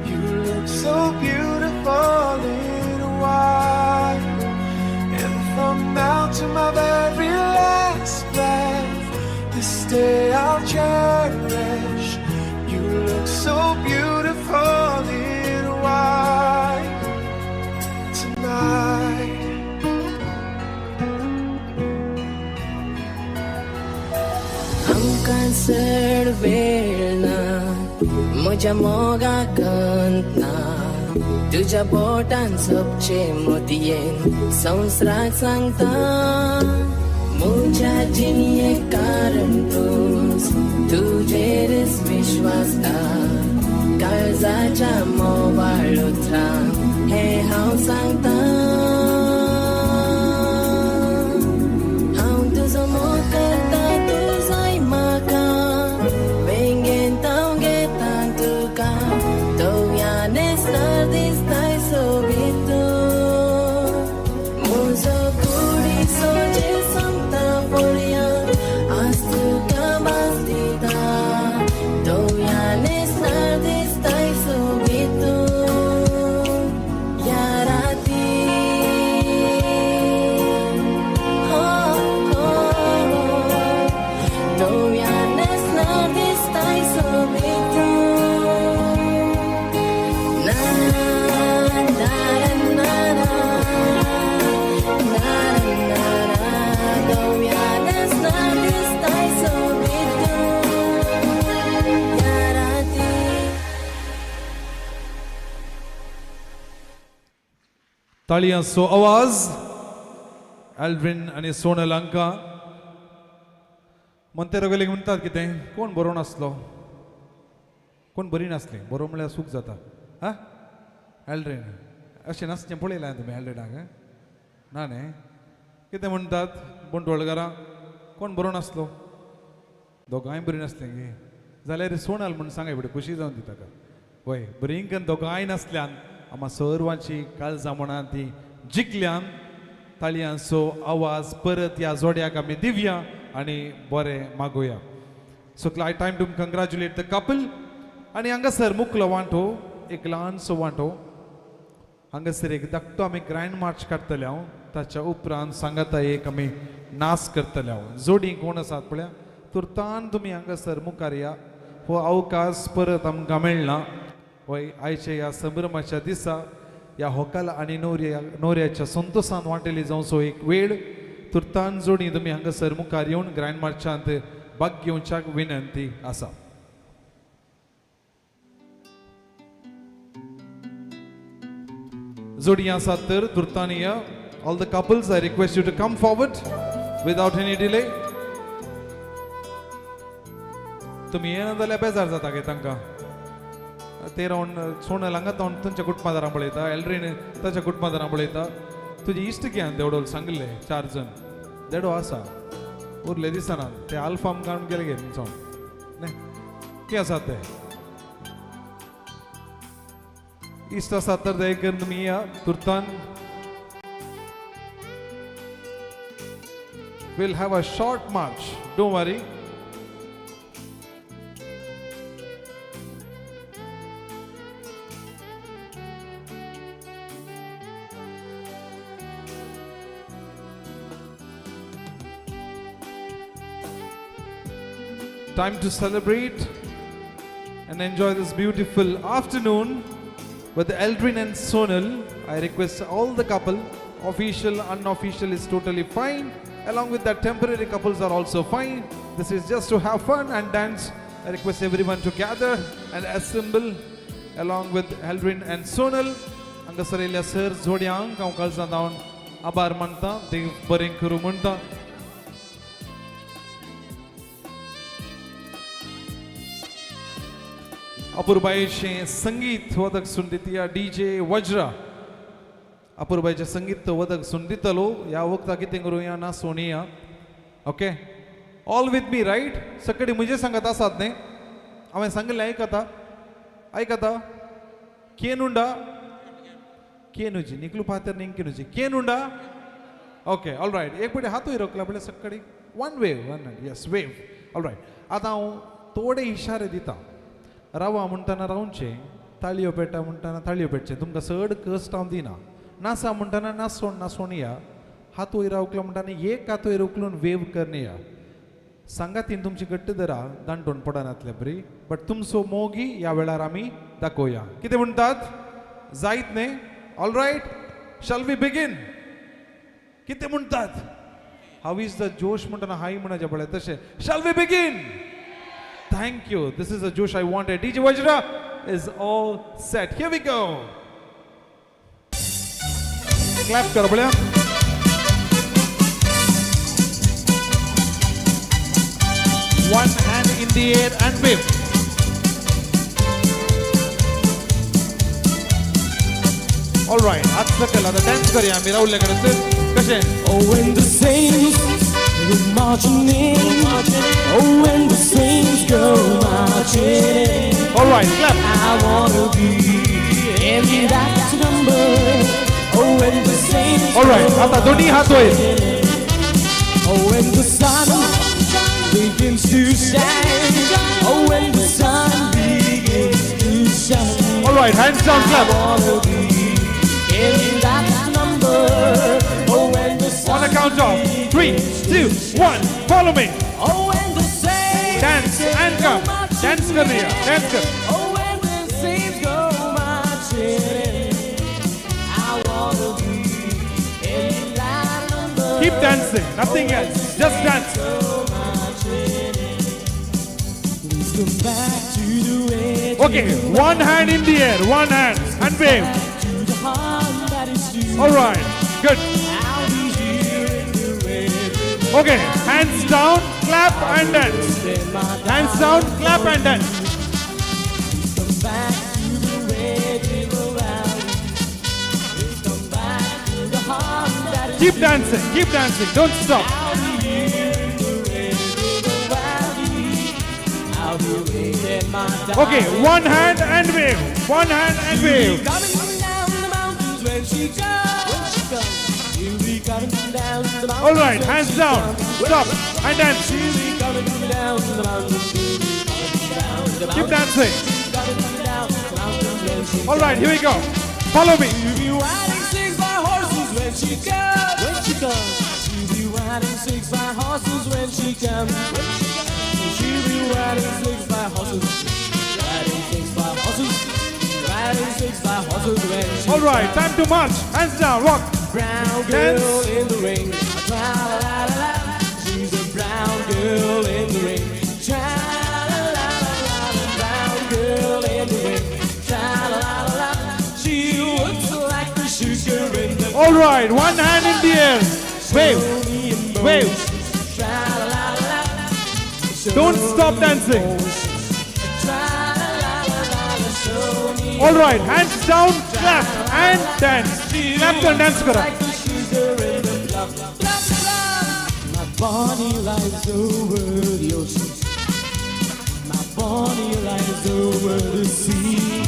You look so beautiful in white. And from now to my very last breath, this day I'll cherish. You look so beautiful in white tonight. आमकां वेळ ना म्हज्या मोगाकंत ना, तुज्या बोटान सोबचे मोतयेन संवसाराक सांगता. म्हज्या जिणेक कारण तूंच, तुजेरच विश्वास काळजाच्या मोवाळ उतरांक हें हांव सांगता. हांव तुजो मोग करता, तूं जाय म्हाका, वेंगेन तांव घेता तुका, दोगयानेस्तार दिसताय सोबीतून. म्हजो कुडी सोजेर सांगता पळया, आज तुका भास दिता, दोगयानेस्तार दिसताय सोबीतून. ह्या राती दोगयानेस्तार दिसताय सोबीतून. ताळयांचो आवाज एल्ड्रिन आनी सोनल हांकां. म्हणते रगले म्हणटात कितें, कोण बरो नासलो, कोण बरी नासली, बरो म्हळ्यार सूख जाता. हा एल्ड्रिन अशें नासचें पळयलां तुमी एल्ड्रिनाक? ना न्ही. कितें म्हणटात बंडोळकारां, कोण बरो नासलो, दोगांय बरी नासलें गे जाल्यार सोनल म्हणून सांगाय बडी खुशी जावन दी ताका. होय, बरी कन्न दोगांय नासल्यान आम्हा सर्वांची काळजां म्हणा ती जिखल्यान. ताळयांचो आवाज परत ह्या जोड्याक आमी दिवया आनी बरें मागुया. So time to congratulate the couple. आनी हांगासर मुखलो वांटो, एक ल्हानसो वांटो, हांगासर एक धाकटो आमी ग्रँड मार्च काडटले हांव. ताच्या उपरांत सांगाता एक आमी नाच करतले हांव. जोडी कोण आसात पळया तुर्तान तुम्ही हांगासर मुखार या हो अवकाश परत आमकां मेळना होय आयच्या ह्या संभ्रमाच्या दिसा ह्या व्हंकल आनी न्हवऱ्याच्या संतोषान वांटेली जावचो एक वेळ तुर्तान जोडी तुम्ही हांगासर मुखार येवन ग्रँड मार्चांत भाग घेवच्याक विनंती आसा. जोडी आसात तर तुर्तानी या. All the couples, I request you to come forward without any delay. तुम्ही येना जाल्यार बेजार जाता गे तांकां ते रावन सोनल हांगा तांच्या कुटुंबादारां पळयता एल्ड्रीन ताच्या कुटुंबादारां पळयता तुजी इश्ट कियान देवडोल सांगले 4 जण देडो आसा उरले दिसना ते आल्फाम काडून गेले गे तुमचो न्ही कितें आसा ते इश्ट आसा तर दय करून तुमी या तुर्तान. We'll have a short march, don't worry. Time to celebrate and enjoy this beautiful afternoon with Eldrin and Sonal. I request all the couple, official, unofficial is totally fine. Along with that, temporary couples are also fine. This is just to have fun and dance. I request everyone to gather and assemble along with Eldrin and Sonal. Angasarelya sir zodiang हांव कालसां जावन आभार मानता देव बरें करूं म्हणटा. अपूर्बाईचें संगीत वदक सुंदितिया DJ Vajra अपूर्बाईचें संगीत वदक सुंदितलो ह्या वक्ता कितें करूया ना Sonia okay all with me right सकाळी म्हणजे सांगत आसात न्ही हांवें सांगलें आयकता केनुंडा केनुजी निकलू पातर निंकेनुजी केनुंडा ओके ऑल रायट एक पटी हातूय रोखला पळय सकाळी one wave yes wave all right आतां हांव थोडे इशारे दिता रावा म्हणटाना रावचे ताळयो पेटा म्हणटाना ताळयो पेटचे तुमकां चड कश्ट हांव दिना नासा म्हणटाना नासोनिया हातूय रावकलो म्हणटाना एक हातूय रोखलून वेव करनिया सांगातीन तुमची घट्ट धरा दांटोन पडनातले बरी बट तुमचो मोगी ह्या वेळार आमी दाखोवया कितें म्हणटात जायत न्ही all right shall we begin कितें म्हणटात हाव इज द जोश म्हणटाना हाय म्हणचे पळय तशें shall we begin Thank you. This is the Josh I wanted. DJ Vajra is all set. Here we go. Clap karo bolya. One hand in the air and wave. All right. हात सकल आता dance करूया आम्ही राहुल कडे कशे Oh when the saints go marching in Oh when the saints go marching in All right, clap. I wanna be in that number Oh when the saints All right, आता दोन्ही हात वर Oh when the sun begins to shine Oh when the sun begins to shine All right, hands down, clap. I wanna be in that number Oh when the sun On a count of 3, 2, 1, follow me. Oh when the saints Dance and come. Dance kar diya. Dance kar. Oh when the saints go marching in I wanna be in that number Keep dancing, nothing else. Just dance. Please come back to the way Okay, one hand in the air, one hand, and wave. to the heart that is you All right, good. I'll be here in the way Okay, hands down, clap and dance. Hands down, clap and dance. Come back to the way to go round Come back to the heart that is Keep dancing, don't stop. I'll be here in the way to go round I'll be waiting my time Okay, one hand and wave. One hand and wave. Coming down the mountains when she comes She'll be coming down the mountains All right, hands down, stop and dance. She'll be coming down the mountains She'll be coming down the mountains Keep dancing. Coming down the mountains when she All right, here we go. Follow me. She'll be riding 6 by horses when she comes She'll be riding 6 by horses when she comes riding six by horses, riding six by horses, riding six by horses. When she's All right, time to march. Hands down, walk. brown girl Dance. in the ring. Tra-la-la-la-la. She's a brown girl in the ring. Tra-la-la-la-la. Brown girl in the ring. Tra-la-la-la-la. She looks like the sugar in the All right, one hand in the air. Wave, wave. Tra-la-la-la. Don't stop dancing. Tra-la-la-la-la. Show me All right, hands down, clap and dance. Clap and dance kara. like the sugar in the bluff. My body lies over the ocean. My body lies over the sea.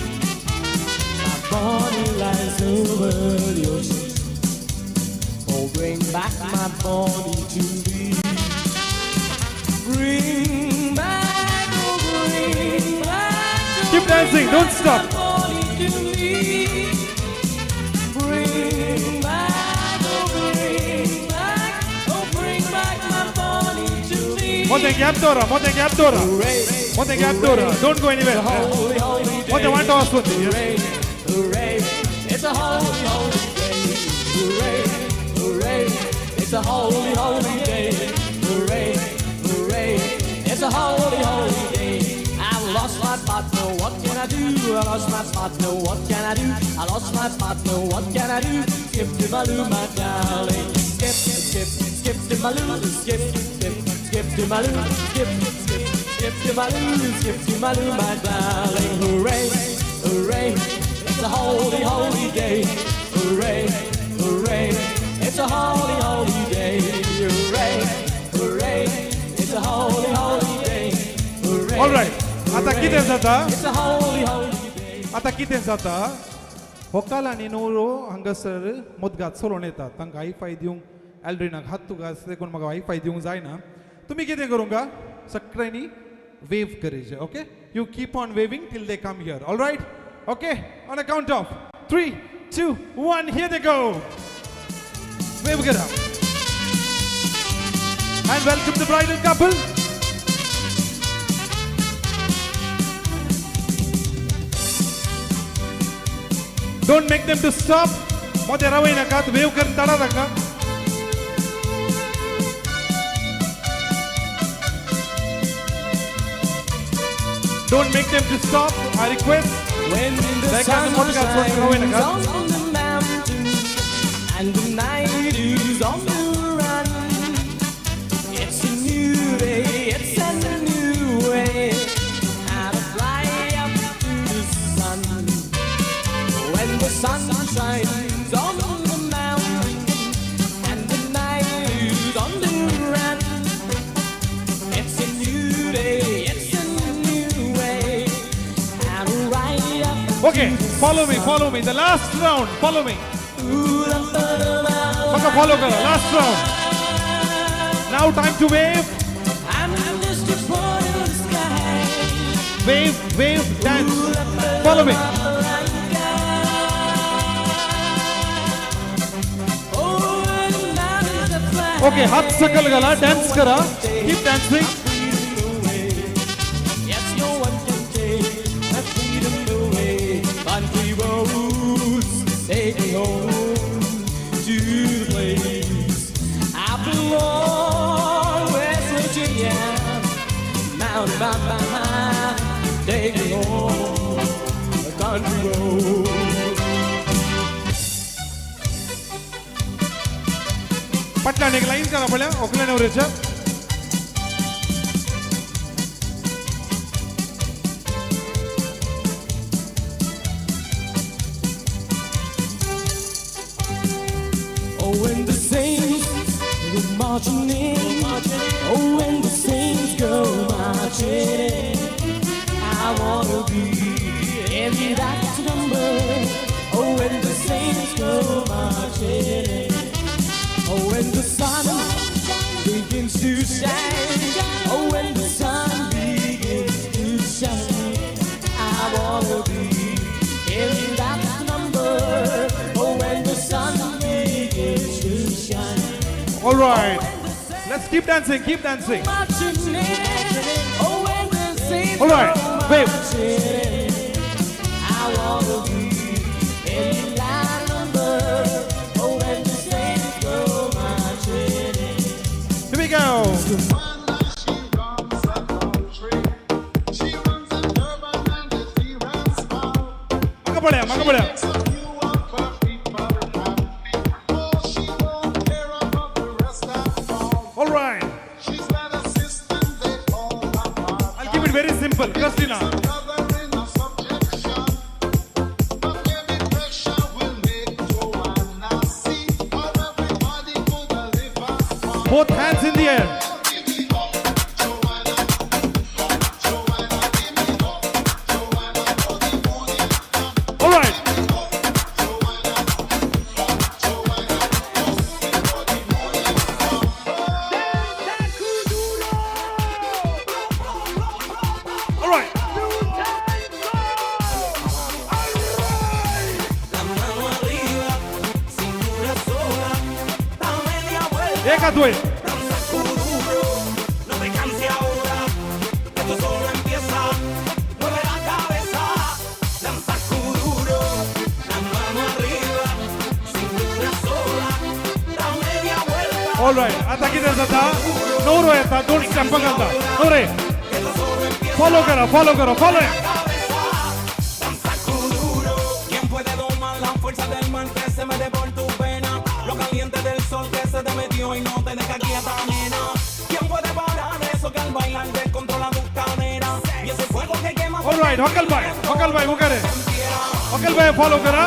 My body lies over the ocean. Oh, bring back my body to thee. Bring back, oh, bring back. Keep dancing, don't stop. My body to thee. Bring back, oh, bring back. Oh, bring back my body to thee. Monte gap dora, Monte gap dora. Monte gap dora. Don't go anywhere. Holy, holy day. Monte one toss with you. Hooray, hooray, it's a holy, holy day. Hooray, hooray, it's a holy, holy day. Hooray, hooray, it's a holy, holy day. I lost my partner, what can I do? I lost my partner, what can I do? I lost my partner, what can I do? Skip to Maloo, my darling. Skip, skip, skip to Maloo, skip, skip, skip to Maloo, skip, skip, skip to Maloo, skip to Maloo, my darling. Hooray, hooray, it's a holy, holy day. Hooray, hooray, it's a holy, holy day. Hooray, hooray, it's a holy, holy day. Hooray, All right. आता कितें जाता? it's a holy, holy day. आता कितें जाता? होकाल आनी नवरो हांगासर मुदगात सोलोन येतात. तांकां हायफाय दिवंक एल्ड्रिनाक हात तुका देखून म्हाका हायफाय दिवंक जायना. तुमी कितें करूंका? सगळ्यांनी वेव करेचे, okay? You keep on waving till they come here. All right? Okay? On a count of 3, 2, 1. Here they go. Wave kara. And welcome the bridal couple. Don't make them to stop. Mote rawai naka, wave karan tada naka. Don't make them to stop. I request. When the sun shines on the mountain and the night is on the run, it's a new day, it's a new way, how to fly up to the sun. When the sun shines on the mountain and the night is on the run, it's a new day, it's a new way, how to ride up. Okay, follow me. The last round, follow me. Maka follow kara, last round. Now time to wave. I'm just a boy in the sky. Wave, dance. Follow me. Okay, हाथ सकल गला, dance करा. Keep dancing. Yes, no one can take my freedom away. Country roads take me home to the place I belong. West Virginia, mountain by my take me home. Country road. पटलान एक line करा पळ्या ओकल्या नवऱ्याच्या. Oh, when the saints go marching in, oh, when the saints go marching in, I wanna be in that number. Oh, when the saints go marching in, oh, when the sun begins to shine, oh, when the sun begins to shine, I wanna be in that number. Oh, when the sun begins to shine. All right. Let's keep dancing, keep dancing. Marching in, oh, when the All right, wave. I wanna be any line number. Oh, when the saints go marching. Here we go. Maga padaya. All right. I'll keep it very simple. Christina. Both hands in the air. All right. All right. Eka due. No te canses ahora, esto solo empieza. Mueve la cabeza, lanza kuduro, la mano arriba, cintura sola, da media vuelta. All right. आता किधर जाता? नवरो येता. दोन step घालता. नवरे. Follow करा. Follow. Lanza kuduro, ¿quién puede domar la fuerza del mar que se mete por tu pena? Lo caliente del sol que se te metió y no te deja quieta, nena. ¿Quién puede parar eso que al bailar descontrola tu cadera? Y ese fuego que quema. All right. हकल भाई वो करे. हकल भाई follow करा.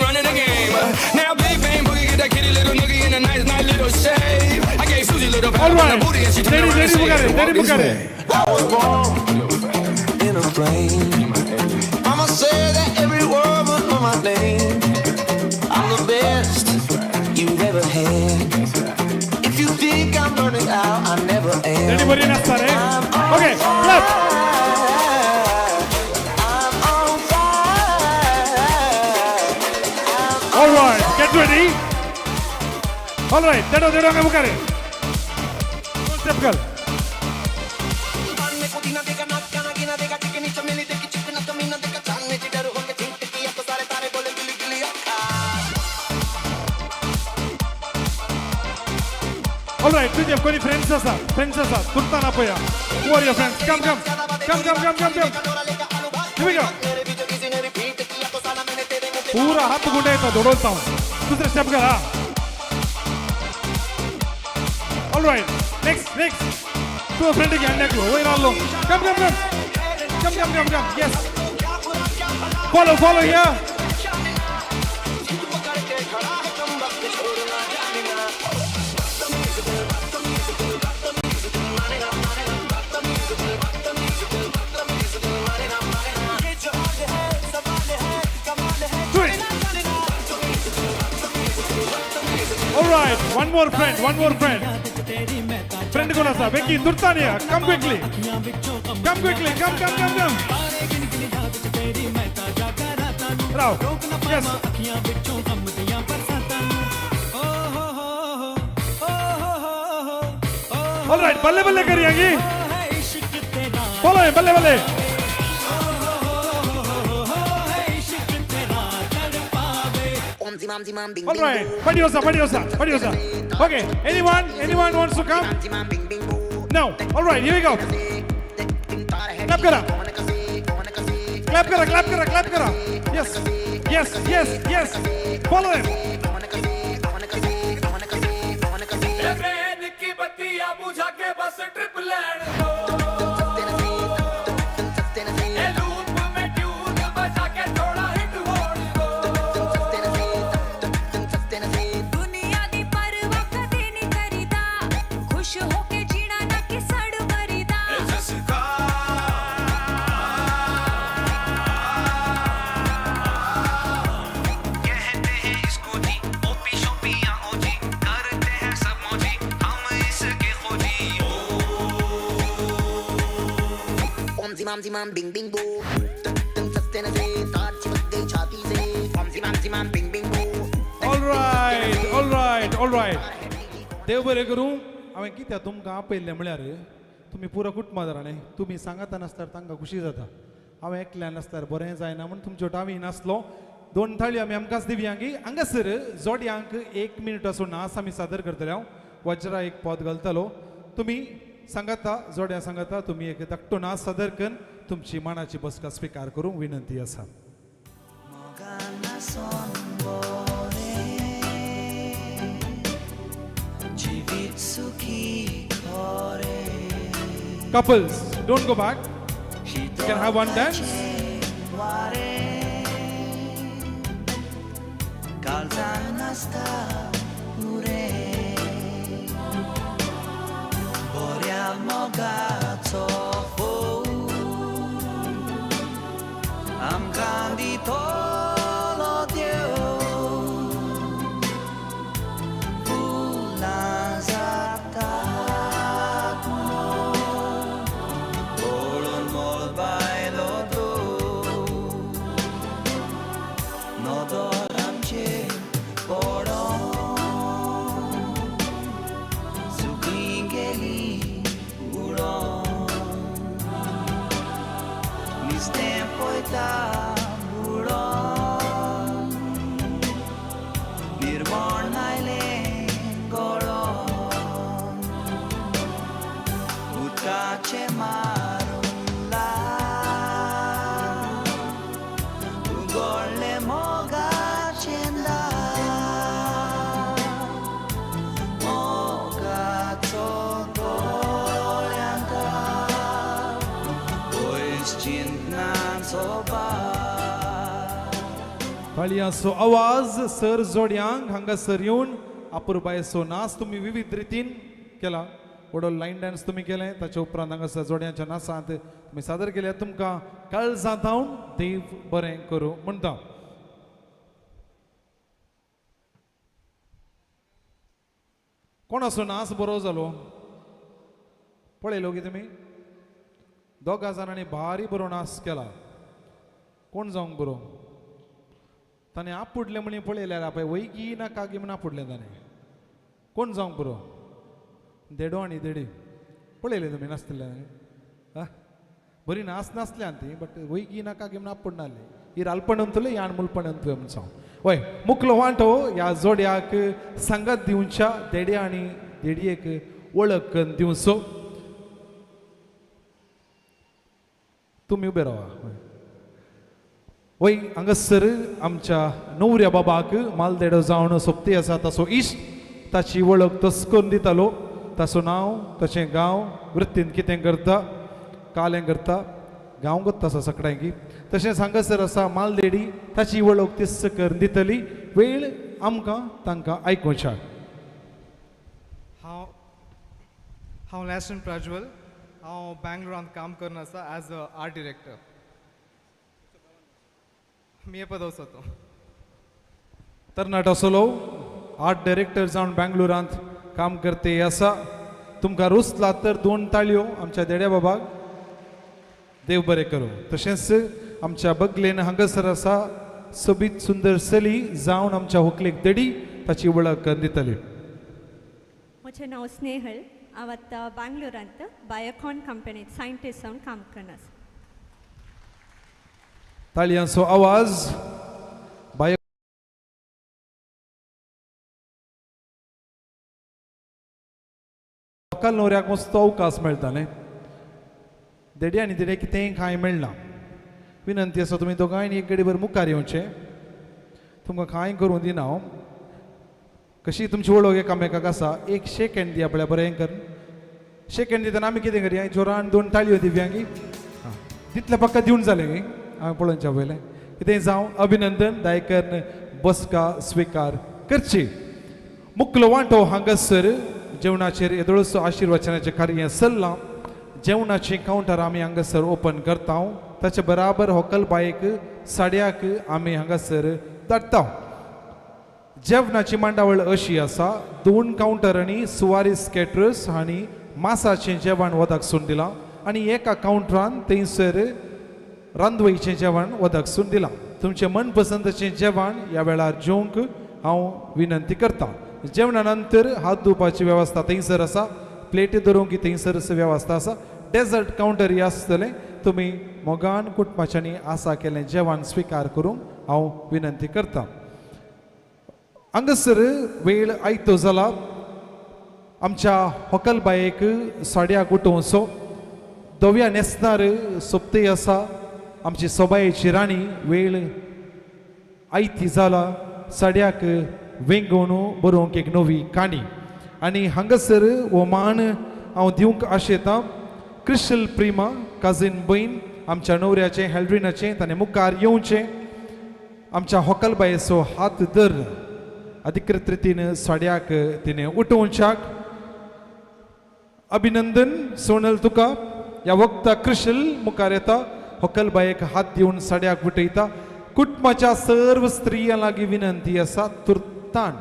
Running the game. Now big bang boogie get that kitty little noogie in a nice little shave. I gave Susie little All right. booty and she turned around and Ready. I was born in a plane. Mama said that every word was on my name. I'm the best you've ever had. If you think I'm burning out, I never am. Ready for you next time, Okay, clap. All right, get ready. All right, देड़ो आगे मुकारे. Step girl. All right, तुझे कोणी friends असा, तुरता ना पया. Who are your friends? Come. Here we go. पूरा हात गुंडा येतो, दौड़ता हूँ. दूसरे step कर हाँ. All right, next. तू friend की hand को, वही डाल low. Come. Yes. Follow here. All right, one more friend. Friend को ना सा, Becky, तुरता नहीं है. Come quickly. Come. Rao, yes. All right, बल्ले करिएंगी. Follow him, बल्ले. All right, Padiosa. Okay, anyone wants to come? No. All right, here we go. Clap kara. Yes. Follow him. Zimam bing bing boo. Sastene se taar chimk gayi chhati se. Zimam bing bing boo. All right. देव बरे करूं हांवें कित्या तुमकां आपयल्लें म्हळ्यार तुमी पुरो कुटुंब जाणां तुमी सांगाता नासल्यार तांकां खुशी जाता हांवें एकल्यान नासल्यार बरें जायना म्हूण तुमच्यो टावी नासलो 2 थाळयो आमी आमकांच दिवया की हांगासर जोड्यांक 1 मिनीट असो नाच आमी सादर करतले हांव वज्रा एक पद घालतलो तुमी सांगाता जोड्या सांगाता तुमी एक धाकटो नाच सादर करून तुमची मानाची बसका स्विकार करूंक विनंती आसा Couples, don't go back. You can have one dance. ताळयांचो आवाज सर जोड्यांक हांगासर येवन अपुरबायेचो नाच तुम्ही विविध रितीन केला वडो लायन डान्स तुम्ही केले ताच्या उपरांत हांगासर जोड्यांच्या नाचांत तुम्ही सादर केल्या तुमकां काळजांतावन देव बरें करूं म्हणटा कोणाचो नाच बरो जालो पळयलो की तुमी 2 जाणांनी भारी बरो नाच केला कोण जावंक बरो ताणें आपुडलें म्हणी पळयल्यार पळय वैगी ना कागी म्हण आपुडलें ताणें कोण जावंक बरो देडो आनी देडी पळयलें तुमी नाचतलें बरी नाच नाचल्यान ती बट वैगी ना कागी म्हण आपुडनासली ही रालपणंतले याण मुलपणंतले म्हणून वय मुखलो वांटो ह्या जोड्याक सांगत दिवच्या देडे आनी देडयेक वळख करून दिवचो तुमी उबे रावा वय हांगासर आमच्या न्हवऱ्या बाबाक मालदेडो जावन सोबती आसा ताचो इश्ट ताची वळख तस करून दितालो ताचो नांव ताचें गांव वृत्तीन कितें करता कालें करता गांवगत आसा सगळ्यांकी तशेंच हांगासर आसा मालदेडी ताची वळख तिस करून दितली वेळ आमकां तांकां आयकुच्या हांव लॅशन प्रज्वल हांव बँगलोरांत काम करून आसा एज अ आर्ट डिरेक्टर मी पदवसतो तरणाट असलो आर्ट डायरेक्टर जावन बँगलोरांत काम करते आसा तुमकां रुचला तर 2 ताळयो आमच्या देड्या बाबाक देव बरें करूं तशेंच आमच्या बगलेन हांगासर आसा सोबीत सुंदर चली जावन आमच्या व्हंकलेक देडी ताची वळख करून दितली म्हजें नांव स्नेहल हांव आतां बँगलोरांत बायोकॉन कंपनीत सायंटिस्ट जावन काम करना ताळयांचो आवाज लोकल न्हवऱ्याक मस्त अवकाश मेळटा न्ही देडी आनी देडे कितेंय कांय मेळना विनंती आसा तुमी दोगांयनी एक घडीभर मुखार येवचें तुमकां कांय करूं दिना हांव कशी तुमची वळख एकामेकाक आसा एक शेक हँड दिया पळय बरें कर शेक हँड दितना आमी कितें करया जोरान 2 ताळयो दिवया की तितले पक्का दिवन जालें न्ही हांवें पळोवनच्या पयलें कितें जावं अभिनंदन दायकर बसका स्विकार करची मुखलो वांटो हांगासर जेवणाचेर येदोळसो आशिर्वचनाचें कार्य चल्लां जेवणाचें कावंटर आमी हांगासर ओपन करता ताचे बराबर होकल बायक 7:30 आमी हांगासर धाडटा जेवणाची मांडावळ अशी आसा 2 कावंटरांनी सुवारीस कॅटरर्स आनी मासाचें जेवण वदकसून दिलां आनी एका कावंटरान थंयसर रांदवईचें जेवण वदकसून दिलां तुमचें मनपसंदचें जेवण ह्या वेळार जेवंक हांव विनंती करतां जेवणा नंतर हात धुवपाची वेवस्था थंयसर आसा प्लेटी धरूंक थंयसर वेवस्था आसा डेजर्ट कावंटरूय आसतलें तुमी मोगान कुटुंबाच्यांनी आसा केलें जेवण स्विकार करूंक हांव विनंती करतां हांगासर वेळ आयतो जाला आमच्या होकलबायेक 8:30 उठोवचो दव्या न्हेसणार सोपते आसा आमची सोबायेची राणी वेळ आयती जाला 8:30 वेंगोवन बरोवंक एक नवी काणी आनी हांगासर हो मान हांव दिवंक आशेतां क्रिशल प्रिमा काजीन भयण आमच्या न्हवऱ्याचें हेल्ड्रिनाचें ताणें मुखार येवचें आमच्या होकलबायेचो हात धर अधिकृत रितीन 8:30 तिणें उठोवच्याक अभिनंदन सोनल तुका ह्या वक्ता क्रिशल मुखार येता होकलबायेक हात दिवन 8:30 उठयता कुटुंबाच्या सर्व स्त्रियां लागीं विनंती आसा तुर्तान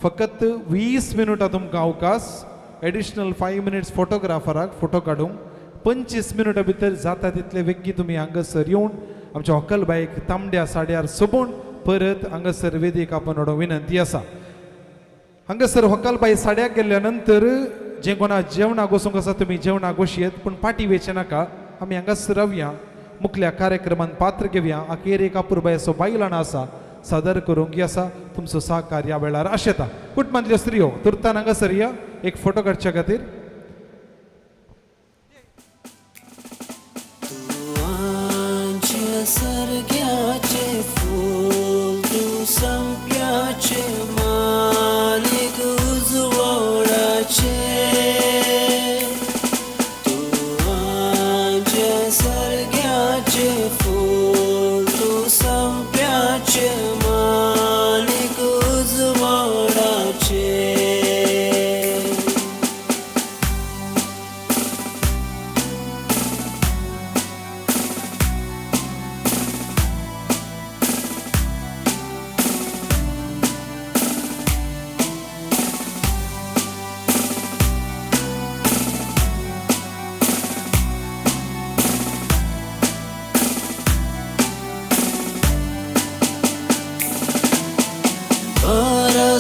फकत 20 मिनटां तुमकां अवकाश एडिशनल 5 मिनिट्स फोटोग्राफराक फोटो काडूंक 25 मिनटां भितर जाता तितले वेग्गी तुमी हांगासर येवन आमच्या होकलबायेक तांबड्या साड्यार सोबून परत हांगासर वेदीक आपण हाडूंक विनंती आसा हांगासर होकलबाई साड्याक गेल्ल्या नंतर जे कोणा जेवणाक वचूंक आसा तुमी जेवणाक वशियेत पूण पाटी वेचे नाका आमी हांगासर रावया मुखल्या कार्यक्रमान पात्र घेवया अखेर एक अपुरबायेचो बायलाणा आसा सादर करूंक आसा तुमचो सहकार ह्या वेळार आशेता कुटुंबांतल्यो स्त्रियो तुर्तान हांगासर या एक फोटो काडच्या खातीर सर्ग्याचे फूल तू संप्याचे मालिक उजवळाचे तू आमचे सर्ग्याचे फूल तू संप्याचे मालिक उजवळाचे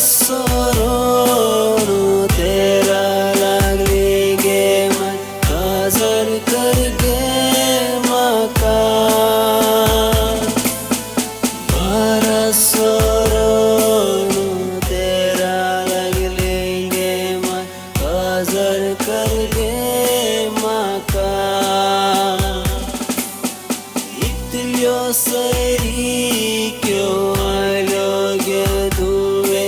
सरोनो तेरा लागली गे मन काजर कर गे माका सरोनो तेरा लागली गे मन काजर कर गे माका इतल्यो सैरी क्यो आलो गे दुवे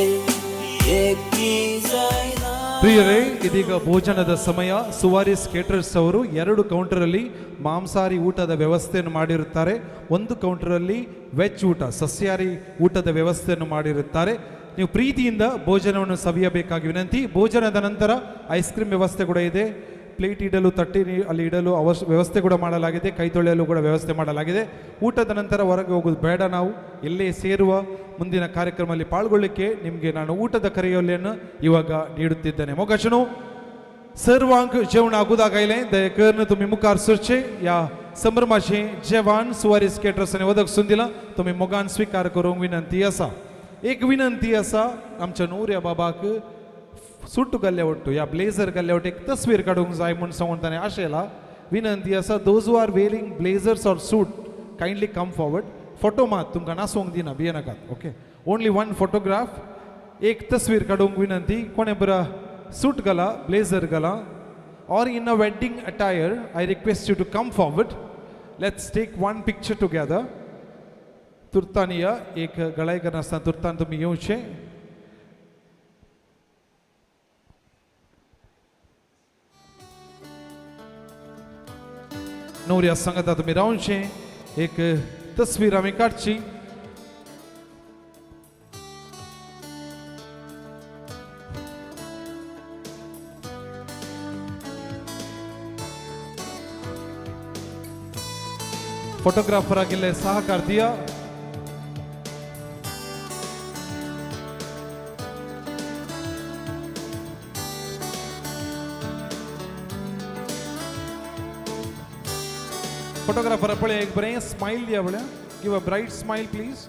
ಪ್ರಿಯರೇ ಇದೀಗ ಭೋಜನದ ಸಮಯ ಸುವಾರಿಸ್ ಕೇಟರ್ಸ್ ಅವರು 2 ಕೌಂಟರಲ್ಲಿ ಮಾಂಸಾಹಾರಿ ಊಟದ ವ್ಯವಸ್ಥೆಯನ್ನು ಮಾಡಿರುತ್ತಾರೆ ಒಂದು ಕೌಂಟರಲ್ಲಿ ವೆಜ್ ಊಟ ಸಸ್ಯಾಹಾರಿ ಊಟದ ವ್ಯವಸ್ಥೆಯನ್ನು ಮಾಡಿರುತ್ತಾರೆ ನೀವು ಪ್ರೀತಿಯಿಂದ ಭೋಜನವನ್ನು ಸವಿಯಬೇಕಾಗಿ ವಿನಂತಿ ಭೋಜನದ ನಂತರ ಐಸ್ ಕ್ರೀಮ್ ವ್ಯವಸ್ಥೆ ಕೂಡ ಇದೆ ಪ್ಲೇಟ್ ಇಡಲು ತಟ್ಟೆ ಅಲ್ಲಿ ಇಡಲು ವ್ಯವಸ್ಥೆ ಕೂಡ ಮಾಡಲಾಗಿದೆ ಕೈ ತೊಳೆಯಲು ಕೂಡ ವ್ಯವಸ್ಥೆ ಮಾಡಲಾಗಿದೆ ಊಟದ ನಂತರ ಹೊರಗೆ ಹೋಗೋದು ಬೇಡ ನಾವು ಎಲ್ಲೇ ಸೇರುವ ಮುಂದಿನ ಕಾರ್ಯಕ್ರಮದಲ್ಲಿ ಪಾಲ್ಗೊಳ್ಳಿಕ್ಕೆ ನಿಮಗೆ ನಾನು ಊಟದ ಕರೆಯೋಲೆಯನ್ನು इवाग ನೀಡುತ್ತಿದ್ದೇನೆ मोगाचनो सर्वांक जेवण आगुदा गायले दयकरन तुम्ही मुखार सरचे या संभ्रमाचे जेवण सुवारीस केटरर्साने वदकसून दिला तुम्ही मोगान स्वीकार करूंक विनंती आसा एक विनंती आसा आमच्या न्हवऱ्या बाबाक सूट घाल्ल्यावट्टू या ब्लेझर घाल्ल्यावट एक तस्वीर काडूंक जाय म्हूण सांगून ताणें आशेला विनंती आसा those who are wearing blazers or suit kindly come forward photo मात तुमकां नासोवंक दिना भियेनाकात ओके ओनली वन फोटोग्राफ एक तस्वीर काडूंक विनंती कोणे बरा सूट घाला ब्लेझर घाला or in a wedding attire I request you to come forward let's take one picture together तुर्तानिया एक गळायकर आसतना तुर्तान तुम्ही येवचे न्हवऱ्या सांगता तुम्ही रावचे एक तस्वीर आमी काडची फोटोग्राफर गेले सहकार दिया फोटोग्राफर पळय एक बरें स्माइल दिया पळय give a bright smile please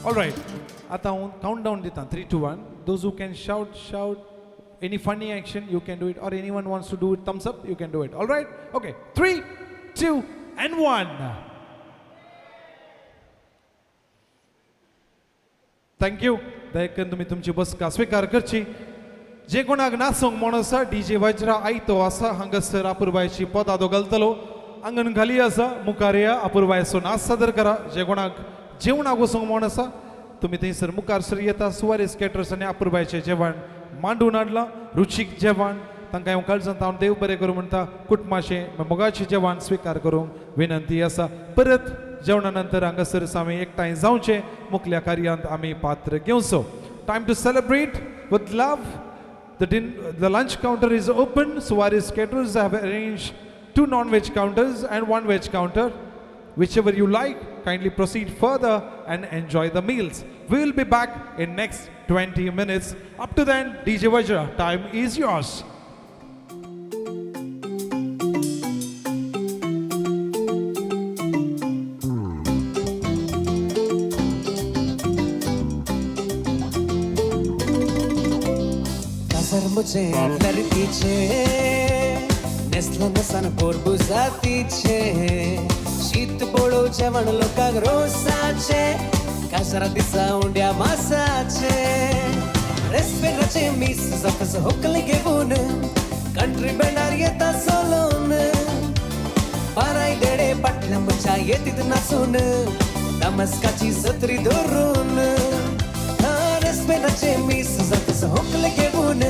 All right. आता हांव काउंट डावन दिता 3, 2, 1. Those who can shout. Any funny action, you can do it. Or anyone wants to do it, thumbs up, you can do it. All right? Okay. 3, 2, and 1. Thank you. दयेकन तुम्ही तुमची बसका स्वीकार करची. जे कोणाक नाचोंक म्हण आसा DJ वज्रा आयतो आसा हांगासर अपूर्वायची पदां दोगलतलो. अंगण खाली आसा मुखार या अपूर्वायचो नाच सादर करा. जे कोणाक जेवणाक वचोंक म्हण आसा तुम्ही थंयसर मुखार सर येता. सुवारीस कॅटरर्स आनी अपूर्वायचें जेवण मांडून हाडलां. रुचीक जेवण तांकां हांव काळजांत हांव देव बरें करूं म्हणटा. कुटुंबाचें मोगाचें जेवण स्वीकार करूंक विनंती आसा. परत जेवणा नंतर हांगासर आमी एकठांय जावचें मुखल्या कार्यांत आमी पात्र घेवचो. Time to celebrate with love. The lunch counter is open. Suarez caterers have arranged 2 non-veg counters and 1 veg counter. Whichever you like, kindly proceed further and enjoy the meals. We will be back in next 20 minutes. Up to then, DJ Vajra, time is yours. मुझे लड़की छे नेस्ल नसन बुरबुजाती छे शीत बोळो जेवण लोकांक रोसाचे काजरा दिसा उंड्या मासाचे रेस्पेराचे मीस जपस होकले घेऊन कंट्री बँडार येता सोलोन पाराय देडे पाटल्या मुच्या येतीत नाचून नमस्काची सत्री धरून रेस्पेराचे मीस जपस होकले घेऊन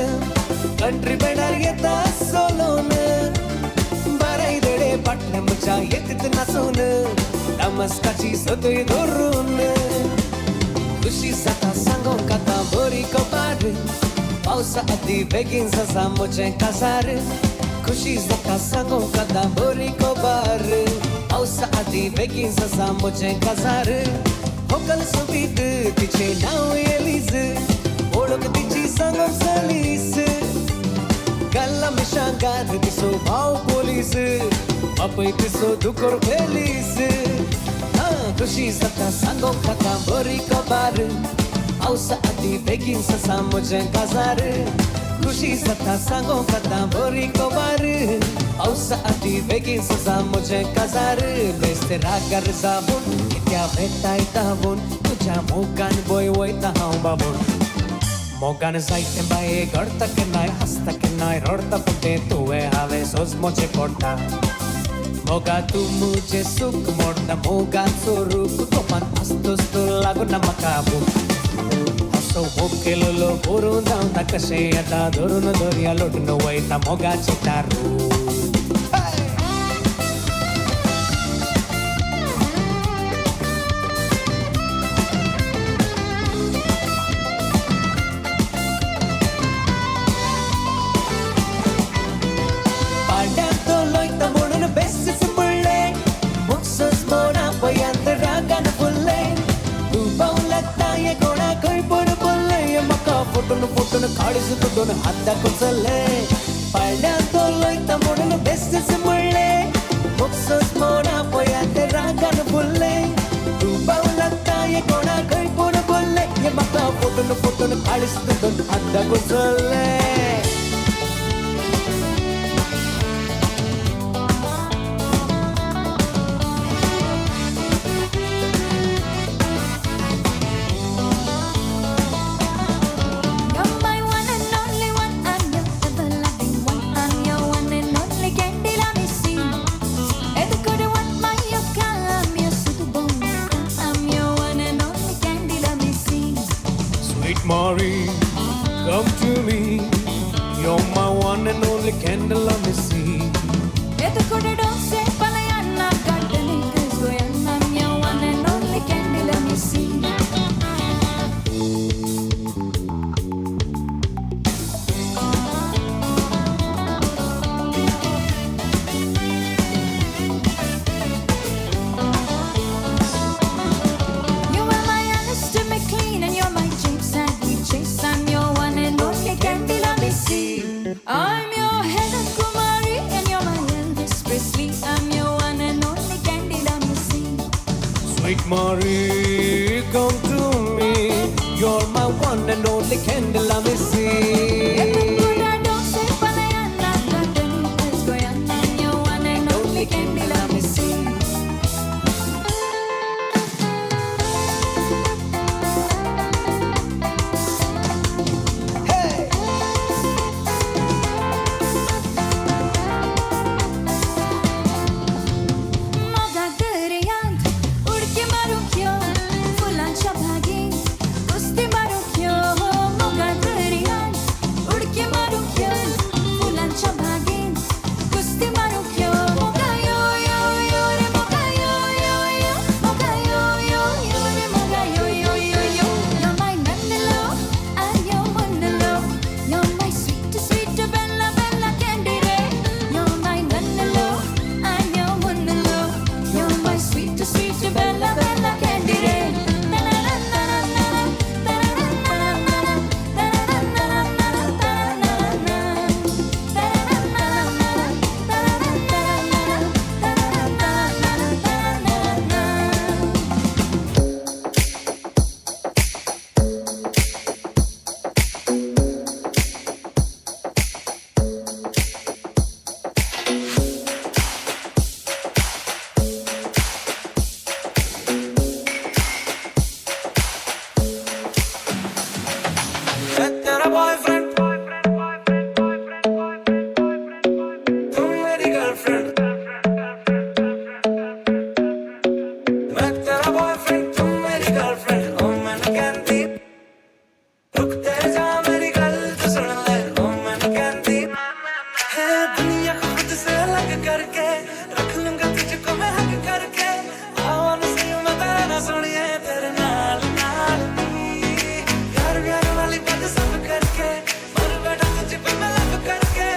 कंट्री बँडार येता सोलोन बाराय देडे पाटल्या मुच्या येतीत नाचून नमस्काची सत्री धरून खुशी जाता सांगो काता बरी कपार पावसा आदी बेगीन जाता म्हजें काजार खुशी जाता सांगो काता बरी कपार पावसा आदी बेगीन जाता म्हजें काजार होकल सोबीत तिचें नांव एलीज ओळख तिची सांगोन सलीस गल्ला मिशांगार तिसो भाव पोलीस बापय तिसो दुकोर फेलीस खुशी जाता सांगो काका बरी कबार पावसा आदी बेगीन जाता म्हजें काजार खुशी जाता सांगो काका बरी कबार पावसा आदी बेगीन जाता म्हजें काजार बेस्ते रागार जावून कित्या भेटाय धावून तुज्या मोगान बय वयता हांव बाबून मोगान जायते बाये घडता केन्नाय हसता केन्नाय रडता पूण तें तुवें हांवें सोज म्हजें पडटा मोगा तू मुझे सुख मोडना मोगाचो रूप तोपान आसतोच तूं लागून म्हाका बूक असो मोग केलेलो बरोवन जावना कशें येता धरून दर्या लोटून वयता मोगाची तारू फुटून काळीज तुटून हात दाखवून चल्ले पाळण्या तो लोयता म्हणून बेस्तीच म्हणले मुक्सच मोडा पया ते रागान बोलले तू पाव लागता ये कोणा खंय पूण बोलले हे म्हाका फुटून फुटून काळीज तुटून हात दाखवून चल्ले Marie, come to me. You're my one and only candle on the sea. Eto kode don't say palayanna gattani kuzwayanna I'm your one and only candle on the sea. You are my honest to me clean and you're my James and Chase, I'm your one and only candle on the sea. I'm your Helen Kumari and you're my Elvis Presley. I'm your one and only candle on the sea. Sweet Marie, come to only candle I may see. Don't say Palayana, let's go young. You're one and only candle I may see. Moga दर्यांत उडकी मारूं क्यो फुलांच्या बागेंत कुस्ती मारूं क्यो मोगा दर्यांत उडकी मारूं क्यो फुलांच्या बागेंत कुस्ती मारूं क्यो मोगा यो यो यो रे मोगा यो यो यो मोगा यो यो यो रे मोगा यो यो yo yo. You're my Nandalo and you're Wonderlo. You're my sweet sweet bella bella candy ray. You're my Nandalo and you're Wonderlo. You're my sweet sweet bella bella candy ray. Na na na na na na na na na na तेरा boyfriend तुम मेरी girlfriend मैं तेरा boyfriend तुम मेरी girlfriend ओ मैंने कहती रुकते जा मेरी गल तो सुन ले ओ मैंने कहती है दुनिया को खुद से अलग करके रख लूंगा तुझको मैं हक करके आवाज़ से मैं तेरा ना सुनिए तेरे नाल नाल यार प्यार वाली बात सब करके मर बैठा तुझ पे मैं लब करके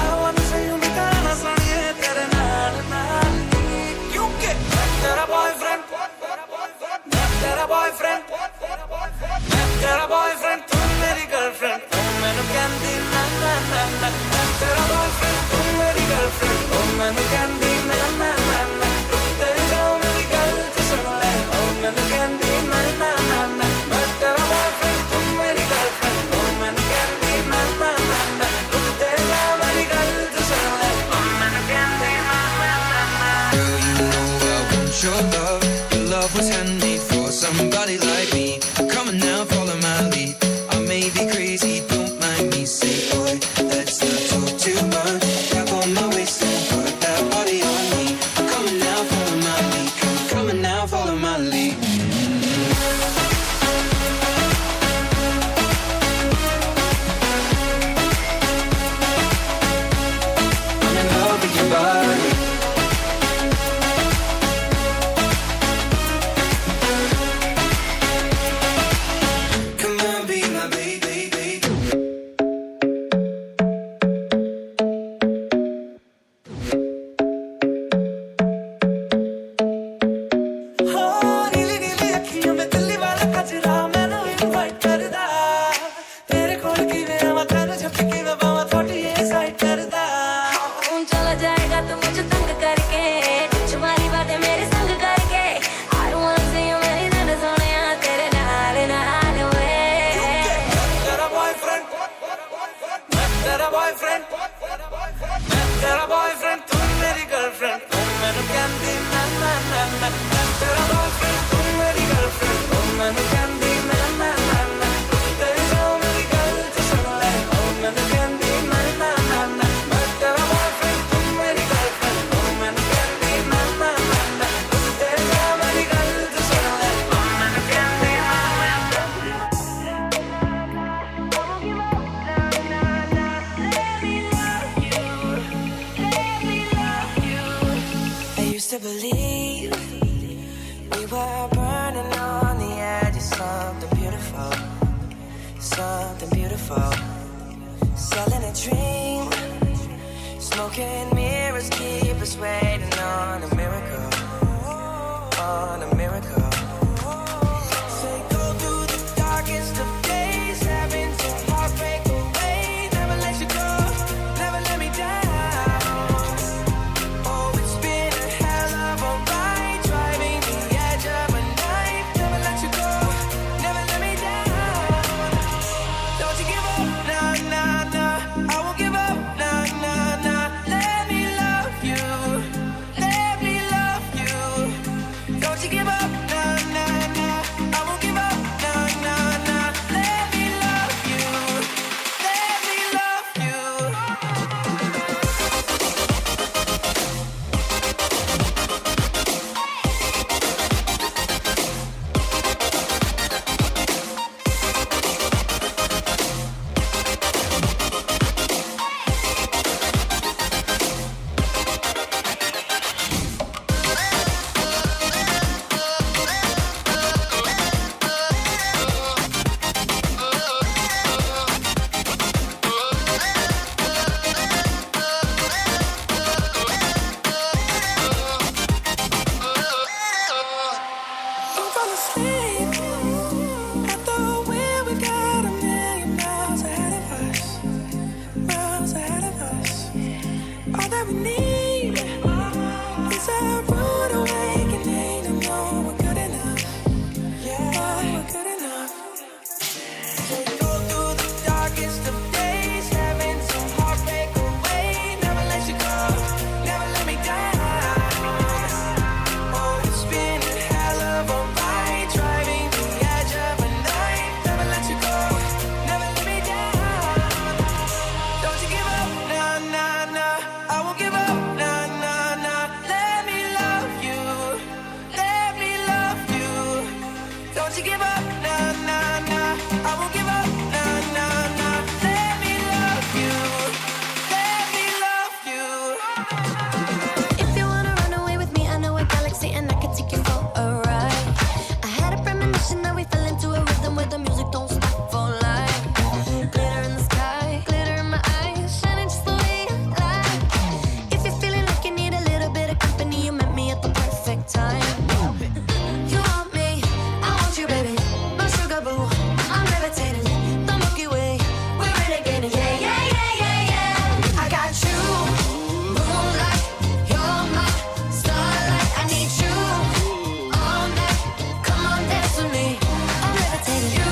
आवाज़ से मैं तेरा ना सुनिए तेरे नाल नाल क्योंकि मैं तेरा बॉयफ्रेंड मैं तेरा बॉयफ्रेंड मैं तेरा बॉयफ्रेंड तुम मेरी गर्लफ्रेंड तुम मैंने कहती ना ना ना ना मैं तेरा बॉयफ्रेंड तुम मेरी गर्लफ्रेंड तुम मैंने कहती ना ना ना ना रुकते जाओ मेरी गल तो सुन ले ओ मैंने कहती ना ना ना ना मैं तेरा बॉयफ्रेंड तुम मेरी गर्लफ्रेंड तुम मैंने कहती ना ना ना ना रुकते जाओ मेरी गल तो सुन ले ओ मैंने कहती ना ना ना ना. Girl, you know I want your love. Your love was handmade for somebody like me. Come on now, follow my lead. I may be crazy, don't mind me. Say, boy, let's not talk too much. Grab on my waist and put that body on me. Come on now, follow my lead. Come on now, follow my lead. I'm in love with your body. Come on, be my baby, baby. हाँ नीली नीली अखियों में दिल्ली वाला कजरा मैंने invite करदा तेरे Coal की मेरा मकान झपकी में बावा थोड़ी ये साइड करदा चला जाएगा तो मुझे तंग करके तुम्हारी बातें मेरे संग करके I wanna see you मेरी जान सोनिया तेरे नाल नाल वे तेरा बॉयफ्रेंड मैं तेरा बॉयफ्रेंड मैं तेरा बॉयफ्रेंड तुम मेरी गर्लफ्रेंड तुम मैंने कहती ना ना ना ना मैं तेरा बॉयफ्रेंड तुम मेरी गर्लफ्रेंड तुम मैंने कहती ना ना ना ना रुकते जाओ मेरी गल तो सुन ले ओ मैंने कहती ना ना ना ना मैं तेरा बॉयफ्रेंड तुम मेरी गर्लफ्रेंड तुम मैंने कहती ना ना ना ना रुकते जाओ मेरी गल तो सुन ले ओ मैंने कहती ना ना ना. I used to believe we were burning on the edge of something beautiful, something beautiful. Selling a dream, smoking mirrors keep us waiting on a miracle, on a miracle. Say go through the darkest of days, having to heartbreak away, never let you go, never let me down. Oh, it's been a hell of a ride, driving the edge of a knife, never let you go, never let me down. Go through the darkest of days, having some heartbreak away. Never let you go, never let me down. Oh, it's been a hell of a ride, driving to the edge of a night. Never let you go, never let me down. Don't you give up, nah, nah, nah. I won't give up, nah, nah, nah. Let me love you, let me love you. Don't you give up, nah, nah, nah. I won't give up, nah, nah, nah. Let me love you, let me love you. If you wanna run away with me, I know a galaxy and I can take you for a ride. I had a premonition that we fell into a rhythm where the music don't stop for life. Glitter in the sky, glitter in my eyes, shining just the way I like. If you're feeling like you need a little bit of company, you met me at the perfect time. You want me, I want you, baby. My sugar boo, I'm levitating. The Milky Way, we're renegading. Yeah, yeah, yeah, yeah, yeah. I got you, moonlight. You're my starlight. I need you all night. Come on, dance with me. I'm levitating. You,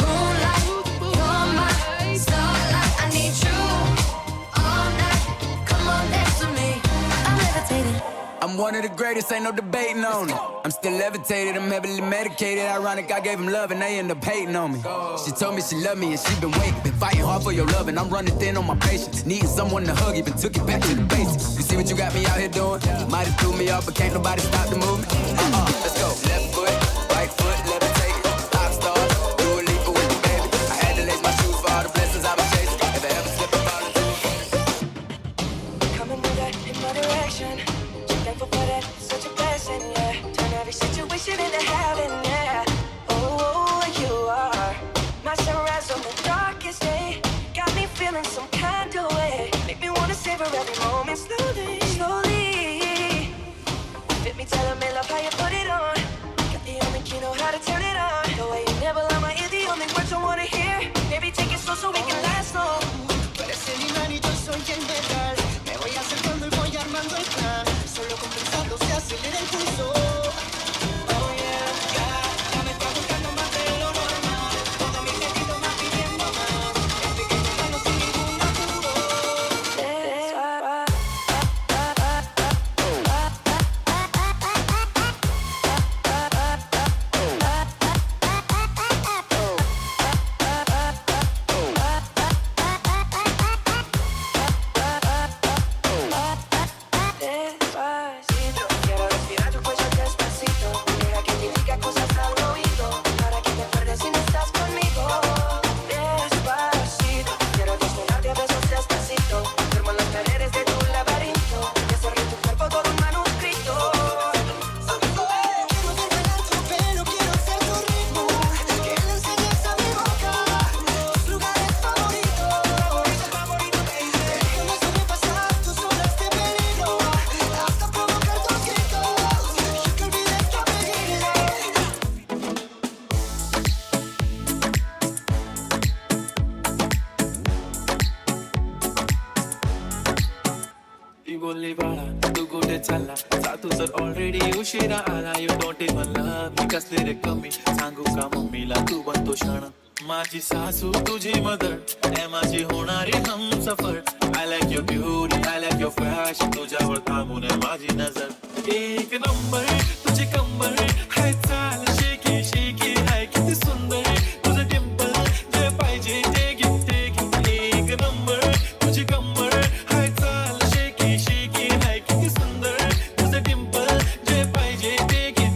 moonlight. You're my starlight. I need you all night. Come on, dance with me. I'm levitating. I'm one of the greatest, ain't no debating on it. I'm still levitated, I'm heavily medicated. Ironic, I gave him love and they end up hating on me. She told me she loved me and she been waiting. Been fighting hard for your love and I'm running thin on my patience. Needing someone to hug, even took it back to the basics. You see what you got me out here doing? Might have threw me off, but can't nobody stop the movement. Let's go. Left foot, right foot, levitate. Pop star, do a leap with me, baby. I had to lace my shoes for all the blessings I was chasing. If I ever slip and fall into coming with that in my direction. So thankful for that, such a blessing, yeah. Turn every situation into heaven, yeah. Oh, you are my sunrise on the darkest day. Got me feeling some kind of way. Make me wanna savor every moment slowly, slowly. Fit me, tell me love how you put it on. Got the only key, know how to turn it on. The way you never lie my ear, the only words I wanna hear. Baby, take it slow so we can last long. Tú eres el imán y yo soy el metal. Me voy acercando y voy armando el plan. Solo con pensarlo se acelera el pulso. Oh yeah, yeah. Ya me está buscando más de lo normal. Todo mi sentido más pidiendo más. Estoy intentando sin ningún apuro. Despacito, quiero respirar tu cuello despacito. Deja que te diga cosas al oído, para que te acuerdes si no estás conmigo. Despacito, quiero desnudarte a besos despacito. Firmo las paredes de tu laberinto, y hacer de tu cuerpo todo un manuscrito. Quiero desvelar tu pelo, quiero ser tu ritmo. Que le enseñes a mi boca tus lugares favoritos. Favorito, baby. Déjame sobrepasar tus olas de peligro. Hasta provocar tus gritos y que olvides que pedirle. ती बोलली बाळा तू कुठे चालला जा तू जर already उशिरा आला you don't even love me कसले रे कमी सांगू का मम्मीला तू बनतो क्षण माझी सासू तुझी मदर ते माझी होणारी Humsafar I like your beauty I like your fashion तुझ्यावर थांबून आहे माझी नजर एक नंबर तुझी कंबर हाय चाल शेकी शेकी हाय किती सुंदर तुझं टिम्पल जे पाहिजे ते घे एक नंबर तुझी कंबर हाय चाल शेकी शेकी हाय किती सुंदर तुझं टिम्पल जे पाहिजे ते घे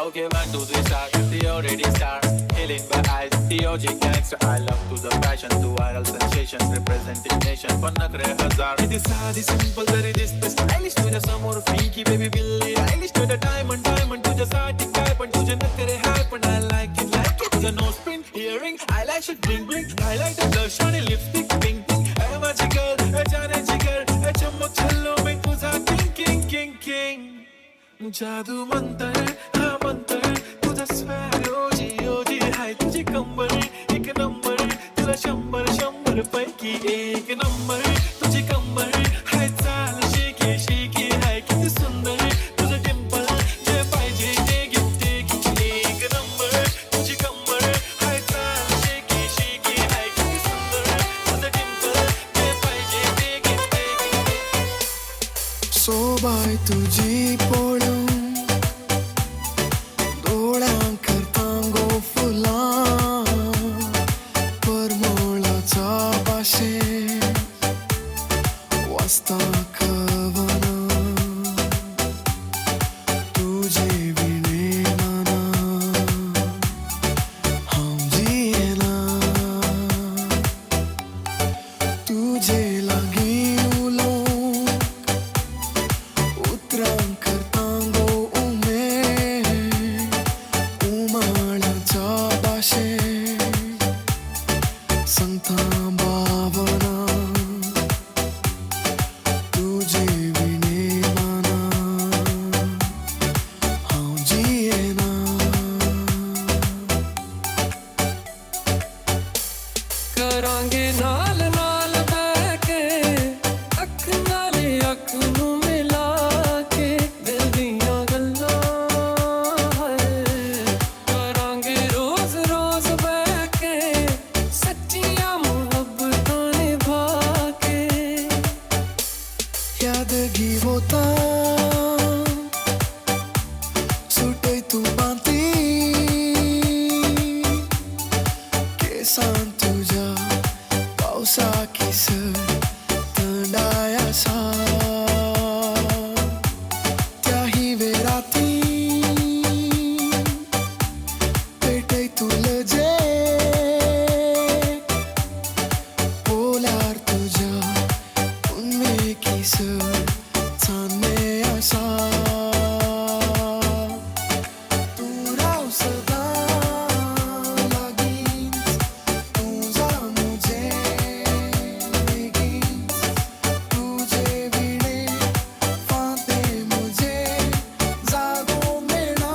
Okay, 1, 2, 3, start. The already start. Killing by eyes. The OG gangster. I love to the passion, to viral sensation. Representing nation. पण नखरे हजार. किती साधी simple तरी दिसते stylish. तुझ्या समोर freaky baby Billie Eilish. तुझं diamond तुझ्यासाठी काय पण तुझे नखरे हाय पण I like it. तुझं nose pin, earring, eyelash, bling bling. Highlight, blush आणि lipstick, pink pink. Hey माझी girl, hey जाने जिगर. Hey चमक छल्लो में तुझा king king king king. जादू मंतर हा मंतर तुझा स्वर तुझी पळून दोळ्यांक करतांगो फुलां परमळाच्या भाशेन वाचता कवना तुझे विणे माना हांव जियेना तुझे लागीं उलोवंक उतरां करतांगो उमेद उमाळाच्या भाशेन सांगता भावना तुझे विणे माना हांव जियेना करांगे नाल नाल बैके अख नाले अख नू मिला के दिल दियां गल्लां है करांगे रोज रोज बैके सच्चियां मुहब्बतां निभा के यादगी होता सुटय तू बांती केसां तुझ्या पावसा किसर थंडाया सा त्या हिवेराती पेटय तुला जे पोलार तुझ्या उन्मे किसर चांदणे आसा तू राव सदा लागींच तुझा मुझे बेगींच तुझे विणे फांते मुझे जागो मेळना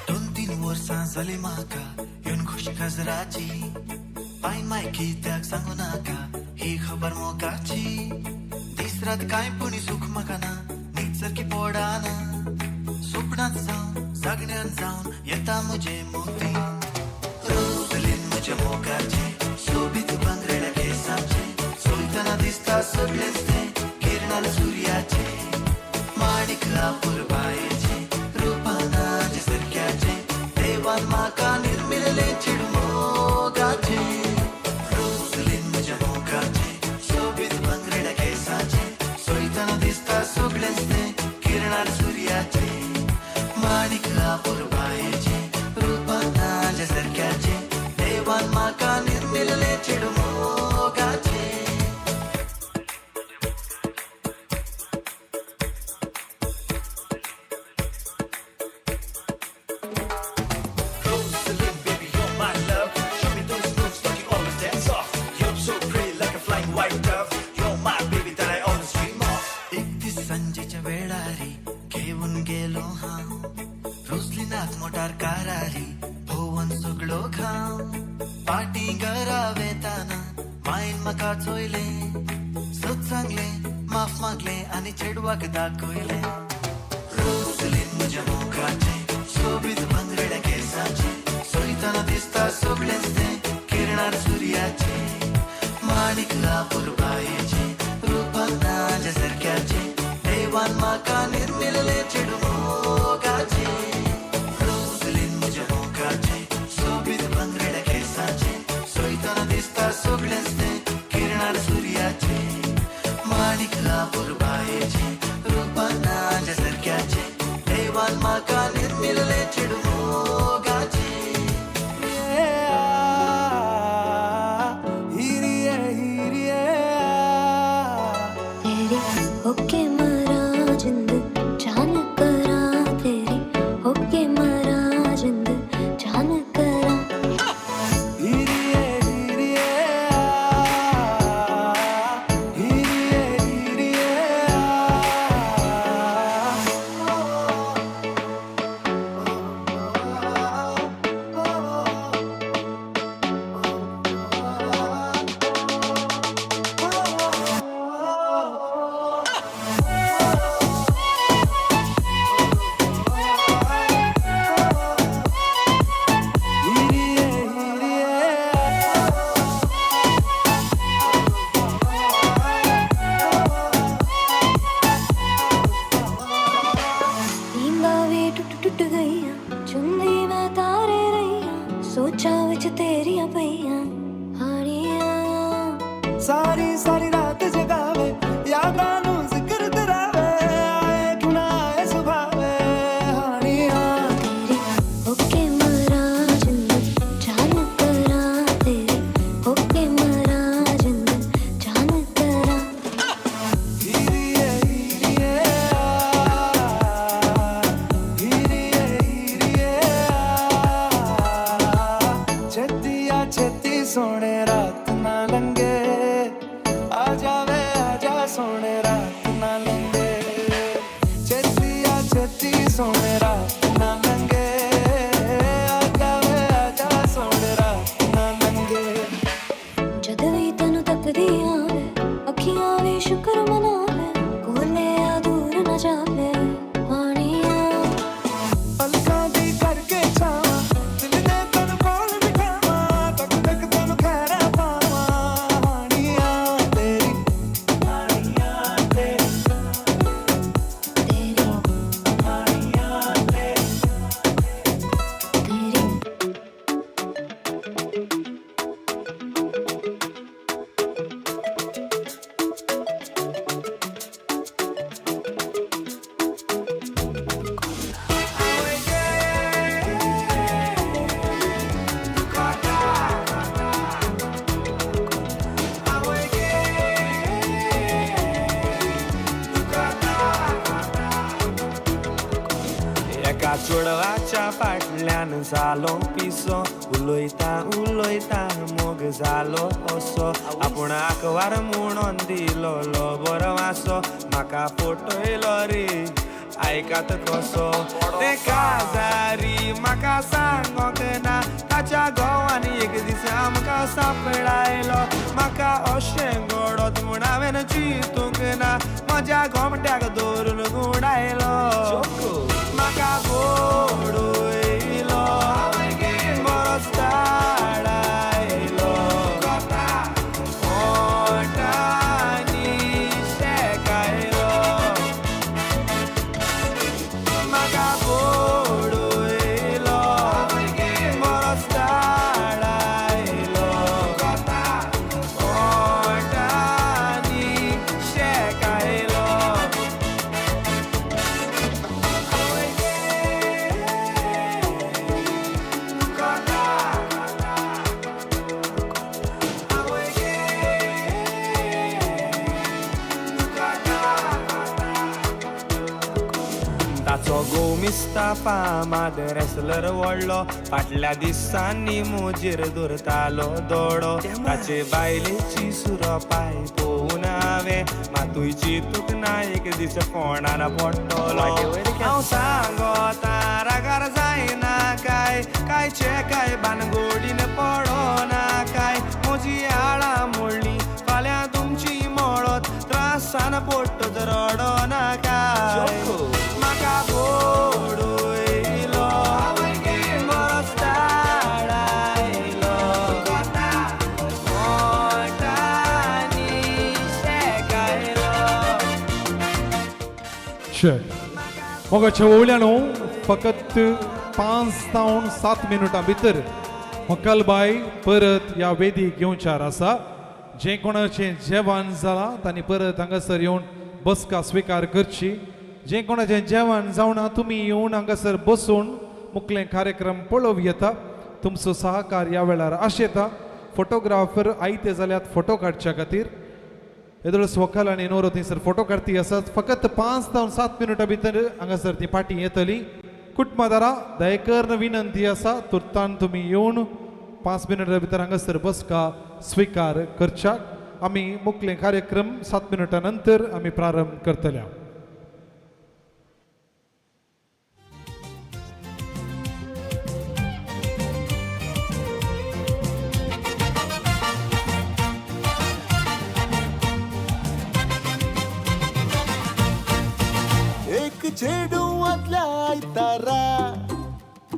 दोन तीन वर्सां जाली म्हाका येवन खुशी काजराची पायन माय कित्याक सांगू नाका ही खबर मोगाची दीस रात कांय पुणी सूख म्हाका ना न्हीद सारकी पडाना स्वप्नांत जावन जागण्यान जावन येता म्हजे मोती रोजलीन म्हज्या मोगाचे सोबीत बांगरेल्या केसांचे सोयतना दिसता सगळेंच तें किरणाल सुर्याचे माणिक लापूर बायेचे रूपानाचे सारक्याचे देवान म्हाका निर्मिल्ले चिडमोगाचे रोजलीन म्हज्या मोगाचे सोबीत बांगरेल्या केसांचे सोयतना दिसता सगळेंच तें किरणाल सुर्याचे माणिक लापूर बायेचे रूपानाचे सारक्याचे देवान म्हाका निर्मिल्ले चिडमोगाचे Rosalind, baby, you're my love. Show me those moves like you always dance off. You're so pretty like a flying white dove. You're my baby that I always dream of. एक दीस संजेच्या वेळारी घेऊन गेलो हांव रोसलिनात मोटार कारारी भोवन सगळो खाव पाटी घरा वेताना मायन म्हाका चोयले सत सांगले माफ मागले आनी चेडवाक दाखयले रोसलीन म्हज्या मोगाचे सोबीत बांगरेल्या केसाचे सोयतना दिसता सगळेंच तें किरणार सुर्याचे माणिक लापूर बायेचे रूपान नाच्या सारक्याचे देवान म्हाका निर्मिल्ले चिडमोगाचे रोजलीन म्हज्या मोगाचे सोबीत बांगरेल्या केसाचे सोयतना दिसता सगळेंच तें किरणार सुर्याचे माणिक लापूर बायेचे रूपान नाच्या सारक्याचे देवान म्हाका निर्मिल्ले चिडमोगाचे ओके मारा जिंद जान करा तेरी ओके मारा जिंद जान करा यादां जिक्र करावे आए क्यों ना आए सुभावे हानिया ओके मरा जिंदगी जान करा तेरी ओके मरा जिंदगी जान करा हीरिए हीरिए हीरिए हीरिए छत्तिया छत्ती सोने रात ना लंगे आ जावे आजा सोने रात ना लंगे छत्तिया छत्ती सोने रात ना लंगे आ जावे आजा सोने रात ना लंगे जद भी तेनू तकदी आवे अखियां भी शुक्र मनावे कोले आ दूर न जावे हानिया पलकां दी करके छावा दिल ने तन कोल बिठावा तक तक तन खैरा पावा हानिया तेरी हानिया तेरी तेरी हानिया तेरी तेरी एका चोडवाच्या फाटल्यान जालो पिसो उलोयता उलोयता मोग जालो असो आपूण आकवार म्हणून दिलो बरो वासो म्हाका फटयलो रे आयकात कसो ते काजारी म्हाका सांगोक ना ताच्या घोवांनी एक दीस आमकां सांपडायलो म्हाका अशें घडत म्हूण हांवें चिंतूंक ना म्हज्या घोमट्याक धरून गुडायलो म्हाका घोडयलो बरोच धाडायलो ओटांनी शेकायलो म्हाका घोडयलो बरोच धाडायलो ओटांनी शेकायलो ताचो गोमिस्ता फामाद रेसलर व्हडलो फाटल्या दिसांनी मोजेर धरतालो दोडो ताचे बायलेची सुरपाय पळोवन हांवें मातूयची तुक ना एक दीस फोंडान पडटलो हांव सांगोता रागार जायना कायचे काय भानगडीन पडोना काय म्हजी आळा मोडली फाल्यां तुमची मोळत त्रासान पडटत रडोना काय म्हाका घोडयलो बरोच धाडायलो ओटांनी शेकायलो मोगाच्या वळल्यान फकत 5 ते 7 मिनटां भितर मक्कलबाई परत ह्या वेदीक घेवचार आसा जे कोणाचें जेवण जालां तांणी परत हांगासर येवन बसका स्विकार करची जे कोणाचें जेवण जावना तुमी येवन हांगासर बसून मुखलें कार्यक्रम पळोवं येता तुमचो सहकार ह्या वेळार आशेता फोटोग्राफर आयते जाल्यार फोटो काडच्या खातीर येदोळ स्वकल आनी नोरो थंयसर फोटो काडटी आसात फकत 5 ते 7 मिनटां भितर हांगासर ती पाटी येतली कुटुंबादारा दयेकर्न विनंती आसा तुर्तान तुमी येवन 5 मिनटां भितर हांगासर बसका स्विकार करच्याक आमी मुखलें कार्यक्रम 7 मिनटां नंतर आमी प्रारंभ करतल्या एक चेडू आदल्या आयतारा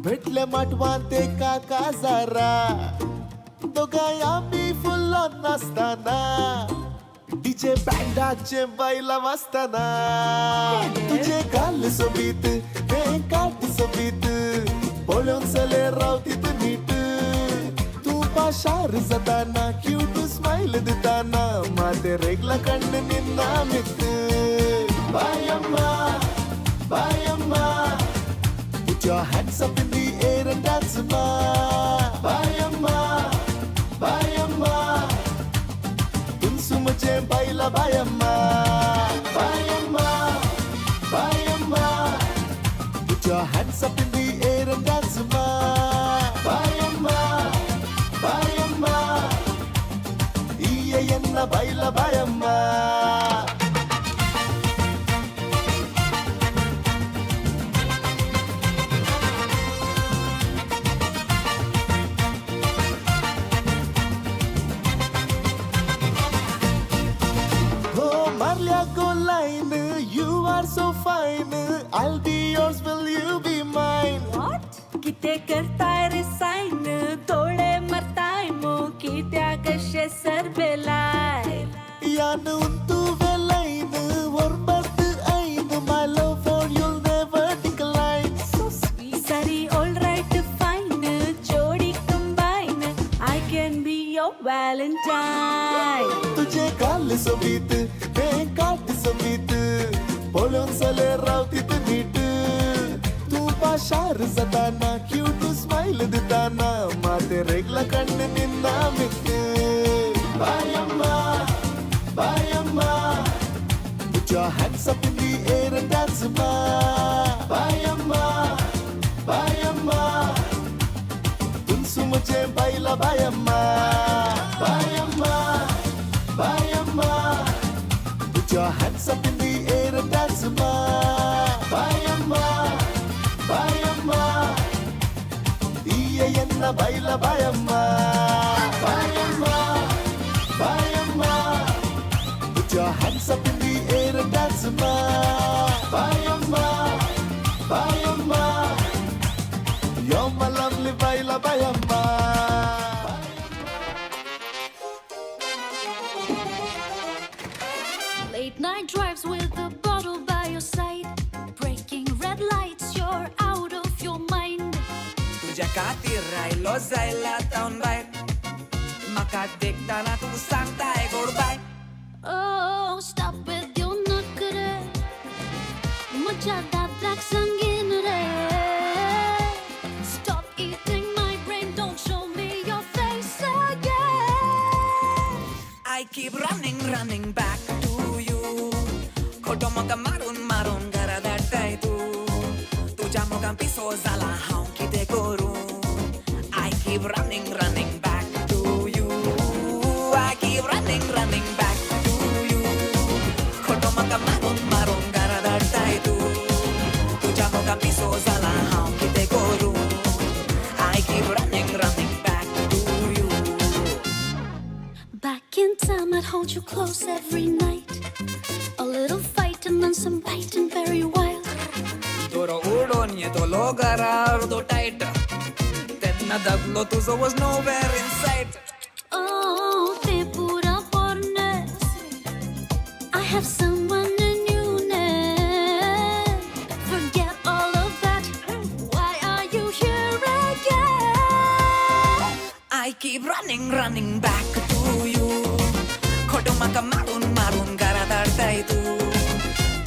भेटले माटवान एका काजारा दोगांय आमी फुल्लो नासतना डीजे बँडाचे बायला वाजताना तुझे गाल सोबीत हे काट सोबीत पळोवन चले राव तितू नीट तूं ಪಾಶಾರ್ ಸದಾನ ಕ್ಯೂಟ್ ಸ್ಮೈಲ್ ದಿತಾನ ಮಾತೆ ರೆಗ್ಲ ಕಣ್ಣು ನಿನ್ನ ಮಿತ್ತು ಬಾಯಮ್ಮ ಬಾಯಮ್ಮ put your hands up in the air and dance ma ಬಾಯಮ್ಮ ಬಾಯಮ್ಮ ತುನ್ಸು ಮುಜೆ ಬೈಲ ಬಾಯಮ್ಮ ಬಾಯಮ್ಮ ಬಾಯಮ್ಮ put your hands up in the air and dance ma ಬಾಯಮ್ಮ ಬಾಯಮ್ಮ ಈಯನ್ನ ಬೈಲ ಬಾಯಮ್ಮ line, you are so fine. I'll be yours, will you be mine? What? किते करताय रे sign तोडे मरताय मो कित्या कशे सरबेलाय यान उंतु वे line वरबत ain my love for you'll never decline. So sweet. Sari all right fine jodi combine I can be your valentine. तुझे काल सोबीत ते काट सोबीत बोलून सले रावतीत नीट तू पाशार सदाना क्यूट स्माइल दिताना माते रेगला कण्ण निन्न मित्त बायम्मा बायम्मा put your hands up in the air and dance ma बायम्मा बायम्मा तुनसु मुझे बाइला बायम्मा बायम्मा बायम्मा put your hands up in the air and dance ma बायम्मा बायम्मा ಈಯನ್ನ ಬೈಲ ಬಾಯಮ್ಮ ಬಾಯಮ್ಮ ಬಾಯಮ್ಮ put your hands up in the air and dance ma ಬಾಯಮ್ಮ ಬಾಯಮ್ಮ you're my lovely ಬೈಲ ಬಾಯಮ್ಮ Late night drives with a bottle by your side breaking red lights you're out of your mind तुझ्या खातीर रायलो जायला तावन भायर म्हाका देखताना तूं सांगताय गोड bye Oh stop with your नखरे म्हज्या दांतल्याक सांगीन रे Stop eating my brain don't show me your face again I keep running back to you खोटो म्हाका मारून मारून घरा धाडटाय तूं तुज्या मोगान पिसो जाला हांव कितें करूं I keep running back to you I keep running back to you खोटो म्हाका मारून मारून घरा धाडटाय तूं तुज्या मोगान पिसो जाला हांव कितें करूं I keep running back to you Back in time I'd hold you close every night A little fight and then some biting very wild Doar uडून येतलो घरा अर्दो टायट तेन्ना दगलो तुजो was nowhere in sight Oh, te pura pornes I have someone in you now Forget all of that Why are you here again? I keep running back to you खोटो म्हाका मारून मारून घरा धाडटाय तूं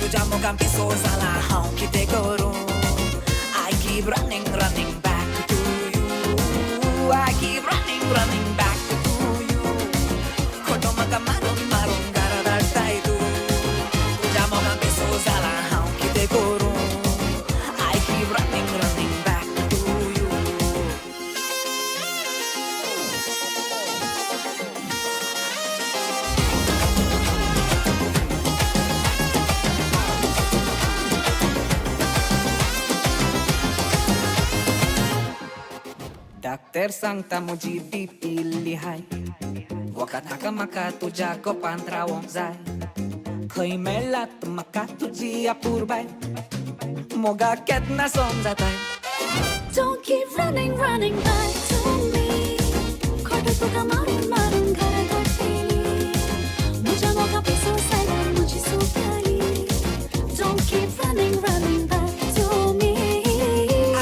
तुज्या मोगान पिसो जाला हांव कितें करूं I keep running back to you I keep running back to you खोटो म्हाका मारून मारून घरा धाडटाय तूं तुज्या मोगान पिसो जाला हांव कितें करूं I keep running back to you Doctor सांगता म्हजी DP लिहाय वखदाक म्हाका तुज्या कोपांत रावोंक जाय खंय मेळ्ळात म्हाका तुजी अपुरबाय मोगा केन्ना समजाताय Don't keep running back to me खोटो तुका मारून मारून घरा धाडटली म्हज्या मोगा पिसो सायला म्हजी सुपारी Don't keep running back to me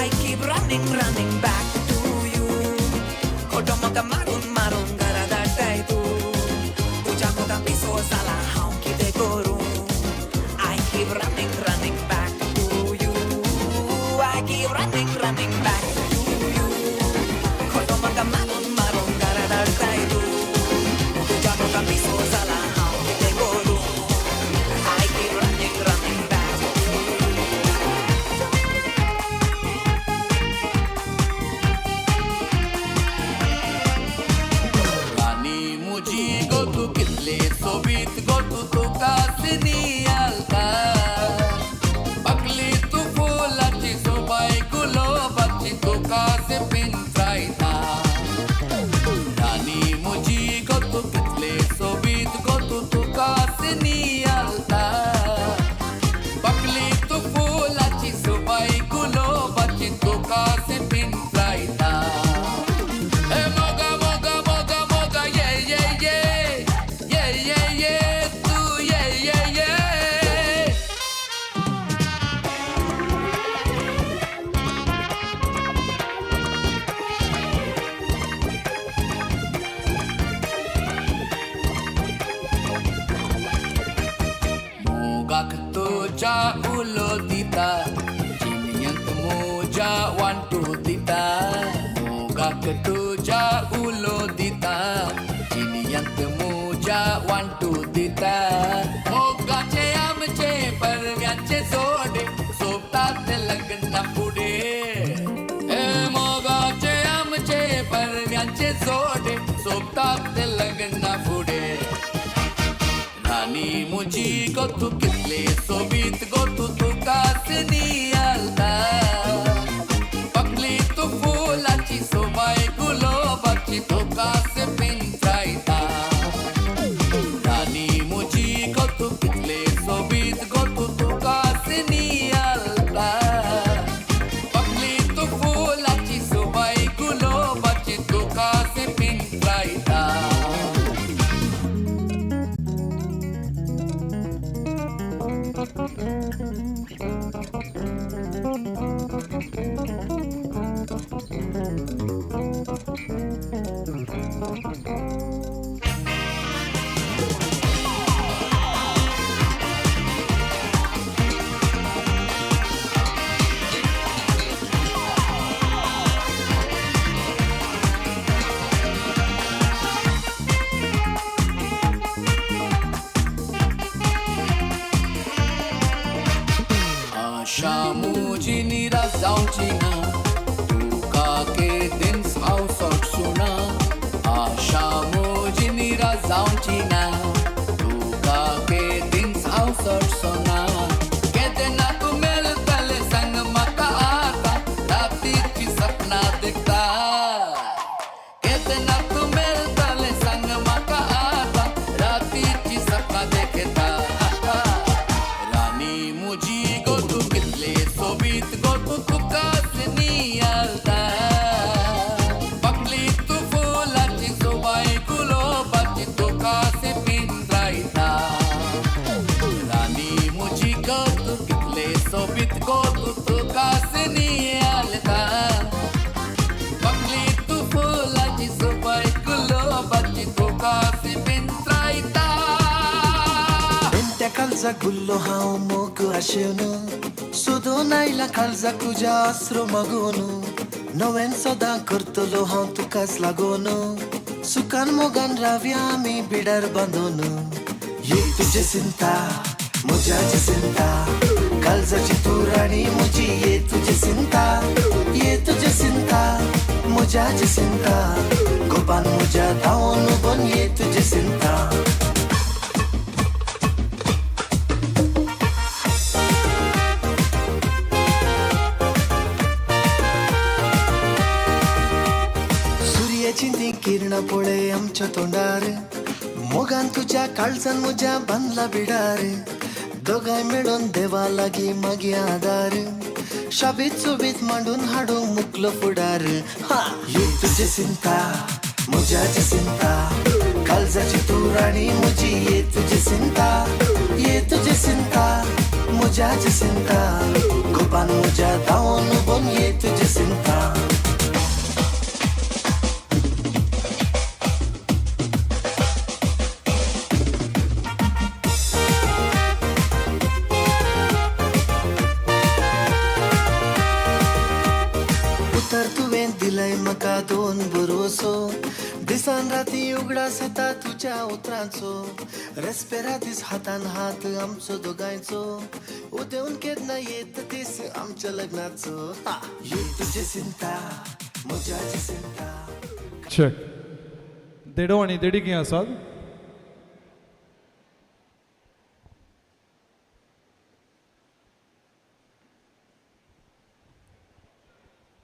I keep running back to you खोटो म्हाका मारून मोजा उलो दिता जिनियंत मोजा वांटू दिता मोगाक तुझ्या उलो दिता जिनियंत मोजा वांटू दिता मोगाचे आमचे परव्याचे जोडे सोबतात लग्न पुढे मोगाचे आमचे परव्याचे जोडे सोबतात लग्न पुढे राणी मुजी गोतू कितले सोबीत गोतू तुका सिनियालता पकली तू फुलाची सोबाय गुलाबाची तुका से पिंचायता राणी मुजी गोतू कितले सोबीत गोतू तुका सिनियालता पकली तू फुलाची सोबाय गुलाबाची तुका से पिंचायता आशा मुझी निरा जाऊची ना तुका के दिन हांव सोडचो ना आशा मुझी निरा जाऊची ना तुका के दिन हांव सोडचो ना केन्ना तूं मेळटले सांग म्हाका आतां रातीची सपनां देखता केन्ना तूं मेळटले सांग म्हाका आतां रातीची सपनां देखता राणी मुजी गोतू कितले सोबीत गोतू तुका सिनियालता पकली तू फुलाची सोबाय गुलाबाची तुका से पिंजायता राणी मुजी गोतू कितले सोबीत गोतू तुका सिनियालता पकली तू फुलाची सोबाय गुलाबाची तुका से पिंजायता त्या काळजा गुल्लो हांव मोग आशेवन सोदून आयला काळजा तुज्या आसरो मागून नवेन सदां करतलो हांव तुकाच लागून सुखान मोगान रावया आमी बिडार बांदून ये तुजे चिंता म्हज्याची चिंता काळजाची तू राणी म्हजी ये तुजे चिंता म्हज्याची चिंता गोपान म्हज्या धांवन उबोन ये तुजे चिंता ती किरणा पळय आमच्या तोंडार मोगान तुझ्या काळजान म्हज्या बांदला बिडार दोगांय मेळून देवा लागीं मागी आदार शाबीत सोबीत मांडून हाडू मुकलो फुडार ही तुजी चिंता म्हज्याची चिंता काळजाची तू राणी म्हजी ये तुजी चिंता म्हज्याची चिंता गोपान म्हज्या धांवन उबोन ये तुजी चिंता दिलय म्हाका दोन भरोसो दिसान राती उगडास येता तुज्या उतरांचो रेस्पेरा दीस हातान हात आमचो दोगांयचो उदेवन केन्ना येत दीस आमच्या लग्नाचो ही तुजी चिंता म्हज्याची चिंता चेक देडो आनी देडी खंय आसात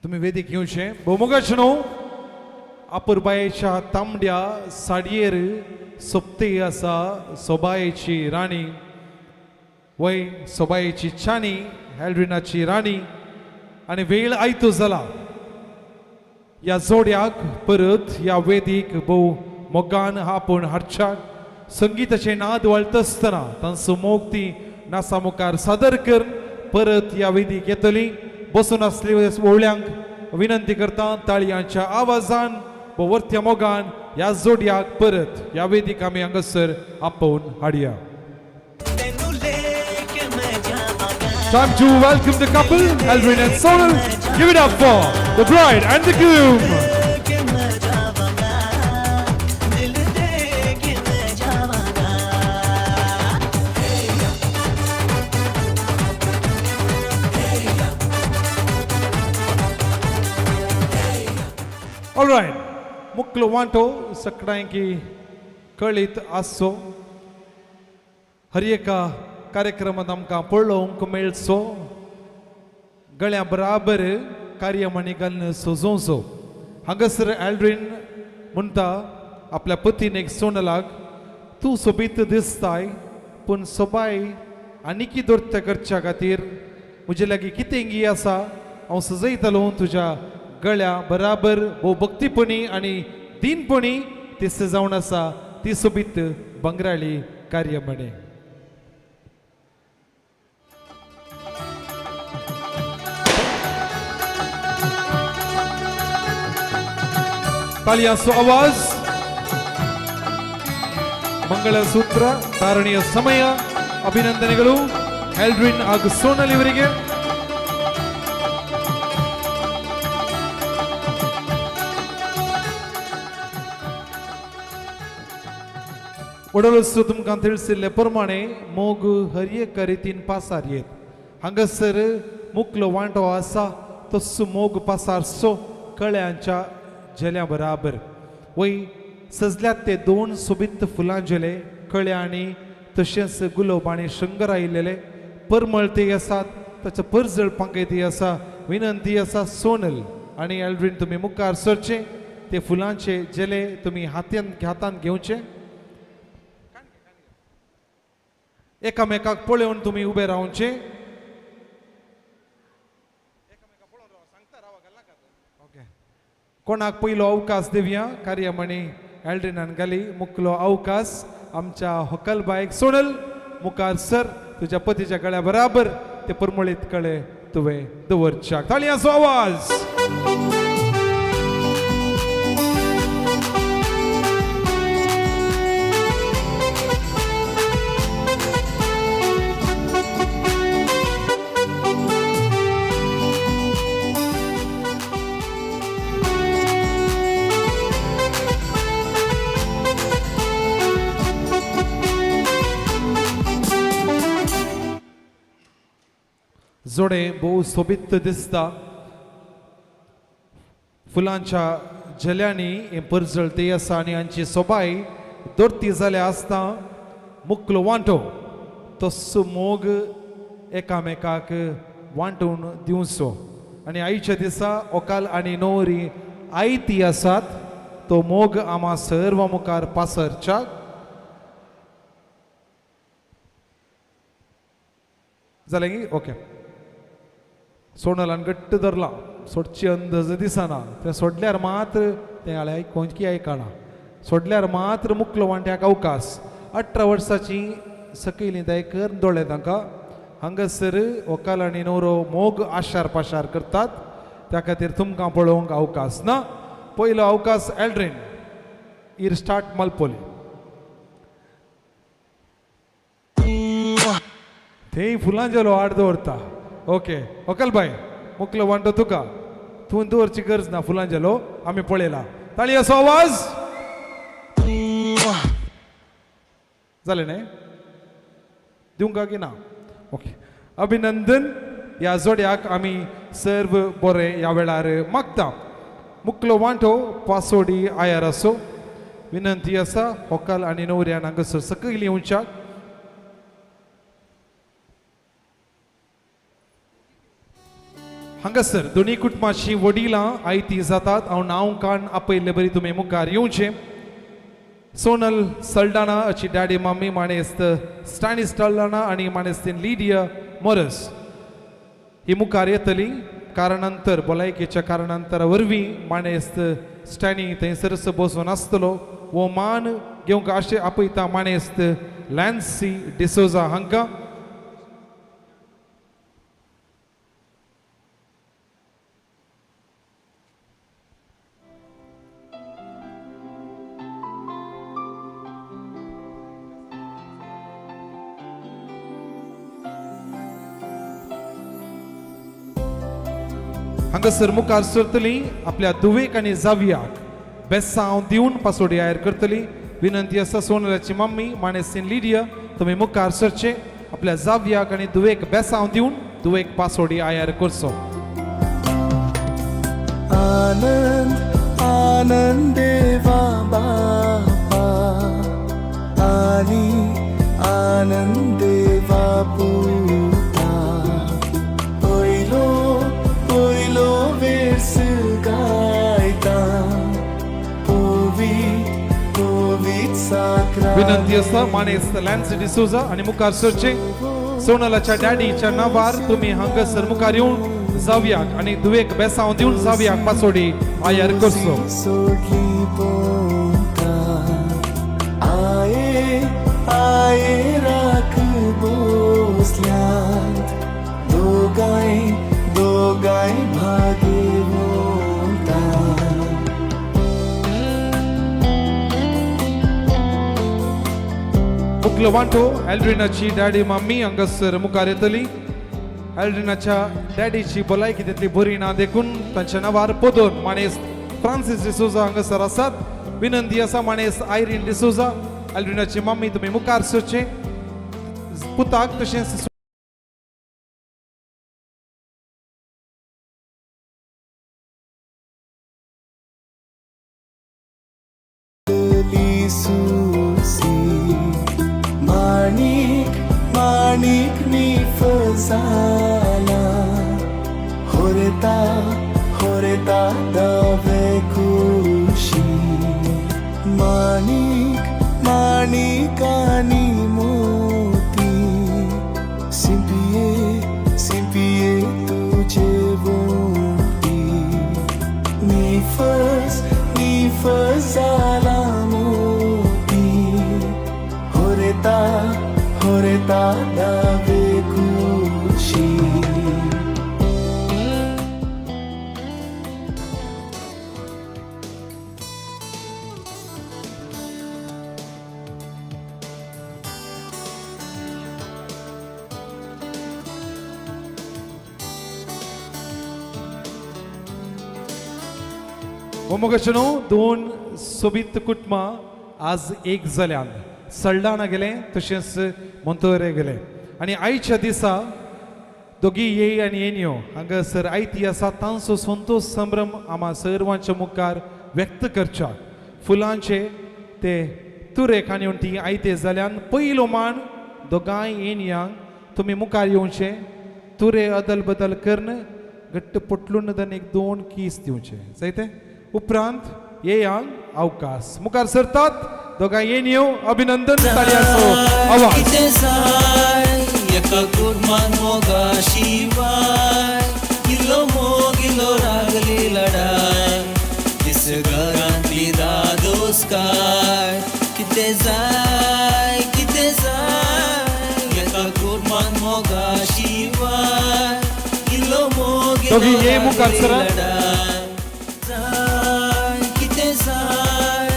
तुम्ही वेदीक येवचें भोवमुगाचें न्हू आपुरबायेच्या तांबड्या साडयेर सोपते आसा सोबायेची राणी वय सोबायेची चानी हेल्ड्रिनाची राणी आनी वेळ आयतो जाला ह्या जोड्याक परत ह्या वेदीक भोव मोगान आपूण हाडच्याक संगीताचे नाद वळटा आसतना तांचो मोग ती नासा मुखार सादर करून परत ह्या वेदीक येतली बसून आसले ओवळ्यांक विनंती करता ताळयांच्या आवाजान वर्त्या मोगान ह्या जोड्याक परत ह्या वेदीक आमी हांगासर आपोवन हाडया तेनू लेके मैं जाऊं Time to welcome the couple, Aldrin and Sonal. Give it up for the bride and the groom. All right. मुक्लो वांटो सगळ्यांकी कळीत आसो हर एका कार्यक्रमात आमकां पळोवंक मेळचो गळ्या बराबर कार्यमणी घालून सजोवचो हांगासर एल्ड्रीन म्हणटा आपल्या पतीन सोनलाक तूं सोबीत दिसताय पूण सोबाय आनीकी दोरते करच्या खातीर म्हजे लागीं कितें आसा हांव सजयतलो तुज्या गळ्या बराबर भोव भक्तीपणी आनी दिनपणी ती सजावन आसा ती सोबीत बंगराळी कार्यमणी तालियांचो आवाज ಮಂಗಳಸೂತ್ರ ಧಾರಣೆಯ ಸಮಯ ಅಭಿನಂದನೆಗಳು ಎಲ್ಡ್ರಿನ್ ಹಾಗೂ ಸೋನಲ್ ಇವರಿಗೆ ಒಡಲಸು तुमकां ತಿಳಿಸಿल्ले प्रमाणे मोग हर एका रितीन पासार येत हांगासर मुखलो वांटो आसा तसो मोग पासारचो कळ्यांच्या जल्या बराबर वय सजल्यात ते दोन सोबीत फुलांजले कळ्या आणि तशेंच गुलाब आणि शृंगार आयिल्ले परमळते आसात ताचे परजळ पांकेती आसा विनंती आसा सोनल आणि एल्ड्रिन तुम्ही मुखार सरचे ते फुलांचे जले तुम्ही हातान घेवचे एकामेकाक पळोवन तुम्ही उबे रावचे कोणाक पयलो अवकाश दिवया कार्यमणी एल्ड्रिनान घाली मुखलो अवकाश आमच्या होकलबायक सोनल मुखार सर तुझ्या पतीच्या गळ्या बराबर ते परमळीत कळे तुवें दवरच्या ताळयांचो आवाज जोडे भोव सोबीत दिसता फुलांच्या जल्यांनी हे परजळते आसा आनी हांची सोबाय दोरती जाल्या आसता मुखलो वांटो तसो मोग एकामेकाक वांटून दिवचो आनी आयच्या दिसा ओकाल आनी न्हवरी आयती आसात तो मोग आम्हा सर्व मुखार पासरच्या जालें की ओके सोनलान घट्ट धरला सोडची अंदाज दिसना ते सोडल्यार मात्र ते आयकोंची आयकना सोडल्यार मात्र मुखलो वांट्याक अवकाश 18 वर्साची सकयली दायकर दोळे तांकां हांगासर व्हंकल आनी न्हवरो मोग आशार पाशार करतात त्या खातीर तुमकां पळोवंक अवकाश ना पयलो अवकाश एल्ड्रिन इर स्टार्ट मलपोली थंय फुलांजलो आड दवरता ओके व्हंकल बाय मुखलो वांटो तुका तूं दवरची गरज ना फुलांजलो आमी पळयला ताळयांचो आवाज जालें न्ही दिवंक की ना ओके अभिनंदन ह्या जोड्याक आमी सर्व बरें ह्या वेळार मागता मुखलो वांटो पासोडी आयार आसो विनंती आसा व्हंकल आनी न्हवऱ्यान हांगासर सकयल येवच्याक हांगासर दोनी कुटुंबाची वडिलां आयती जातात हांव नांव काण आपयल्ले बरी तुमी मुखार येवचें सोनल सल्डाना हाची डॅडी मम्मी माणेस्त स्टॅनिस सल्डाना आनी माणेस्तीन लिडिया मोरस ही मुखार येतली कारणांतर भलायकेच्या कारणांतरा वरवीं माणेस्त स्टॅनी थंयसरच बसून आसतलो वो मान घेवंक आशे आपयता माणेस्त लॅन्सी डिसोजा हांकां हांगासर मुखार सरतली आपल्या दुवेक आनी जावयाक बेसांव दिवन पासोडी आयर करतली. विनंती आसा सोनलाची मम्मी माणेसीन लिडिया तुम्ही मुखार सरचे आपल्या जावयाक आनी दुवेक बेसांव दिवन दुवेक पासोडी आयर करचो. आनंद आनंदे बाबा आणि आनंदे बापुता पयलो पयलो वेस गायता पोवीत साकरा. विनंती आसा माणेस लॅन्स डिसोजा आणि मुखार सरचे सोनलाच्या डॅडीच्या नावार तुम्ही हांगासर मुखार येऊन जावयाक आणि दुवेक बेसांव दिवन जावयाक पासोडी आयर करचो. सोडली पोंका आये आये राख बोसल्यात दोगाय दोगाय भागे वोता. मुखलो वांटो एल्ड्रिनाची डॅडी मम्मी हांगासर मुखार येतली. एल्ड्रिनाच्या डॅडीची भलायकी तितली बरी ना देखून तांच्या नावार पदोन माणेस फ्रांसिस डिसोजा हांगासर आसात. विनंती आसा माणेस आयरीन डिसोजा एल्ड्रिनाची मम्मी तुम्ही मुखार सरचे पुताक तशेंच माणिक माणिक नी फजाला होरेता होरेता दवे खुशी. माणिक माणिकानी मोती सिंपिये सिंपिये तुझे वोंटी. निफस जाला मोती होरेता होरेता दवे खुशी. मोमोगशनो दोन सोबीत कुटुंबां आज एक जाल्यान सल्डाणा गेले तशेंच मोंतोरे गेले आनी आयच्या दिसा दोगी ये आनी येनयो हांगासर आयती आसा तांचो संतोष संभ्रम आम्हा सर्वांच्या मुखार व्यक्त करच्या. फुलांचे ते तुरेक आनी ती आयते जाल्यान पयलो मान दोगांय येनयांक तुमी मुखार येवचे. तुरे अदल बदल करन घट्ट पटलून एक 2 कीस दिवचे जायते. उपरांत येयांक अवकाश मुखार सरतात. दोगांय येनयो अभिनंदन ताळयांचो आवाज. एका कुर्मान मोगा शिवाय गिलो मोगिलो रागली लढाय दिस घरांतली दादोसकाय किते जाय एका कुर्मान मोगा शिवाय गिलो मोगिलो लढाय किते जाय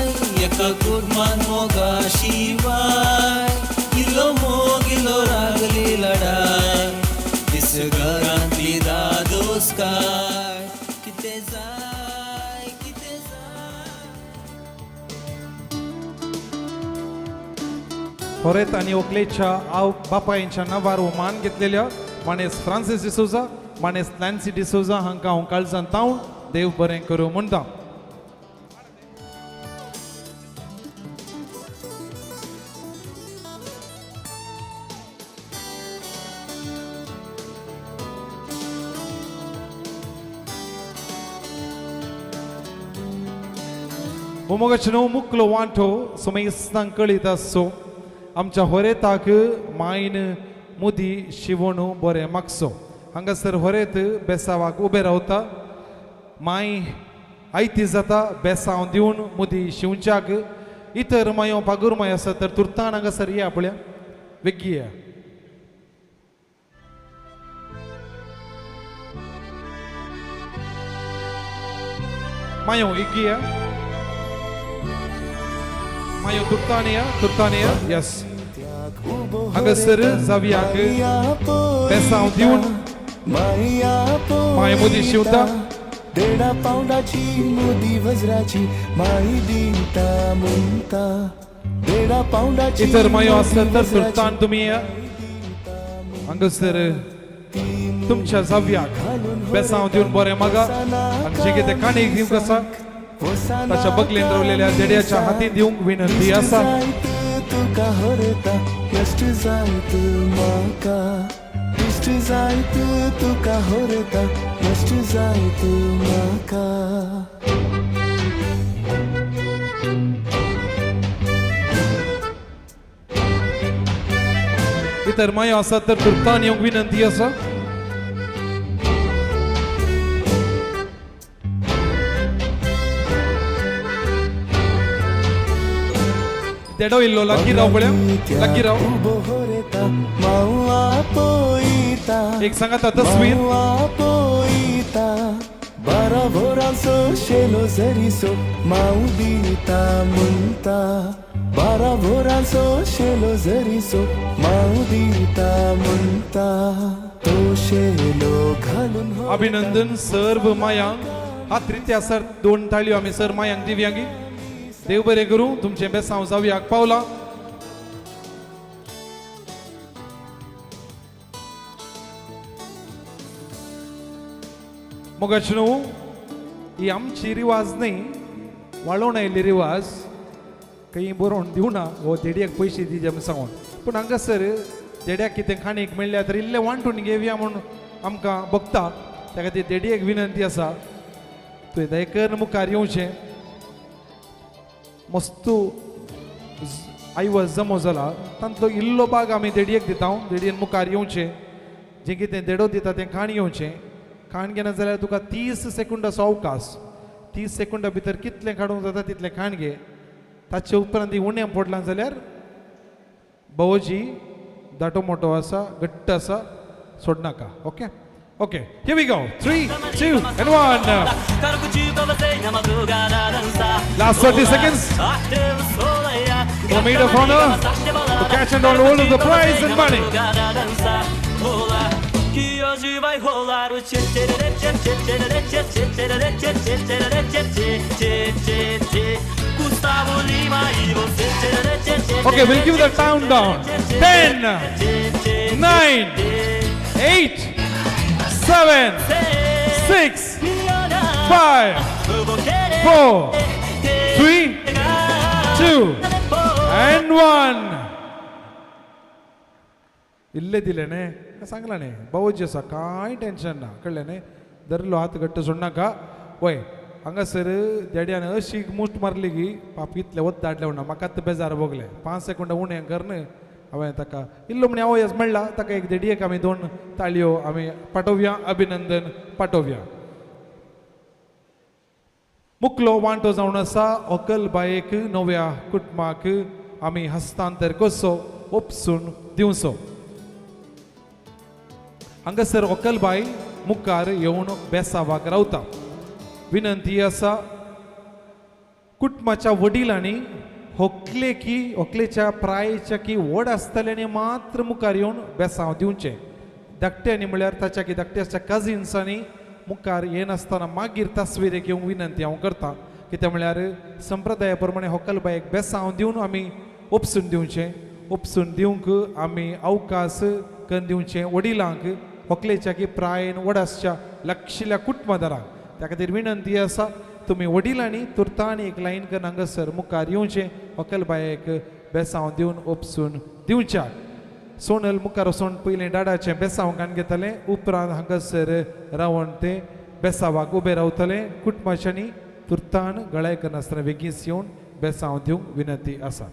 एका कुर्मान मोगा शिवाय गिलो मोगिलो रागली लढाय दिस घरांतली दादोसकाय किते जाय होरेत आणि ओकलेच्या बापायांच्या नावार हो मान घेतलेल्या माणेस फ्रांसिस डिसोजा माणेस लॅन्सी डिसोजा हांकां हांव काळजान तावन देव बरें करूं म्हणटा. मोमोगचनो मुकलो वांटो सोमेस्तांक कळीत आसो आमच्या होरेताक मायन मुदी शिवणू बरें मागसो. हांगासर होरेत बेसावाक उबे रावता. माय आयती जाता बेसांव दिवन मुदी शिवच्याक. इतर मायो पागूर माय आसा तर तुर्तान हांगासर या पळया वेग्गी या. मायो इग्गी या. मायो तुर्तानिया यस हांगासर जावयाक बेसांव दिवन माया माय मोदी शिवता देडा पावडाची मोदी वज्राची माई दिता म्हणता देडा पावडाची इतर मायो असलं तर सुलतान तुम्ही हांगसर तुमच्या जाव्याक बेसांव दिवन बरें मागा आनी जे कितें काणयेक दिवंक आसा ताच्या बगलेन रावलेल्या देड्याच्या हातीन दिवंक विनंती आसा. तुका हरता यश्ट जायत म्हाका इश्ट जायत तुका हरता यश्ट जायत म्हाका. इतर मायो आसा तर तुर्तान येवंक विनंती आसा. देडो इल्लो लागीं राव पळया लागीं राव. एक सांगात तस्वीर पोईता बारा भोरांचो शेलो जरीसो माऊ दिता म्हणता बारा भोरांचो शेलो जरीसो माऊ दिता म्हणता तो शेलो घालून. अभिनंदन सर्व मायांक हात रित्या सर 2 ताळयो आमी सर मायांक दिव्यांगी. देव बरें करूं तुमचें बेसांव जावयाक पावला. मोगाच न्हू ही आमची रिवाज न्ही वाळोवन आयिल्ली रिवाज खंय बरोवन दिवना हो देडयेक पयशे दिजे म्हूण सांगून. पूण हांगासर देड्याक कितें खाणीक मेळ्ळ्या तर इल्लें वांटून घेवया म्हूण आमकां बगता. त्या खातीर देडयेक विनंती आसा तुवें दयेकर मुखार येवचें. मस्तू आयवज जमो जाला तांतलो इल्लो भाग आमी देडयेक दिता. देडयेन मुखार येवचें. जें कितें देडो दिता तें खाण येवचें. खाण घेना जाल्यार तुका 30 सेकंदाचो अवकाश. 30 सेकंदा भितर कितलें काडूंक जाता तितलें खाण घे. ताचे उपरांत उणें पडलां जाल्यार भवजी दाटो मोठो आसा घट्ट आसा सोडनाका. Okay okay here we go 3 2 and 1 last 30 seconds for maid of honor to catch and all of the prize and money. Okay, we'll give the countdown. 10 9 8 7 6 5 4 3 2 and 1 इल्ले दिले न्ही सांगला न्ही भाऊजी आसा कांय टेन्शन ना कळ्ळें न्ही धरलो हात घट्ट सोडनाका. वय हांगासर देड्यान अशी मुस्ट मारली की पाप इतले वत धाडले म्हणा म्हाका आतां बेजार भोगले. 5 सेकंदा उणें कर न्ही हांवें ताका इल्लो म्हणे आवयस म्हणला ताका एक देडयेक आमी 2 ताळयो आमी पाठोवया. अभिनंदन पाठोवया. मुखलो वांटो जावन आसा अकलबायेक नव्या कुटुंबाक आमी हस्तांतर कसो उपसून दिवचो. हांगासर अकलबाई मुखार येवन बेसावाक रावता. विनंती आसा कुटुंबाच्या वडिलांनी व्हंकलेच्या प्रायेच्या की व्हड आसतल्यांनी मात्र मुखार येवन बेसांव दिवचें. धाकट्यांनी म्हळ्यार ताच्या की धाकट्याच्या कजिन्सांनी मुखार येनासतना मागीर तस्विरेक येवंक विनंती हांव करतां. कित्याक म्हळ्यार संप्रदाया प्रमाणे व्हंकलबायेक बेसांव दिवन आमी उपसून दिवचें. उपसून दिवंक आमी अवकाश करून दिवचें वडिलांक व्हंकलेच्या की प्रायेन व्हड आसच्या लक्षिल्ल्या कुटुंबदारांक. त्या खातीर विनंती आसा तुमी वडिलांनी तुर्तान एक लायन करून हांगासर मुखार येवचें. व्हंकलबायेक बेसांव दिवन उपसून दिवच्या. सोनल मुखार वचून पयलें दाडाचें बेसांवकान घेतलें. उपरांत हांगासर रावन ते बेसांवाक उबे रावतले. कुटुंबाच्यांनी तुर्तान गळाय करनासतना बेगीस येवन बेसांव दिवंक विनंती आसा.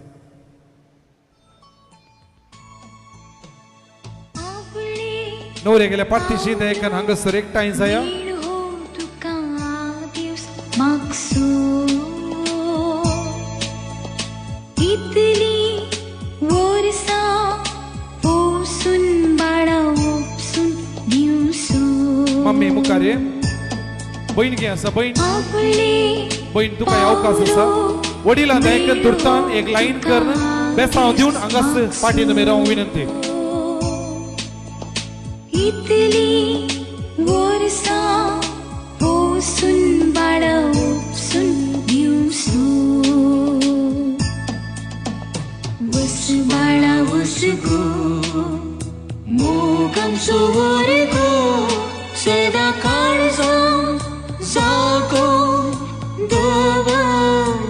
न्हवरे गेल्या पाठीशी दयेकान हांगासर एकठांय जाया. मम्मी मुखार ये. बहीण घे आसा बहीण बहीण तुका अवकाश आसा. वडिलां दयेकान तुर्तान एक लायन कर बेसांव दिवन हांगास पाठी तुमी रावंक विनंती. इतली मोगम सुवरगो सदा काळजां जागो दवर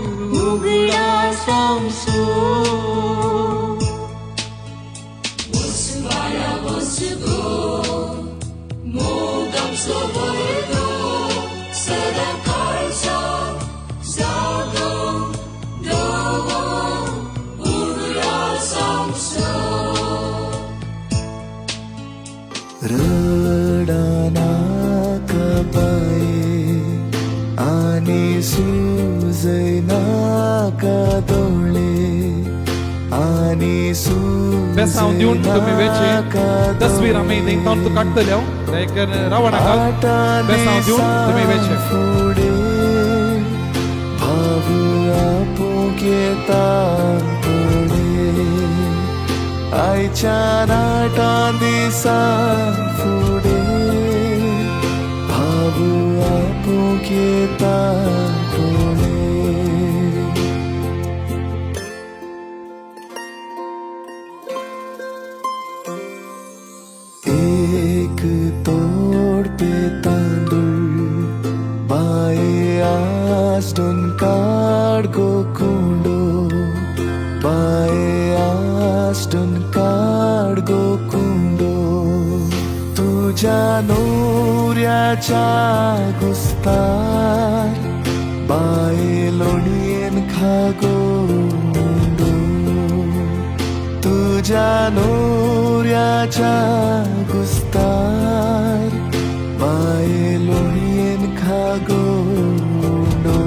उगडा सांसो वसुबाया वसुगो मोगम सुवरगो सदा काळजां जागो दवर उगडा सांसो रडानाक बाये आनी सुजनाक दोळे आनी बेसांव दिवन तुम्ही वेचे तस्वीर आमी देखतावन तू काडटले हांव लायक रावणाका बेसांव दिवन तुम्ही वेचे फुडे भाव आपूंक येता पडे आयच्या नाटा दिसां फुडे भाव आपूंक येता पडे एक तोडपे तांदूळ बाये आस्टून काड गो कुंडो बाये आस्टून काड गो कुंडो तुझ्या नोऱ्याच्या गुस्तार बाये लोणयेन खागो मुंडो तुझ्या नोऱ्याच्या गुस्तार बाये लोणयेन खागो मुंडो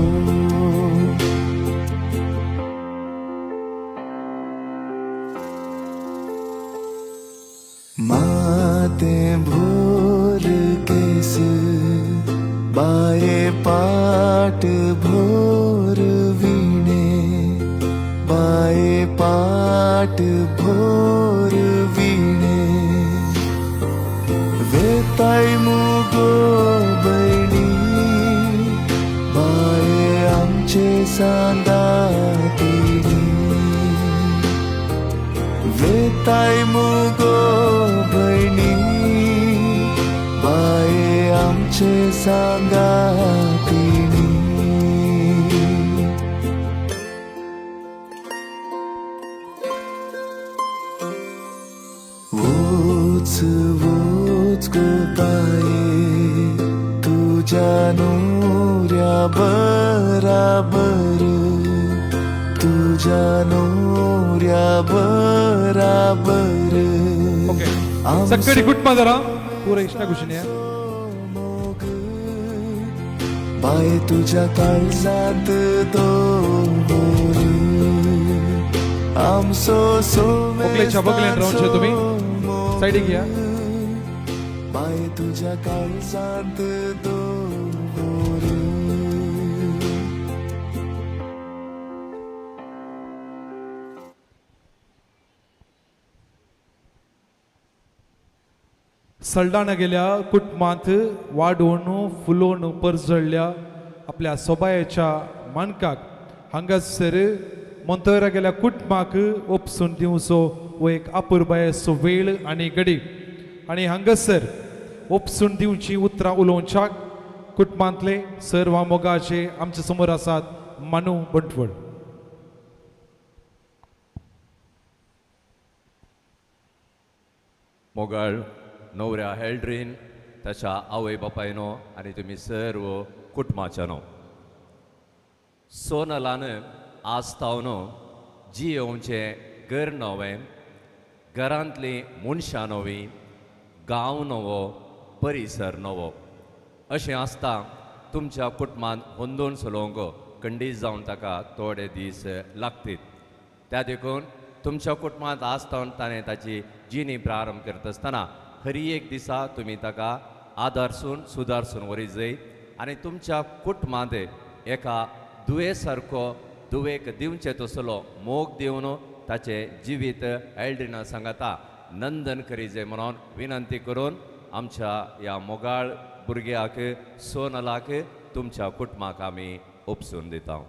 माते भोर केस बाये पाट भोर विणे बाये पाट भोर विणे वेताय मुगो बहिणी बाये आमचे सांगातिणी वेताय मुगो बहिणी बाये आमचे सांगातिणी वोच वोच गो बाये तुझ्या नोऱ्या बराबर तुझ्या नोऱ्या बराबर सगळी कुटुंबा जरा पुरे इष्टा कुशीने बाये तुझ्या काळजात दोर आमचो ओकलेच्या बगलेन रावचे तुम्ही साइडीक या बाये तुझ्या काळजात दोर सल्डाणा गेल्या कुटुंबांत वाडोवन फुलोवन परजळल्या आपल्या सोबायेच्या मानकाक हांगासर मोंतोरा गेल्या कुटुंबाक ओपसून दिवचो वो एक अपुरबायेचो वेळ आनी घडी आनी हांगासर ओपसून दिवची उतरां उलोवच्याक कुटुंबांतले सर्व मोगाचे आमचे समोर आसात मानू बंटवळ मोगाळ नवऱ्या हेल्ड्रीन ताच्या आवय बापायनो आनी तुमी सर्व कुटुंबाच्यानो सोनलान आस्तावनो जी येवचे घर नवें घरांतली मनशां नवी गांव नवो परिसर नवो अशें आसता तुमच्या कुटुंबांत होंदोन चलोवंक खंडीत जावन ताका थोडे दीस लागतात त्या देखून तुमच्या कुटुंबांत आसतावन ताणें ताची जिणी प्रारंभ करता आसतना हरी एक दिसा तुमी ताका आदारसून सुदारसून व्हरी जाय आनी तुमच्या कुटुंबांत एका दुये सारको दुवेक दिवचे तसलो मोग दिवन ताचे जिवीत एल्ड्रिना सांगाता नंदन करी जाय म्हणून विनंती करून आमच्या ह्या मोगाळ भुरग्याक सोनलाक तुमच्या कुटुंबाक आमी उपसून दिता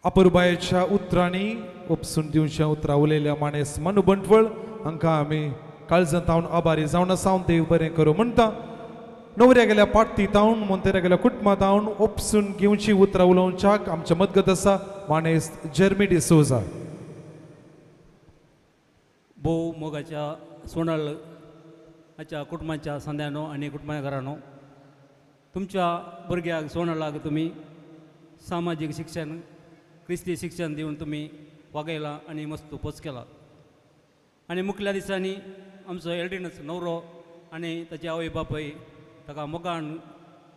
अपुरबायेच्या उतरांनी उपसून दिवच्या उतरां उलयल्या माणेस मानू बंटवळ हांकां आमी काळजांतावन आभारी जावन आसा देव बरें करूं म्हणटा. न्हवऱ्या गेल्या पार्टीतावन मोंतेरा गेल्या कुटुंबातावन उपसून घेवची उतरां उलोवच्याक आमचे मदगत आसा मानेस्त जेर्मी डिसोजा. भोव मोगाच्या सोनाळच्या कुटुंबाच्या संध्यानो आनी कुटुंबाच्या घरानो तुमच्या भुरग्याक सोनाळाक तुमी सामाजीक शिक्षण क्रिस्ती शिक्षण दिवन तुमी वागयला आनी मस्त पोच केला. आनी मुखल्या दिसांनी आमचो एल्ड्रिनस न्हवरो आनी ताचे आवय बापूय ताका मोगान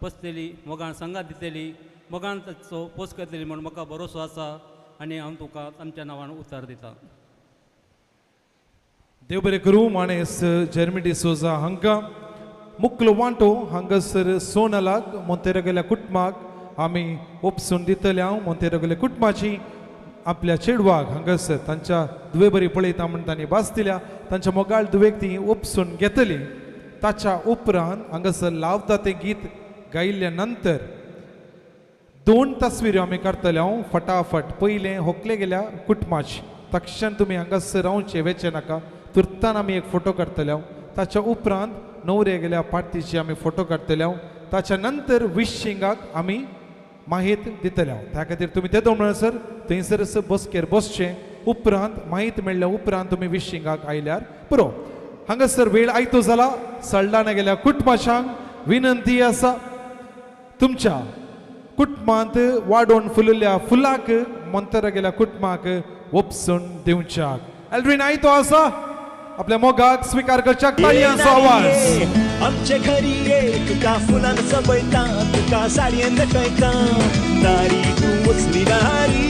पसतली, मोगान संगात दितली, मोगान ताचो पोस करतली म्हूण म्हाका भरोसो आसा आनी हांव तुका तांच्या नांवान उतर दिता. देव बरें करूं. मानेस्त जेर्मी डिसोजा हांकां मुख्य वांटो हांगासर सोनालाक मोंतेरा गेल्या कुटुंबाक आमी उपसून दितले. हांव मोंतेरा गेल्या कुटुंबाची आपल्या चेडवाक हांगासर तांच्या दुवे बरी पळयता म्हण तांणी भास दिल्या. तांच्या मोगाळ दुवेक ती उपसून घेतली. ताच्या उपरांत हांगासर लावता तें गीत गायिल्ल्या नंतर 2 तस्वीरो आमी काडटले. हांव फटाफट पयलें होकले गेल्या कुटुंबाची तक्षण तुमी हांगासर रावचे वेचे नाका. तुर्तान आमी एक फोटो काडटले. ताच्या उपरांत न्हवरे गेल्या पार्टीची आमी फोटो काडटले. ताच्या नंतर विशिंगाक आमी माहीत दितले. त्या खातीर तुमी ते म्हणसर थंयसर बसकेर बसचे. उपरांत माहीत मेळ्ळ्या उपरांत तुमी विशिंगाक आयल्यार पुरो. हांगासर वेळ आयतो जाला. सल्डाना गेल्या कुटुंबाच्यांक विनंती आसा तुमच्या कुटुंबांत वाडोवन फुलल्या फुलाक मोंतेरा गेल्या कुटुंबाक वपसून दिवच्याक. एल्ड्रीन आयतो आसा आपल्या मोगाक स्वीकार करच्याक ताळयांचो आवाज. आमचे घरी ये तुका फुलान सबयता, तुका साडयेन दाखयता, दारी तूं वचली दारी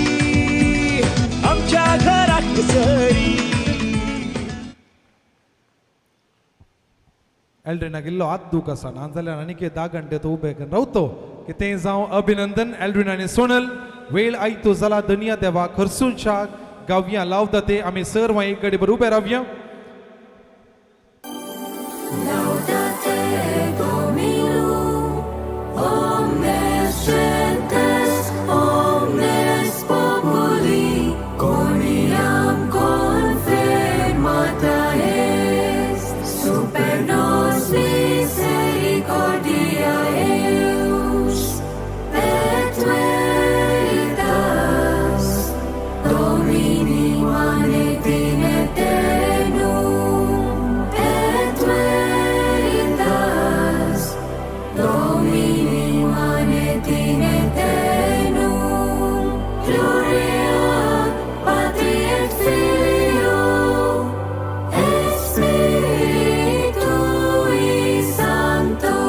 आमच्या घराक सरी. एल्ड्रीनाक इल्लो हात दूख आसा नाजाल्यार आनीक 10 घंटे तो उबे करून रावतो की तें जावं अभिनंदन. एल्ड्रीन आनी सोनल वेळ आयतो जाला दुनिया देवाक हरसूनच्याक गावया लावता ते आमी सर्व एक घडी भर उबे रावया. Laudate Dominum, omnes gentes, omnes populi, quoniam confirmata est, super nos misericordia eius, et veritas, Domini manet in eternum, et veritas, Domini manet in eternum, gloria Patri et Filio, et Spiritui Sancto,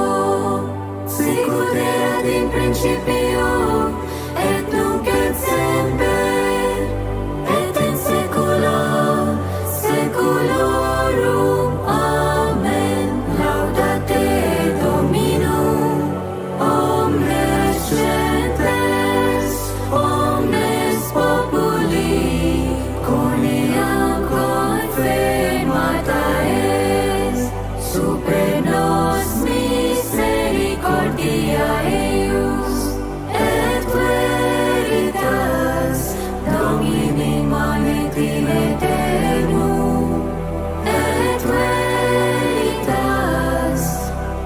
sicut erat in principio, et nunc et semper, et in saecula saeculorum. Amen. Laudate Dominum, omnes gentes, omnes populi, quoniam confirmata est, super nos misericordia eius, et veritas, Domini manet in eternum, et veritas,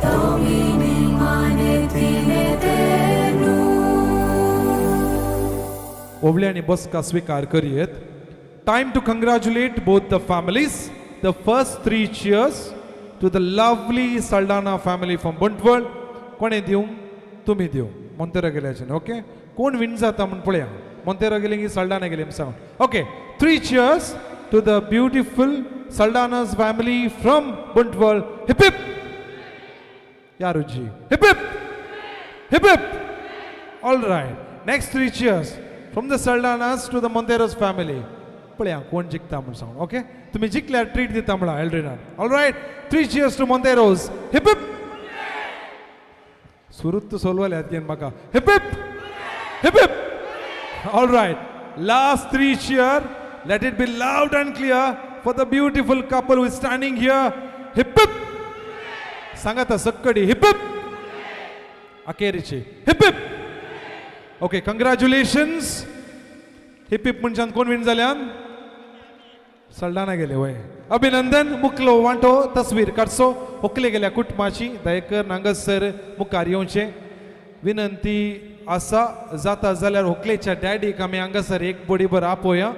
Domini manet in eternum. ओवले आणि बसका स्वीकार करियेत. Time to congratulate both the families. The first 3 cheers to the lovely Saldana family from Buntworld. कोणे दिवं तुम्ही दिव मोंतेरा गेल्याचे. Okay कोण win जाता म्हणून पळया. मोंतेरा गेले की सल्डाना गेले सांग. Okay 3 cheers to the beautiful Saldana's family from Buntworld. Hip hip. Yaruji. Hip hip. Hip hip. All right. Next 3 cheers from the Saldanas to the Montero's family. पळया कोण जिंकता म्हणून सांग. ओके तुम्ही जिंकल्यार ट्रीट दिता म्हणा एल्ड्रीनान. All right 3 cheers to Montero's. Hip hip. सुरुत सोलवाल्यात घेन म्हाका. Hip hip hip hip. All right last 3 cheer. Let it be loud and clear for the beautiful couple who is standing here. Hip hip. सांगाता सक्कडी hip hip. अखेरीची hip hip. Okay congratulations. Hip hip म्हणच्यान कोण win जाल्यान? सल्डाना गेले वय. अभिनंदन मुकलो वांटो तस्वीर काडचो हुकले गेल्या कुटुंबाची दयेकर हांगासर मुखार येवचे विनंती आसा जाता जाल्यार हुकलेच्या डॅडीक आमी हांगासर एक बोडीभर आपोया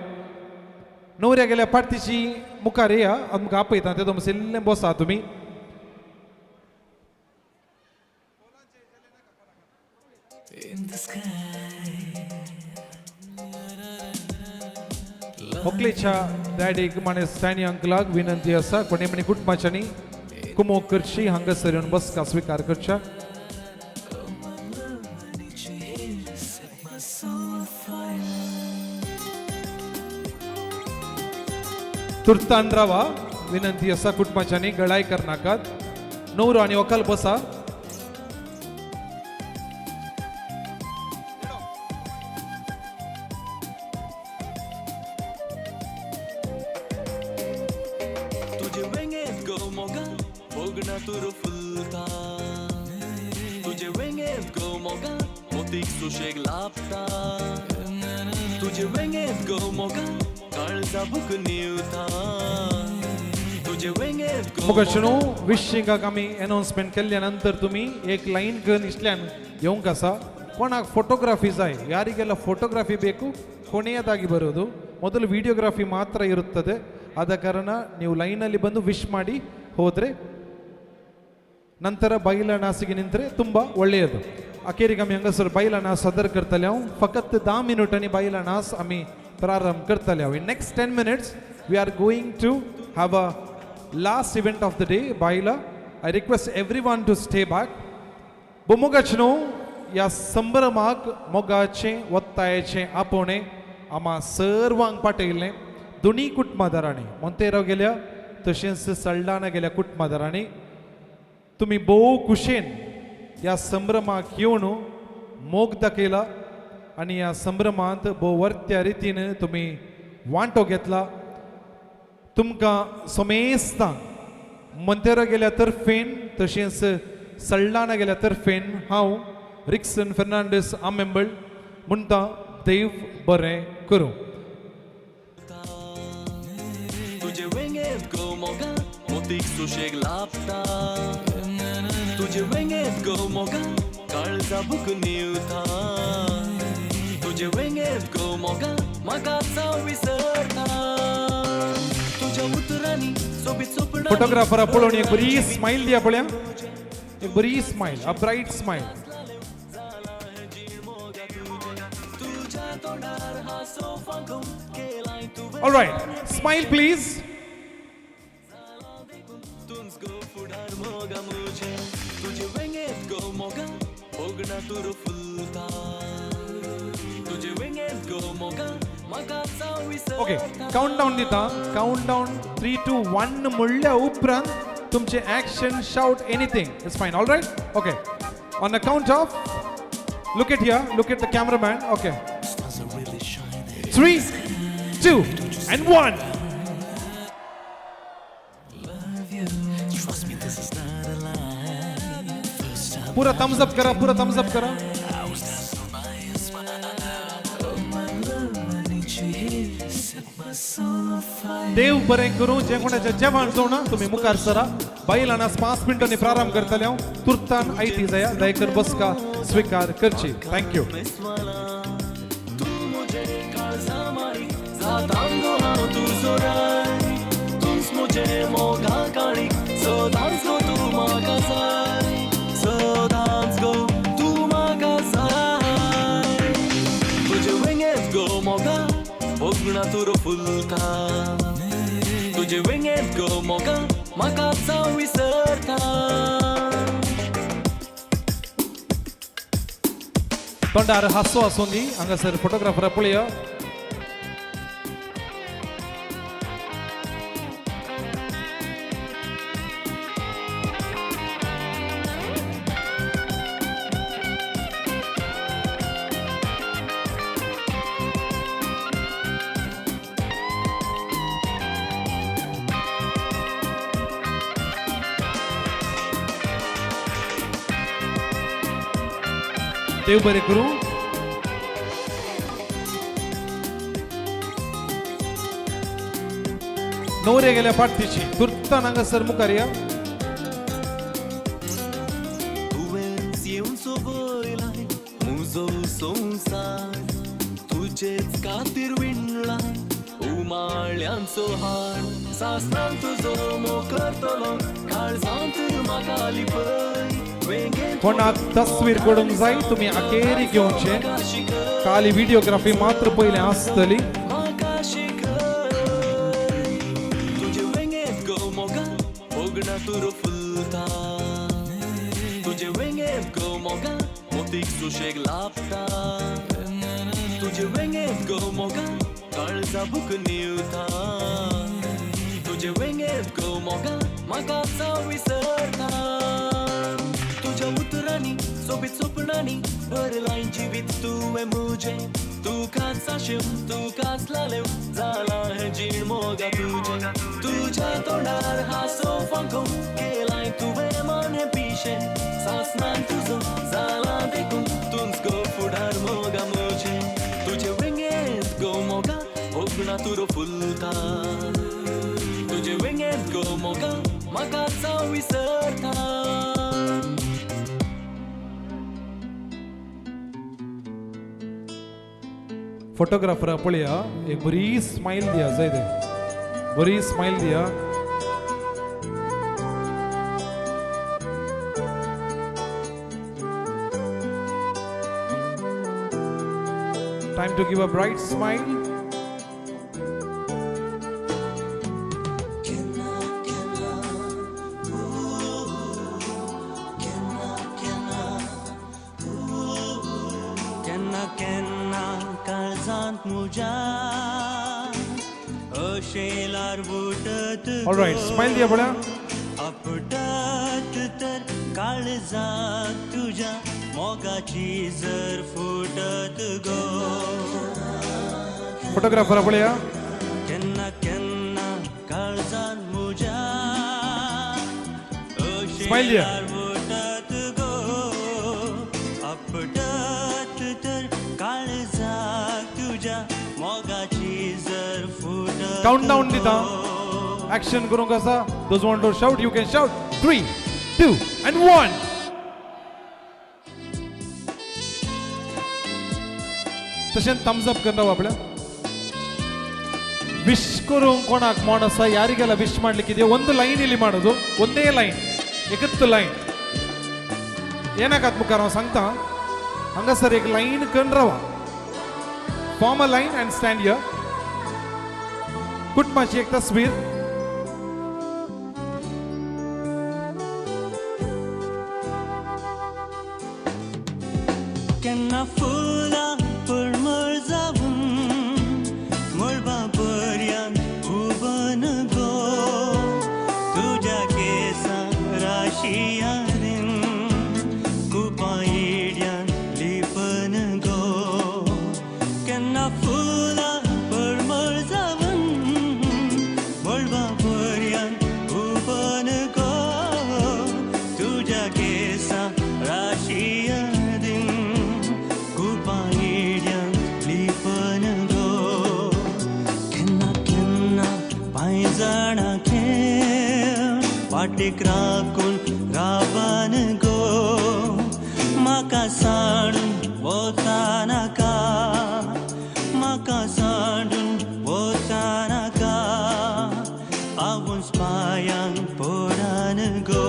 न्हवऱ्या गेल्या पार्टीची मुखार येया आमकां आपयता तेदो मुसेल्लें बसा तुमी होकलेच्या डॅडीक माने स्टॅनी अंकलाक विनंती आसा कोणी म्हणी कुटुंबाच्यांनी कुमोग करची हांगासर येवन बसका स्विकार करच्या तुर्तान रावा विनंती आसा कुटुंबाच्यांनी गळाय करनाकात न्हवरो आनी व्हंकल बसा तुझे वेंगेत गो मोगा भोगना तुरो फुलता तुझे वेंगेत गो मोगा मोतीक सुशेग लाभता तुझे वेंगेत गो मोगा काळजा बुक निवता तुझे वेंगेत गो मुखार विशिंगाक आमी अनाउन्समेंट केल्ल्या नंतर तुमी एक लाईन घेवन इतल्यान येवंक आसा कोणाक फोटोग्राफी जाय ಯಾರಿಗೆಲ್ಲ ಫೋಟೋಗ್ರಫಿ ಬೇಕು ಕೊನೆಯದಾಗಿ ಬರೋದು ಮೊದಲು ವಿಡಿಯೋಗ್ರಫಿ ಮಾತ್ರ ಇರುತ್ತದೆ ಆದ ಕಾರಣ ನೀವು ಲೈನಲ್ಲಿ ಬಂದು ವಿಶ್ ಮಾಡಿ ಹೋದರೆ ನಂತರ बैला नासिಗೆ ನಿಂತರೆ ತುಂಬ ಒಳ್ಳೆಯದು अखेरीक आमी हांगासर बैला नास सादर करतले हांव फकत 10 मिनिटांनी बैला नास आमी प्रारंभ करतले हांव in next 10 minutes we are going to have a last event of the day बैला I request everyone to stay back बोमोगाचनो या संभ्रमाक मोगाचे वत्तायेचे आपोवणे आम्हा सर्वांक पाटयल्लें दोनी कुटुंबादारांनी मोंतेरो गेल्या तशेंच सल्डाना गेल्या कुटुंबादारांनी तुम्ही भोव कुशेन या संभ्रमाक येवन मोग दाखयला आनी ह्या संभ्रमांत भोव वर्त्या रितीन तुमी वांटो घेतला तुमकां सोमेस्तां मोंतेरो गेल्या तर्फेन तशेंच सल्डाना गेल्या तर्फेन हांव रिक्सन फर्नांडीस आमेंबळ म्हणटा देव बरें करूं तुझे वेंगेत गो मोगा मोतीक सुशेग लाभता तुझे वेंगेत गो मोगा काळजा बुक निवता तुझे वेंगेत गो मोगा म्हाका जाव विसरता तुझ्या उतरांनी सोबीत सोपणा फोटोग्राफरा पळोवन एक बरी स्माइल दिया पळया एक बरी smile a bright smile All right, smile please. तुझे वेंगेत गो मोगा भोगना तुरो फुलता तुझे वेंगेत गो मोगा म्हाका जाव विसरता ओके काउंट डाउन दिता काउंट डाउन 3 2 1 म्हणल्या उपरांत तुमचे action shout anything it's fine all right okay on the count of look at here look at the cameraman okay 3 2 and 1 पूरा thumbs up करा पूरा thumbs up करा देव बरें करूं जे कोणाच्या जेवण जेवणा तुम्ही मुखार सरा बैलांना 5 मिनिटांनी प्रारंभ करतले हांव तुर्तान आयटी जाया दयेकर बसका स्वीकार करची थँक्यू जातांगो हांव तुजो राय तूंच मुजे मोगा काळी सदांच गो तूं म्हाका जाय सदांच गो तूं म्हाका जाय तुजे वेंगेत गो मोगा भोगना तुरो फुलता तुजे वेंगेत गो मोगा म्हाका जाव विसरता तोंडार हांसो आसूं दी हांगासर फोटोग्राफरा पळया देव बरें करूं नवरे गेल्या फाटतीची तुर्तान हांगासर मुखार या. तुवेंच येवन सोबयलाय म्हजो संवसार, तुजेच खातीर विणला उमाळ्यांचो हार. सासणान तुजो मोग करतलो, काळजांत म्हाका लिपय. कोणाक तस्वीर करूंक जाय तुम्ही अखेरी घेवचे. खाली व्हिडिओग्राफी मात्र पयले आसतली. तुजे वेंगेत गो मोगा मोगणा तुरो फुलता, तुजे वेंगेत गो मोगा मोतीक सुशेग लाभता, तुजे वेंगेत गो मोगा काळजा बुक निवता, तुजे वेंगेत गो मोगा म्हाका विसरता. तुझ्या उतरांनी सोबीत स्वप्नांनी भरलाय जिवीत तुवें मुजें. तू काच साशेव तू काच लालेव जाला हे जीण मोगा तुजें. तुझ्या तोंडार हांसो फांको केलाय तुवें मन हें पिशें. सासणान तुजो जाला देखून तुंच गो फुडार मोगा मुजें. तुजे वेंगेत गो मोगा भोगणा तुरो फुलता, तुजे वेंगेत गो मोगा म्हाका विसरता. फोटोग्राफरा पळया, एक बरी स्माइल दिया जाय ते, बरी स्माइल दिया. Time to give a bright smile. All right, smile दिया बड़ा. आपटत तर काळजात तुझ्या मोगाची जर फुटत गो. फोटोग्राफर पळया. केन्ना केन्ना काळजात मुजा स्माइल दिया. फुटत गो. आपटत तर काळजात तुझ्या मोगाची जर फुटत. काउंट डाउन दिता. Action करूंक आसा. Those want to shout, you can shout. 3, 2, and 1. तशें thumbs up करना आपल्या. ವಿಶ್ ಕರುಂಗ್ ಕೊಣಾಕ್ ಮಾನಸ ಯಾರಿಗೆಲ್ಲ ವಿಶ್ ಮಾಡ್ಲಿಕ್ಕಿದೆಯೋ ಒಂದು ಲೈನ್ ಇಲ್ಲಿ ಮಾಡೋದು, ಒಂದೇ ಲೈನ್, एकच ಲೈನ್. ಏನಾಗತ್ ಮುಖಾರ सांगता हांगा सर एक लाइन करून रावा. Form a line and stand here. कुटुंबाची एक तस्वीर. केन्ना फुलां पळमळ जावून मळबा पर्यंत उबन गो. तुझ्या केसां राशी यादीन कुपायड्यान लिपन गो. केन्ना फुलां पळमळ जावून मळबा पर्यंत उबन गो. तुझ्या केसां राशी वाटेक राखून राबान गो. म्हाका सांडून वता नाका, म्हाका सांडून वता नाका. आपूण पायांक पडान गो.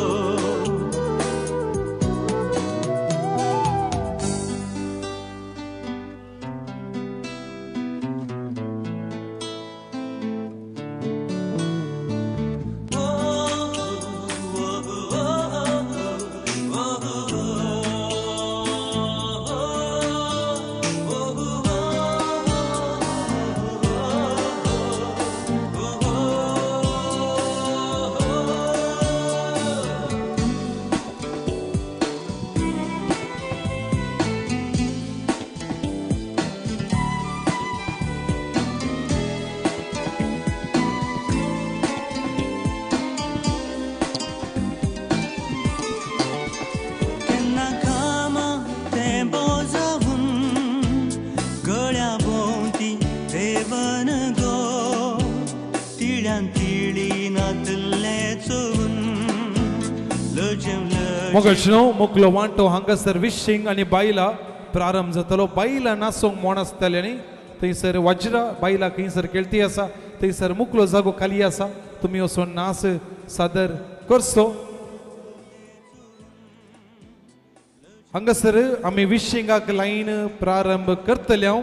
मोगचनो मुकलो वांटो हांगासर विशिंग आनी बायला प्रारंभ जातलो बायला नासोंक मोण आसतले न्ही थंयसर वज्रा बायला खंयसर खेळती आसा थंयसर मुकलो जागो खाली आसा तुमी वचून नाच सादर करचो हांगासर आमी विशिंगाक लायन प्रारंभ करतले हांव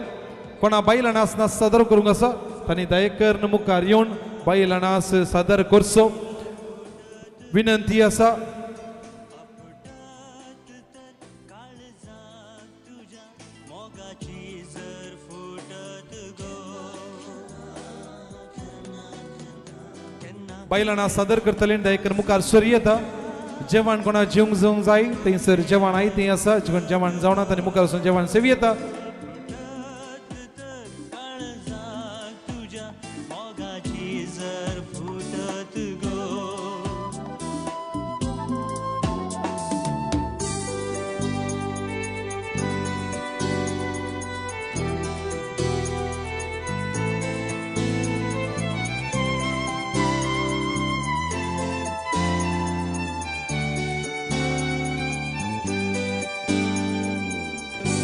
कोणा बायला नाच नाच सादर करूंक आसा तांणी दयेकर मुखार येवन बायला नाच सादर करचो विनंती आसा बायलांना सादर करतले दयेकर मुखार सर येता जेवण कोणा जेवंक जावंक जाय थंयसर जेवण आय थंय आसा जेवण जावना तांणी मुखार वचून जेवण सेवी येता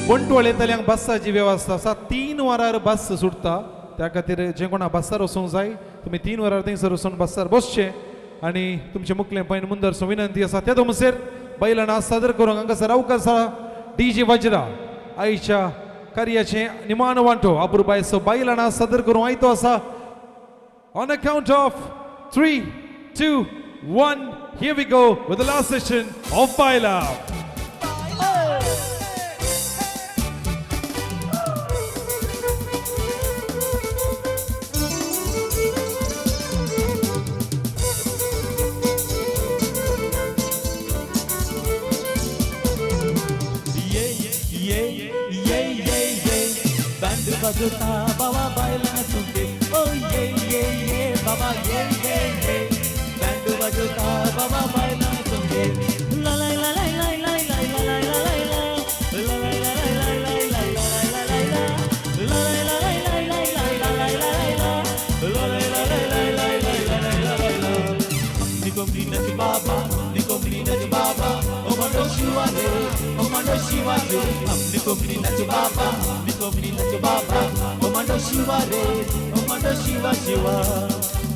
बंटवाळ येतल्यांक बसाची वेवस्था आसा 3 वरार बस सुटता त्या खातीर जे कोणा बसार वचूंक जाय तुमी 3 वरार थंयसर वचून बसार बसचे आनी तुमचे मुखलें पयन मुंदरसो विनंती आसा त्या तुमचेर बायलांना सादर करूंक हांगासर अवकाश आसा डीजे वज्रा आयच्या कार्याचे निमाण वांटो अपुरबायचो बायलांना सादर करूंक आयतो आसा on a count of 3, 2, 1 here we go with the last session of Baila. बजता बाबा बायला सुनते ओ ये बाबा ये बैंड बजता बाबा बायला सुनते ला ला ला ला ला ला ला ला ला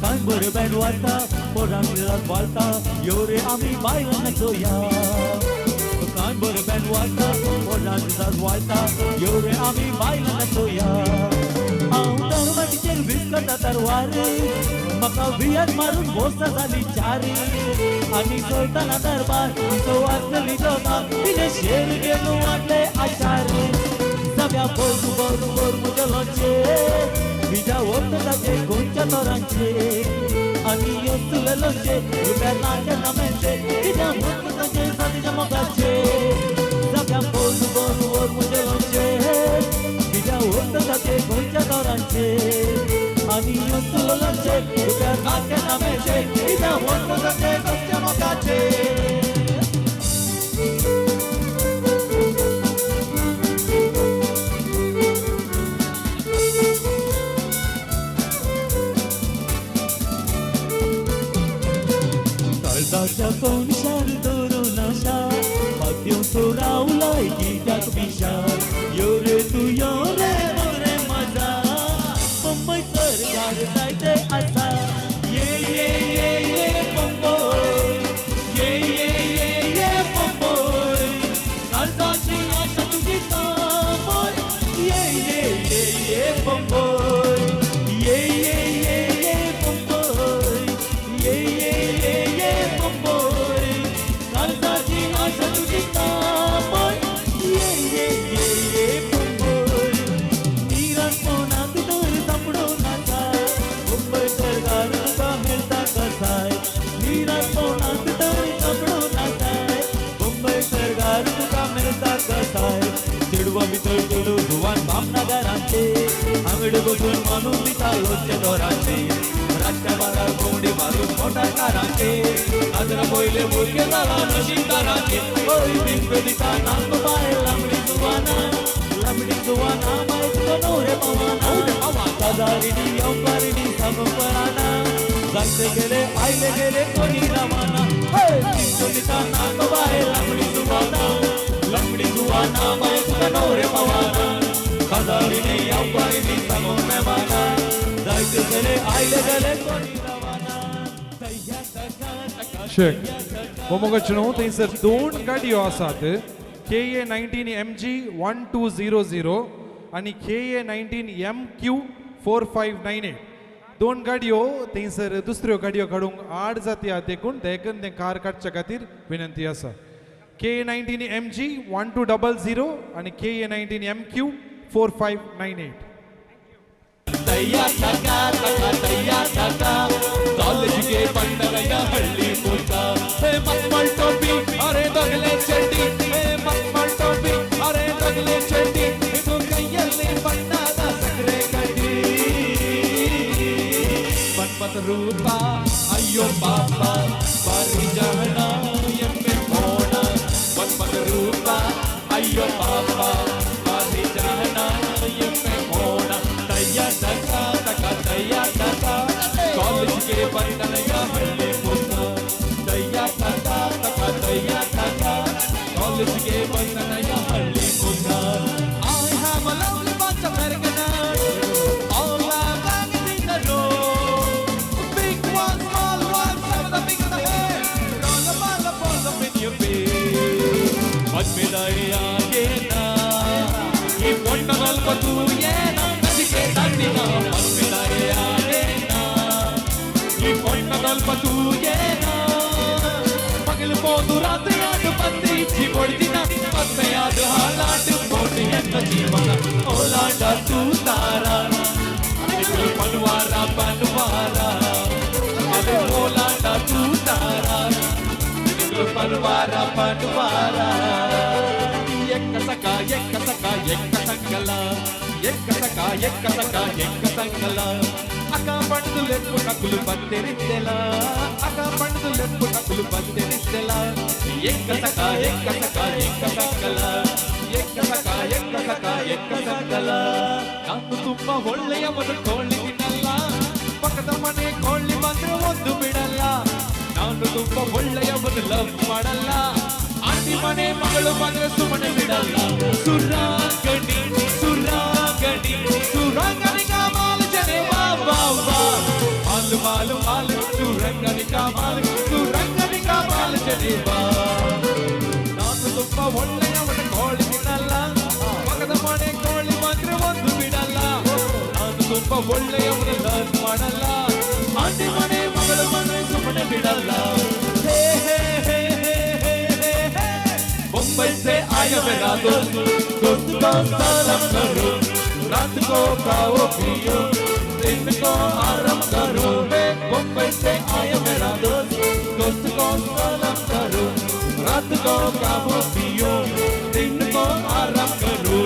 कांबर बँड वाजता पोरांक वाजता योरे आमी बायलां नाचोया कांबर बँड वाजता पोरांक वाजता योरे आमी बायलां नाचोया हांव दरवाटीचेर विस्कटा तरवारी म्हाका वियात मारून बोसा जाली चारी आनी चलताना दरबार तो वाजली जोता तिने शेर गेलो वाटले आचारी सगळ्या बोर मुजे लोचे बिजा वखदाचे गोंयच्या तोरांचे आनी येतले लोचे रुपया नाचे नामेचे तिच्या वखदाचे सादीच्या मोगाचे सगळ्या बोर मुजे लोचे बिजा वखदाचे गोंयच्या तोरांचे आनी येतले लोचे रुपया नाचे नामेचे तिच्या वखदाचे गोंयच्या मोगाचे काळजाच्या कोनशार धरून आशा माथ्यो सोरावलाय कित्याक विशार यो रे तू यो रे मोरे मजा मुंबईकर गार जायते आसा ये मुंबई ये मुंबई काळजाची आशा तुजी तांबय ये मुंबई ये मुंबई ये मुंबई काळजाची आशा तुजी तांबय ये मुंबई निराश मनात तर सापडून आसा मुंबईकर गार तुका मेळटा कसाय निराश मनात तर सापडून आसा मुंबईकर गार तुका मेळटा कसाय चेडवा भितर गेलो धुवान भामनगरांचे आंगड बसून मानून दिता लोचे दोरांचे रातच्या बारार कोंबडी मारून मोटारकारांचे आजरा पयले भुरगे जाला नशीबदारांचे ओय बिंक दिता नाक बाय लांबडी जुवाना मायक रे पवाना काजारिनी येवकारिनी समपराना जायते गेले आयले गेले कोणी रवाना बिंक दिता ने या पायली सांगो मेवाना जायते गले आयले गले कोणी रवाना तय्या तका शेक मोमोगचनो थंयसर 2 गाडयो आसात KA 19 MG 1200 आणि KA 19 MQ 4598 2 गाडयो थंयसर दुसऱ्यो गाडयो काडूंक आड जाती आहा देखून देखून ते कार काडच्या खातीर विनंती आसा KA 19 MG 1200 आणि KA 19 MQ 4598 तय्या तका कॉलेज के पंडरया हल्ली मुर्गा हे मखमल टोपी अरे दगले चड्डी हे मखमल टोपी अरे दगले चड्डी ಇದು ಕೈಯಲ್ಲಿ ಬಣ್ಣದ ಸಕ್ಕರೆ ಕಡ್ಡಿ ಮನ್ಮಥ ರೂಪ ಅಯ್ಯೋ ಪಾಪ ಬಾರಿ ಜಾಣ ಎಮ್ಮೆ ಮೋಣ ಮನ್ಮಥ ರೂಪ ಅಯ್ಯೋ ಪಾಪ ಬಾರಿ ಜಾಣ ಎಮ್ಮೆ ಮೋಣ ತಯ್ಯ ತಕ ಕಾಲೇಜ್ ಗೆ ಬಂದನಯ್ಯ ಹಳ್ಳಿ ಮುರ್ಗ ತಯ್ಯ ತಕ ಕಾಲೇಜ್ ಗೆ ಬಂದನಯ್ಯ ಹಳ್ಳಿ ಮುರ್ಗ I have a lovely bunch of American all I'm hanging in the road. Big one, small one, some of the big of the head. Roll them all up in your face. ಮದ್ಮೆದಯ್ಯ ಏನ ಈ ಪೊಣ್ಣನಲ್ಪ ತೂ ಏನ ನಸಿಕೆ ತಂದಿನ ಮದ್ಮೆದಯ್ಯ ಏನ ಈ ಪೊಣ್ಣನಲ್ಪ ತೂ ಏನ ಪಗಲು ಪೋದು ರಾತ್ರಿ ಆಡು ಬಂದು ಇಚ್ಚಿ ಕೊಡ್ದಿನ ಮದ್ಮೆಯಾದ ಹಾಲಾಡು ಕೋಟಿ ಎಂತ ಜೀವನ ಓಲಾಟ ತೂತಾರ ಇದು ಪನುವಾರ ಅದು ಓಲಾಟ ತೂತಾರ ಇದು ಪನುವಾರ ಎಕ್ಕ ಸಕ ಸಂಕಲ ಅಕ್ಕ ಬಣ್ಣದು ಲೆಪ್ಪು ನಕುಲು ಬಂದೆರಿದ್ದೆಲ ಅಕ್ಕ ಬಣ್ಣದು ಲೆಪ್ಪು ನಕುಲು ಬಂದೆರಿದ್ದೆಲ ಎಕ್ಕ ಸಕ ಸಂಕಲ ನಾನು ತುಂಬಾ ಒಳ್ಳೆಯವನು ಕೋಳಿ ತಿನ್ನಲ್ಲ ಪಕ್ಕದ ಮನೆ ಕೋಳಿ ಬಂದ್ರೆ ಒಂದು ಬಿಡಲ್ಲ ನಾನು ತುಂಬಾ ಒಳ್ಳೆಯವನು ಲವ್ ಮಾಡಲ್ಲ ಆಂಟಿ ಮನೆ ಮಗಳು ಬಂದ್ರೆ ಸುಮ್ಮನೆ ಬಿಡಲ್ಲ ಸುರಾಗಣಿ ಕಾಮಾಲು ಜನೆ ಮಾಲು ಸುರಂಗನಿ ಕಾಮಾಲು ಜನೆ ನಾನು ತುಂಬಾ ಒಳ್ಳೆಯವನು ಕೋಳಿ ತಿನ್ನಲ್ಲ ಪಕ್ಕದ ಮನೆ ಕೋಳಿ ಬಂದ್ರೆ ಒಂದು ಬಿಡಲ್ಲ ನಾನು ತುಂಬಾ ಒಳ್ಳೆಯವನು ಲವ್ ಮಾಡಲ್ಲ ಆಂಟಿ ಮನೆ ಮಗಳು ಬಂದ್ರೆ ಸುಮ್ಮನೆ ಬಿಡಲ್ಲ मुंबई से आया मेरा दोस्त को सलाम करो रात को खाओ पियो दिन को आराम करो मुंबई से आया मेरा दोस्त को सलाम करो रात को खाओ पियो दिन को आराम करो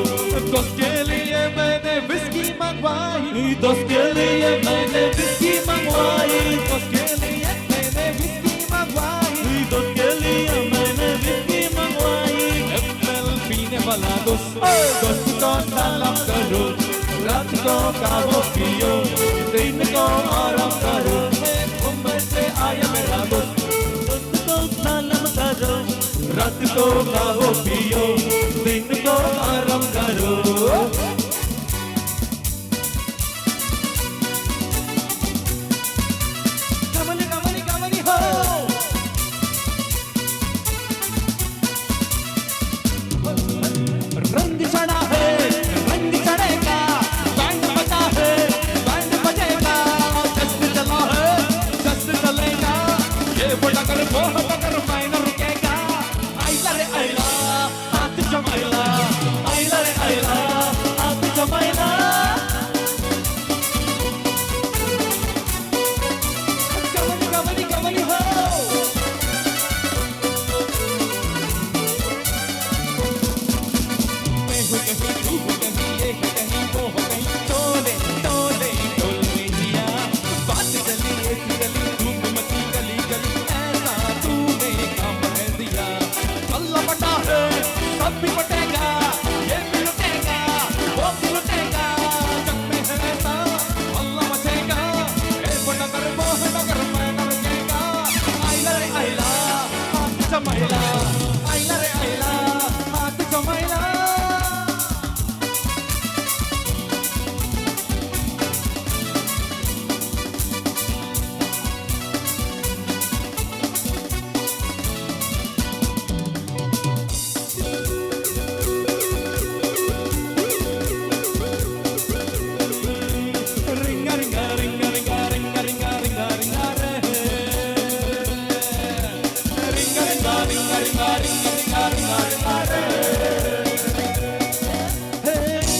दोस्त के लिए मैंने विस्की मंगवाई दोस्त के लिए मैंने विस्की मंगवाई दोस्त के लिए मैंने विस्की मंगवाई दोस्त के लिए मैंने विस्की वाला दोस्त को सलाम करो रात को खाओ पियो दिन को आराम करो मुंबई से आया मेरा दोस्त को सलाम करो रात को खाओ पियो दिन को आराम करो कमली हो रंग चढ़ा है रंग चढ़ेगा बैंड बजा है बैंड बजेगा जश्न चला है जश्न चलेगा ये बड़ा कर वो हटा कर मैं न रुकेगा आइला रे आइला हाथ जमाइला आइला रे आइला हाथ जमाइला कमली हो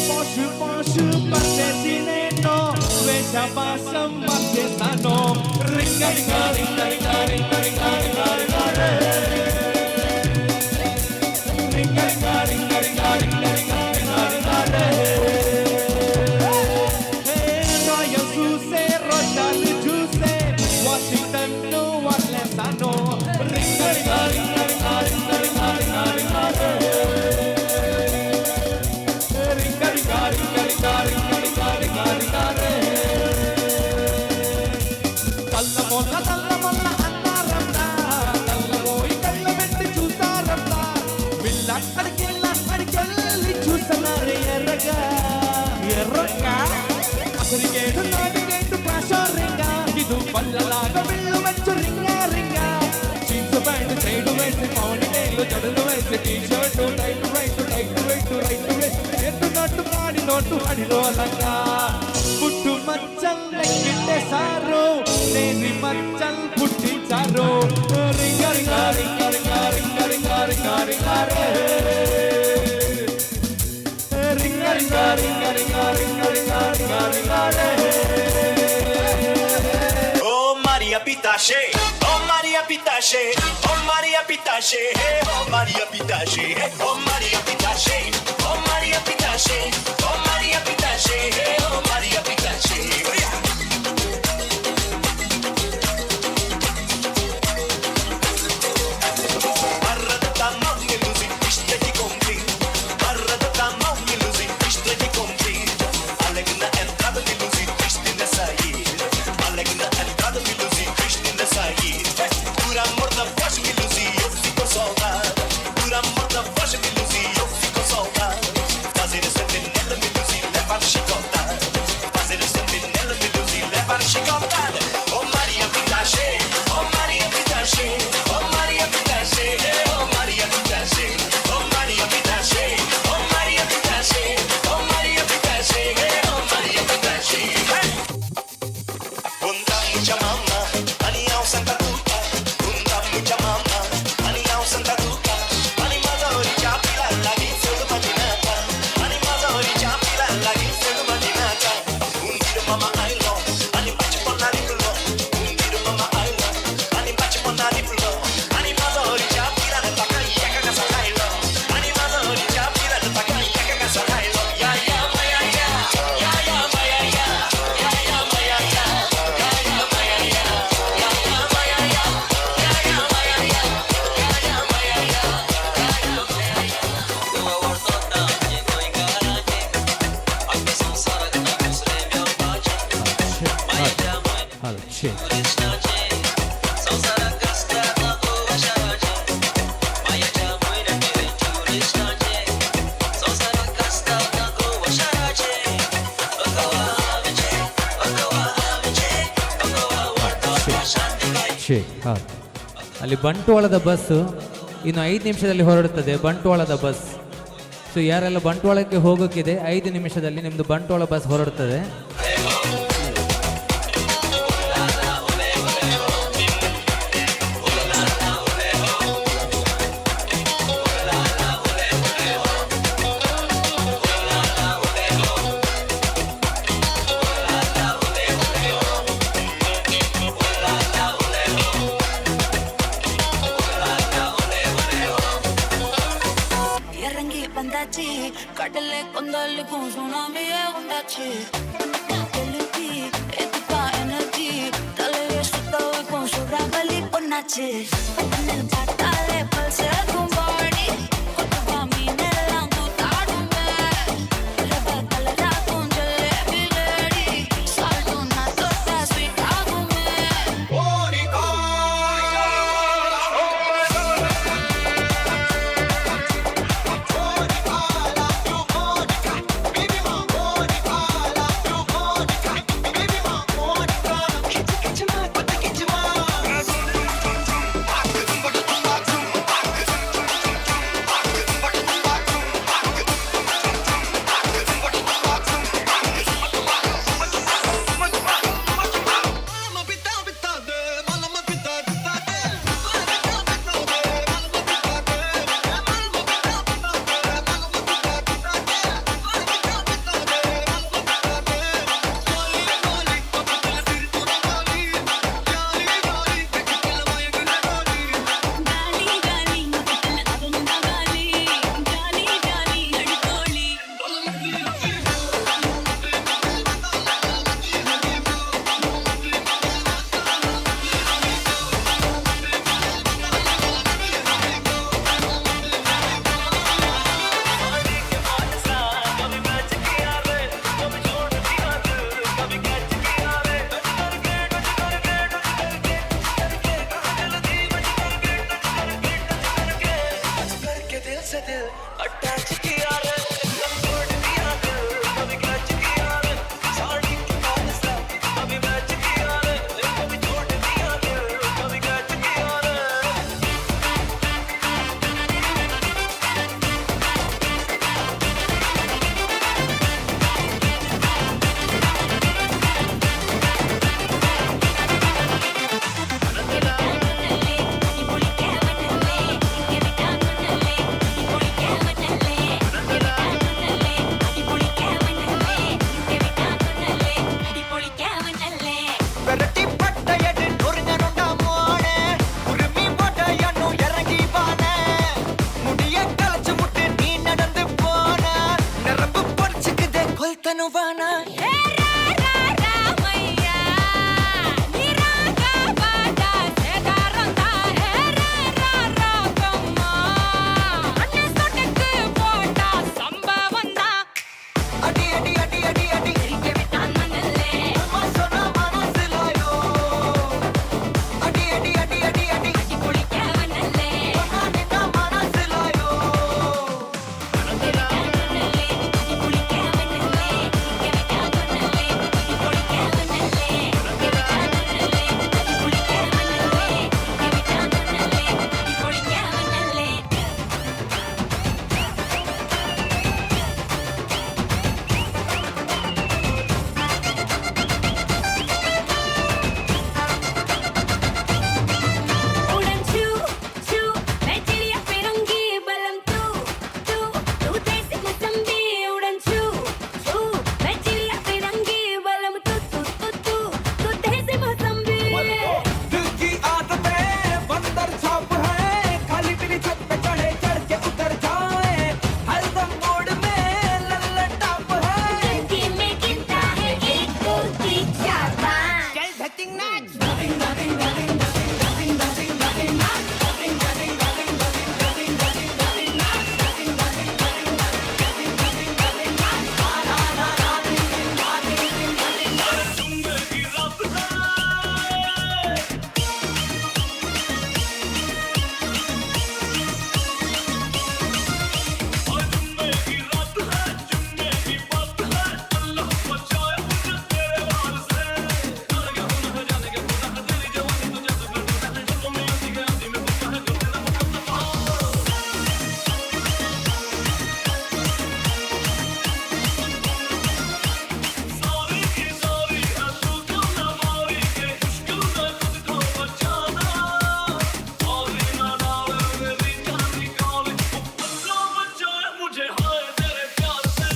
Poșu, poșu, partezineno, veja basam martesano. Ringa, ringa, ringa, ringa, ringa, ringa, ringa, ringa, re. Ringa, ringa, ringa, ringa, ringa, ringa, ringa, ringa, re. Royal Juice, Royal Juice, Washington, no, Atlanta, ringa, ringa, ringa, ringa, ringa, ringa, ringa, ringa, re. Ringa, ringa, ringa, ringa, ringa, ringa, ringa, ringa, re. Talla molla, annaramda, talla voi, talla vetti chusaramda. Villa అడికెళ్ళి చూసనారే ఎర్రగా ఎర్రగా అసరిగేడు నాటిగేటు ప్రాషోరింగా ఇది పల్లలాగా విల్లు వచ్చు రింగా రింగా jeans pant side వేసి pony టైలు జడలు వేసి T shirt tight right right right right right ఎత్తునట్టు కాడి నోటు అడిలోలంగా పుట్టు మచ్చల్లెక్కిట్టే సారు నేని మచ్చల్ పుట్టించారు రింగా రింగా రింగా రింగా రింగా రింగా రింగా రింగా రే ringa ringa ringa ringa ringa ringa ringa ringa re. Oh Maria Pitache, oh Maria Pitache, oh Maria Pitache, hey oh Maria Pitache, hey oh Maria Pitache, oh Maria Pitache, oh Maria Pitache, hey oh Maria Pitache. ಅಲ್ಲಿ ಬಂಟ್ವಾಳದ bus ಇನ್ನು 5 ನಿಮಿಷದಲ್ಲಿ ಹೊರಡುತ್ತದೆ. ಬಂಟ್ವಾಳದ bus. So ಯಾರೆಲ್ಲ ಬಂಟ್ವಾಳಕ್ಕೆ ಹೋಗೋಕ್ಕಿದೆ 5 ನಿಮಿಷದಲ್ಲಿ ನಿಮ್ಮದು Bantwal bus ಹೊರಡುತ್ತದೆ. கடலை கொந்தளிக்கும் சுனாமியே உண்டாச்சு எழுப்பி எதுப்பா எனர்ஜி தலையை சுத்த வைக்கும் சுறாவளி பொண்ணாச்சு பார்த்தாலே பல்சேக்கும் பாடி கொட்டுவா மீனெல்லாம் கூத்தாடுமே கலராக்கும் ஜலேபி லேடி சால்ட்டும் நான் தொட்டா ஸ்வீட் ஆகுமே Monica, से दिल अटैच किया रे छोड़ दिया दिल कभी कैच किया रे साड़ी के हाथ से कभी मैच किया रे कभी छोड़ दिया दिल कभी कैच किया रे വെരട്ടി പട്ടയടി നുറിഞ്ഞനുണ്ട മോനെ ഉരുമി പട്ടയന്നു ഇറങ്ങി വാനെ മുടിയെ കളച്ചു മുട്ടി നീ നടந்து പോന നരമ്പ് പൊടിച്ചുക്കുതേ കൊൽത്തനു വാന അടി അടി അടി അടി അടി ഉമ്മ സോന മനസ്സിലായോ അടി അടി അടി അടി അടി ഒന്നാ നിന്ന മനസ്സിലായോ उड़न छू छू मैं चिड़िया फिरंगी बलम तू देसी मौसम्बी उड़न छू छू मैं चिड़िया फिरंगी बलम तू देसी मौसम्बी दिल की आदत है बंदर छाप है खाली पीली छत पे चढ़े चढ़ के उतर जाए हरदम मोड़ में लल्लन टाप है जिंदगी में गिनता है एक दो तीन चार पाँच चल धतिंग नाच मुझे हाय तेरे प्यार से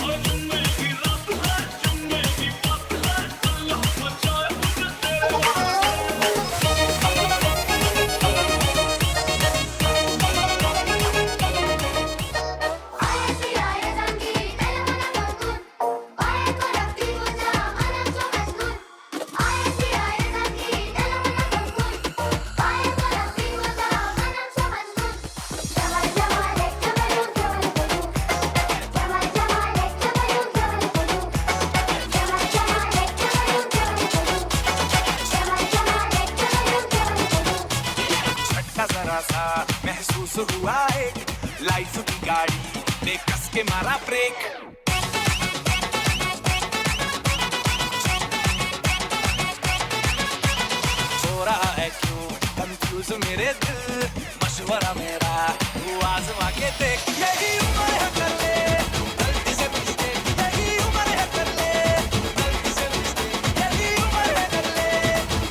और जुम्मे की रात है जुम्मे की बात है अल्लाह बचाए मुझे तेरे झटका जरा सा महसूस हुआ एक लाइफ की गाड़ी ने कस के मारा ब्रेक हो रहा है क्यों कंफ्यूज मेरे दिल मशवरा मेरा तू आजमा के देख यही उम्र है कर ले गलती से mistake, यही उम्र है कर ले गलती से mistake, यही उम्र है कर ले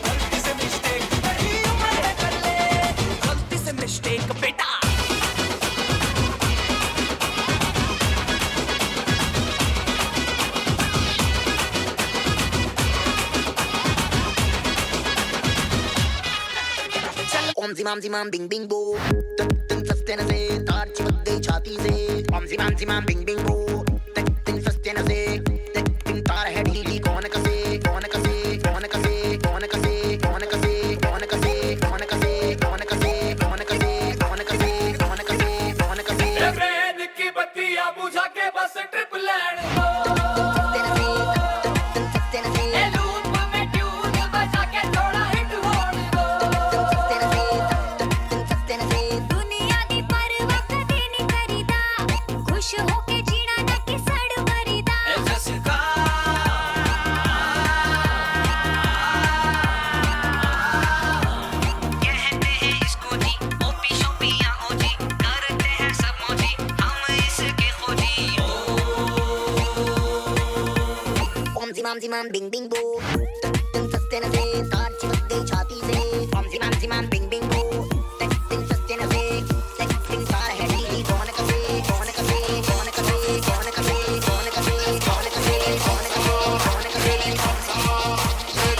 गलती से mistake, यही उम्र है कर ले गलती से mistake बेटा ओम जिमाम जिमाम बिंग बिंग बो तिन सस्ते न से तार चिपक गई छाती से ओम जिमाम जिमाम बिंग बिंग बो तिन सस्ते न से तिन तार है ढीली कौन कसे कौन कसे कौन कसे कौन कसे कौन कसे कौन कसे कौन कसे कौन कसे कौन कसे कौन कसे कौन कसे कौन कसे ट्रेन की बत्तियां बुझा के बस ट्रिप लैंड हो तिन सस्ते न से लूप में ट्यून बजा के थोड़ा जिमाम बिंग बिंग बो तुम सस्ते न से तार चिपक गई छाती से जिमाम बिंग बिंग बो तुम सस्ते न से तुम तार है ढीली कौन कसे कौन कसे कौन कसे कौन कसे कौन कसे कौन कसे कौन कसे कौन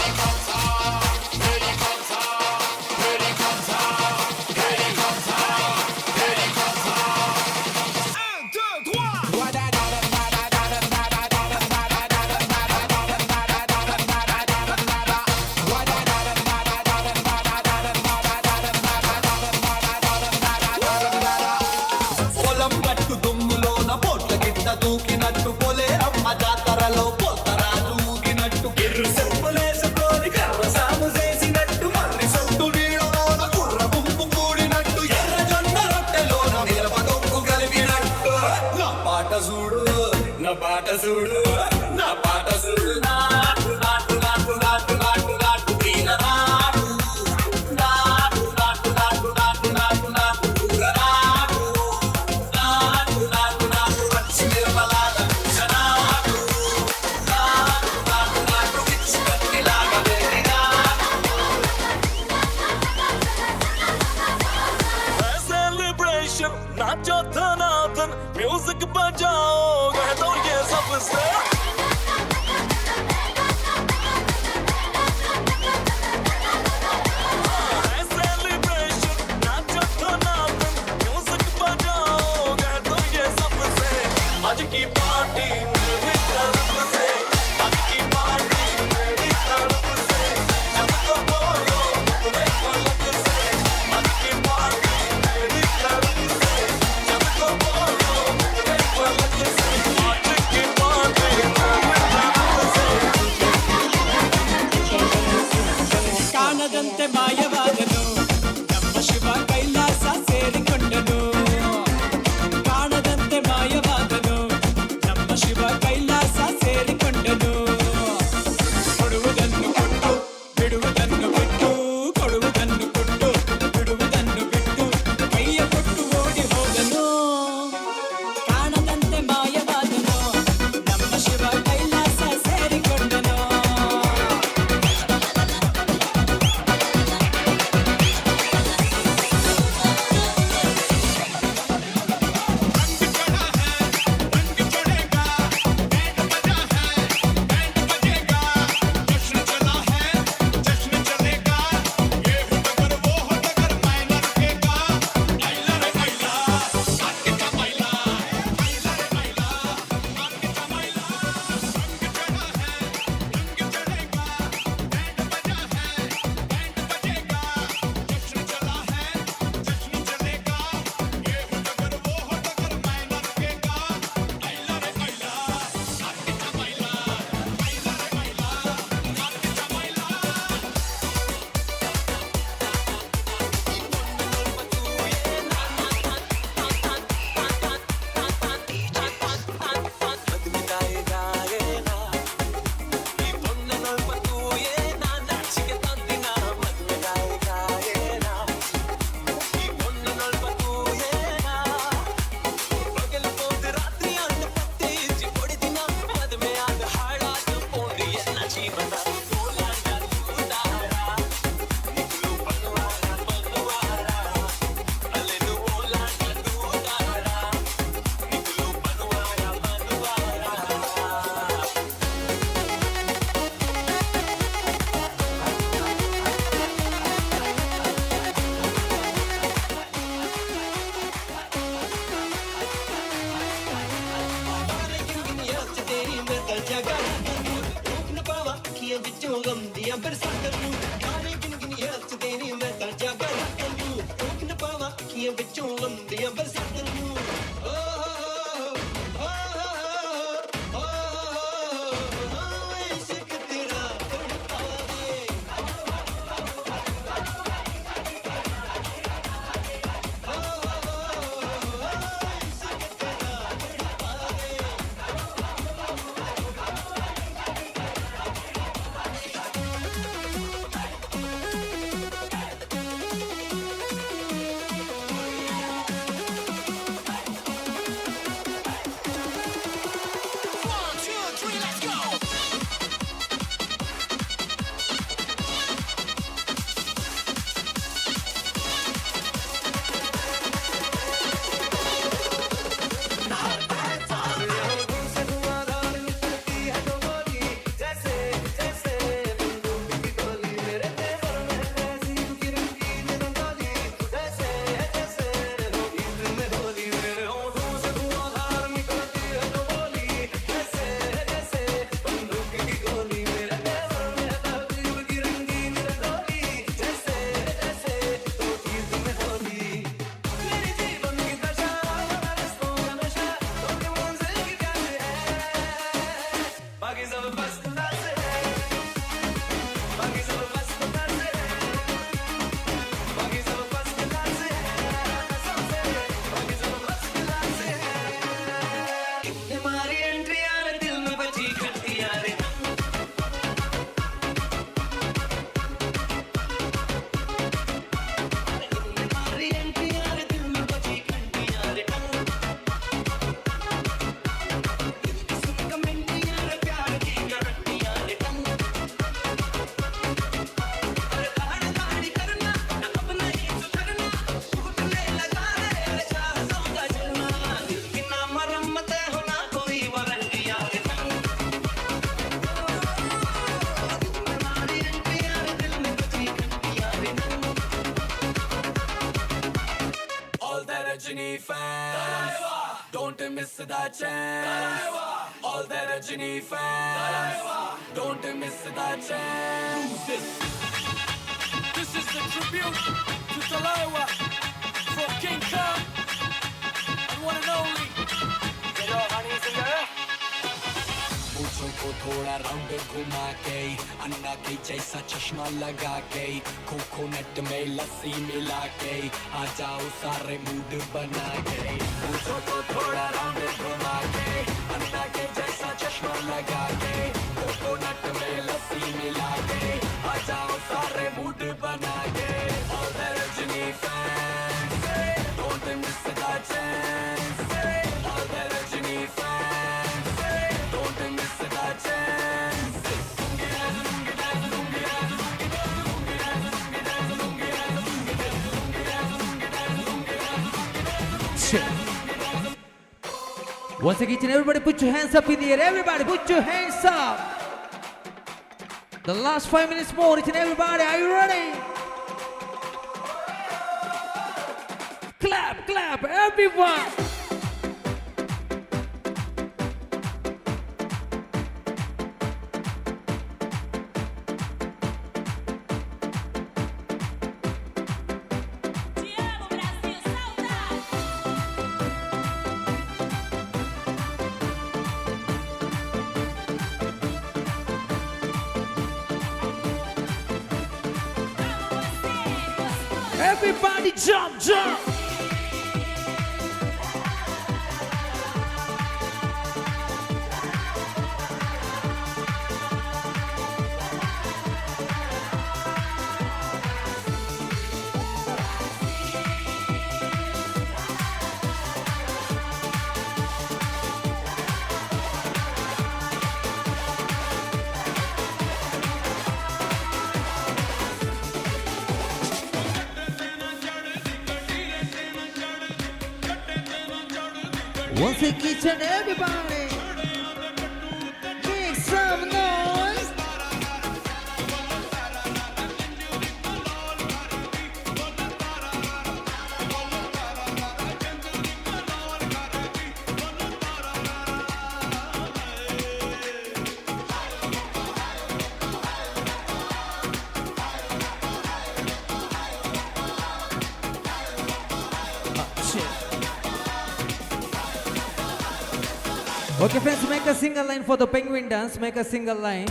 పొలం గట్టు దుమ్ములోన పోట్ల గిట్ట దూకినట్టు పోలే అమ్మ జాతరలో పోతరాజు ఊగినట్టు గిర్రు చెప్పులేసుకొని కర్ర సాము చేసినట్టు మల్లి సొట్టు నీడలోన కుర్ర గుంపు కూడినట్టు ఎర్ర జొన్న రొట్టెలోన నిలవ దొక్కు కలిపినట్టు నా పాట చూడు నా పాట చూడు నా పాట చూడు నాటు నాటు నాటు నాటు నాటు నాటు వీర నాటు నాటు నాటు నాటు నాటు నాటు నాటు కూర నాటు నాటు నాటు నాటు పచ్చి మిరపలాగా నాటు నాటు నాటు నాటు పిచ్చి కత్తిలాగా వేడి सेलिब्रेशन नाचो धनाधन म्यूजिक बजाओ कह दो ये सबसे सेलिब्रेशन नाचो धनाधन म्यूजिक बजाओ कह दो ये सबसे आज की पार्टी मेरी तरफ से आज की पार्टी मेरी तरफ से सबको बोलो तुम्हें पलक से आज की पार्टी मेरी तरफ से सबको बोलो तुम्हें पलक से आज की पार्टी ಕಾಣದಂತೆ ಮಾಯವಾದನು ನಮ್ಮ ಶಿವ ಕೈಲಾಸ ಸೇರಿಕೊಂಡನು ಕಾಣದಂತೆ ಮಾಯವಾದನು ನಮ್ಮ ಶಿವ ಕೈಲಾಸ ಸೇರಿಕೊಂಡನು ಕೊಡುವುದನ್ನು ಕೊಟ್ಟು ಬಿಡುವುದನ್ನು ಬಿಟ್ಟು ಕೊಡುವುದನ್ನು ಕೊಟ್ಟು ಬಿಡುವುದನ್ನು ಬಿಟ್ಟು ಕೈಯ ಕೊಟ್ಟು ಓಡಿ ಹೋದನು ಕಾಣದಂತೆ ಮಾಯವಾದನು ನಮ್ಮ Shiva Kailasa ಸೇರಿಕೊಂಡನು miss that chance. All the Rajini fans, don't miss that chance. This is the tribute to Talaiwa for King Kong and one and only. Get your honeys in there. पूछों को थोड़ा राउंड घुमा के अन्ना के जैसा चश्मा लगा के कोकोनट में लस्सी मिला के आ जाओ सारे mood बना के पूछों को थोड़ा राउंड घुमा के अन्ना के जैसा चश्मा लगा के कोकोनट में लस्सी मिला के आ जाओ सारे मूड बना के All the Rajini fans, don't miss that chance. All the Rajini fans, don't miss that chance. Once again, everybody put your hands up in the air. Everybody put your hands up. The last 5 minutes more, each and everybody, are you ready? Clap, clap, everyone. Everybody jump, jump. Once again, each and everybody, make some noise. Okay friends, make a single line for the penguin dance. Make a single line.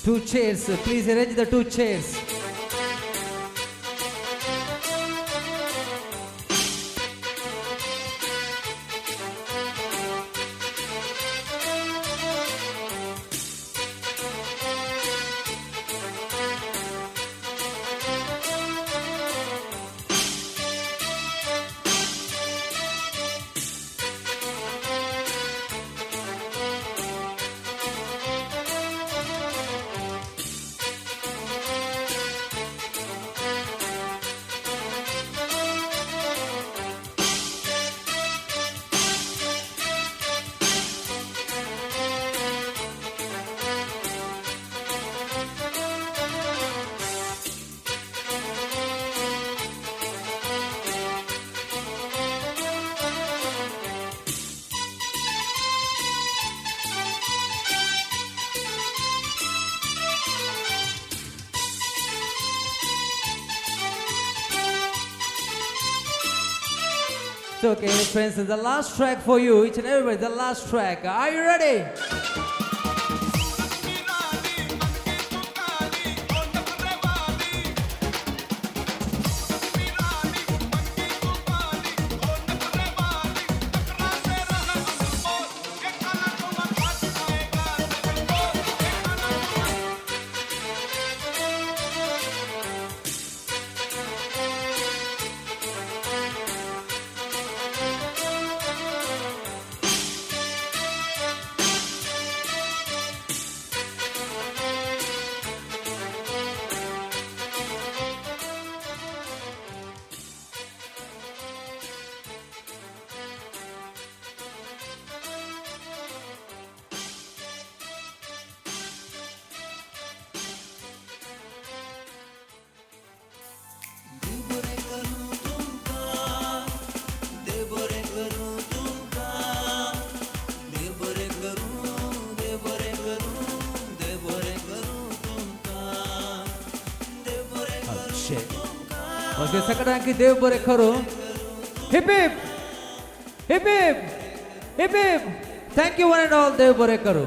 2 chairs. Please arrange the 2 chairs. So, okay, friends, the last track for you, each and everybody, the last track. Are you ready? Okay, सगळ्यांकी देव बरे करू. Hip hip, hip hip, hip hip. Thank you one and all. देव बरे करू.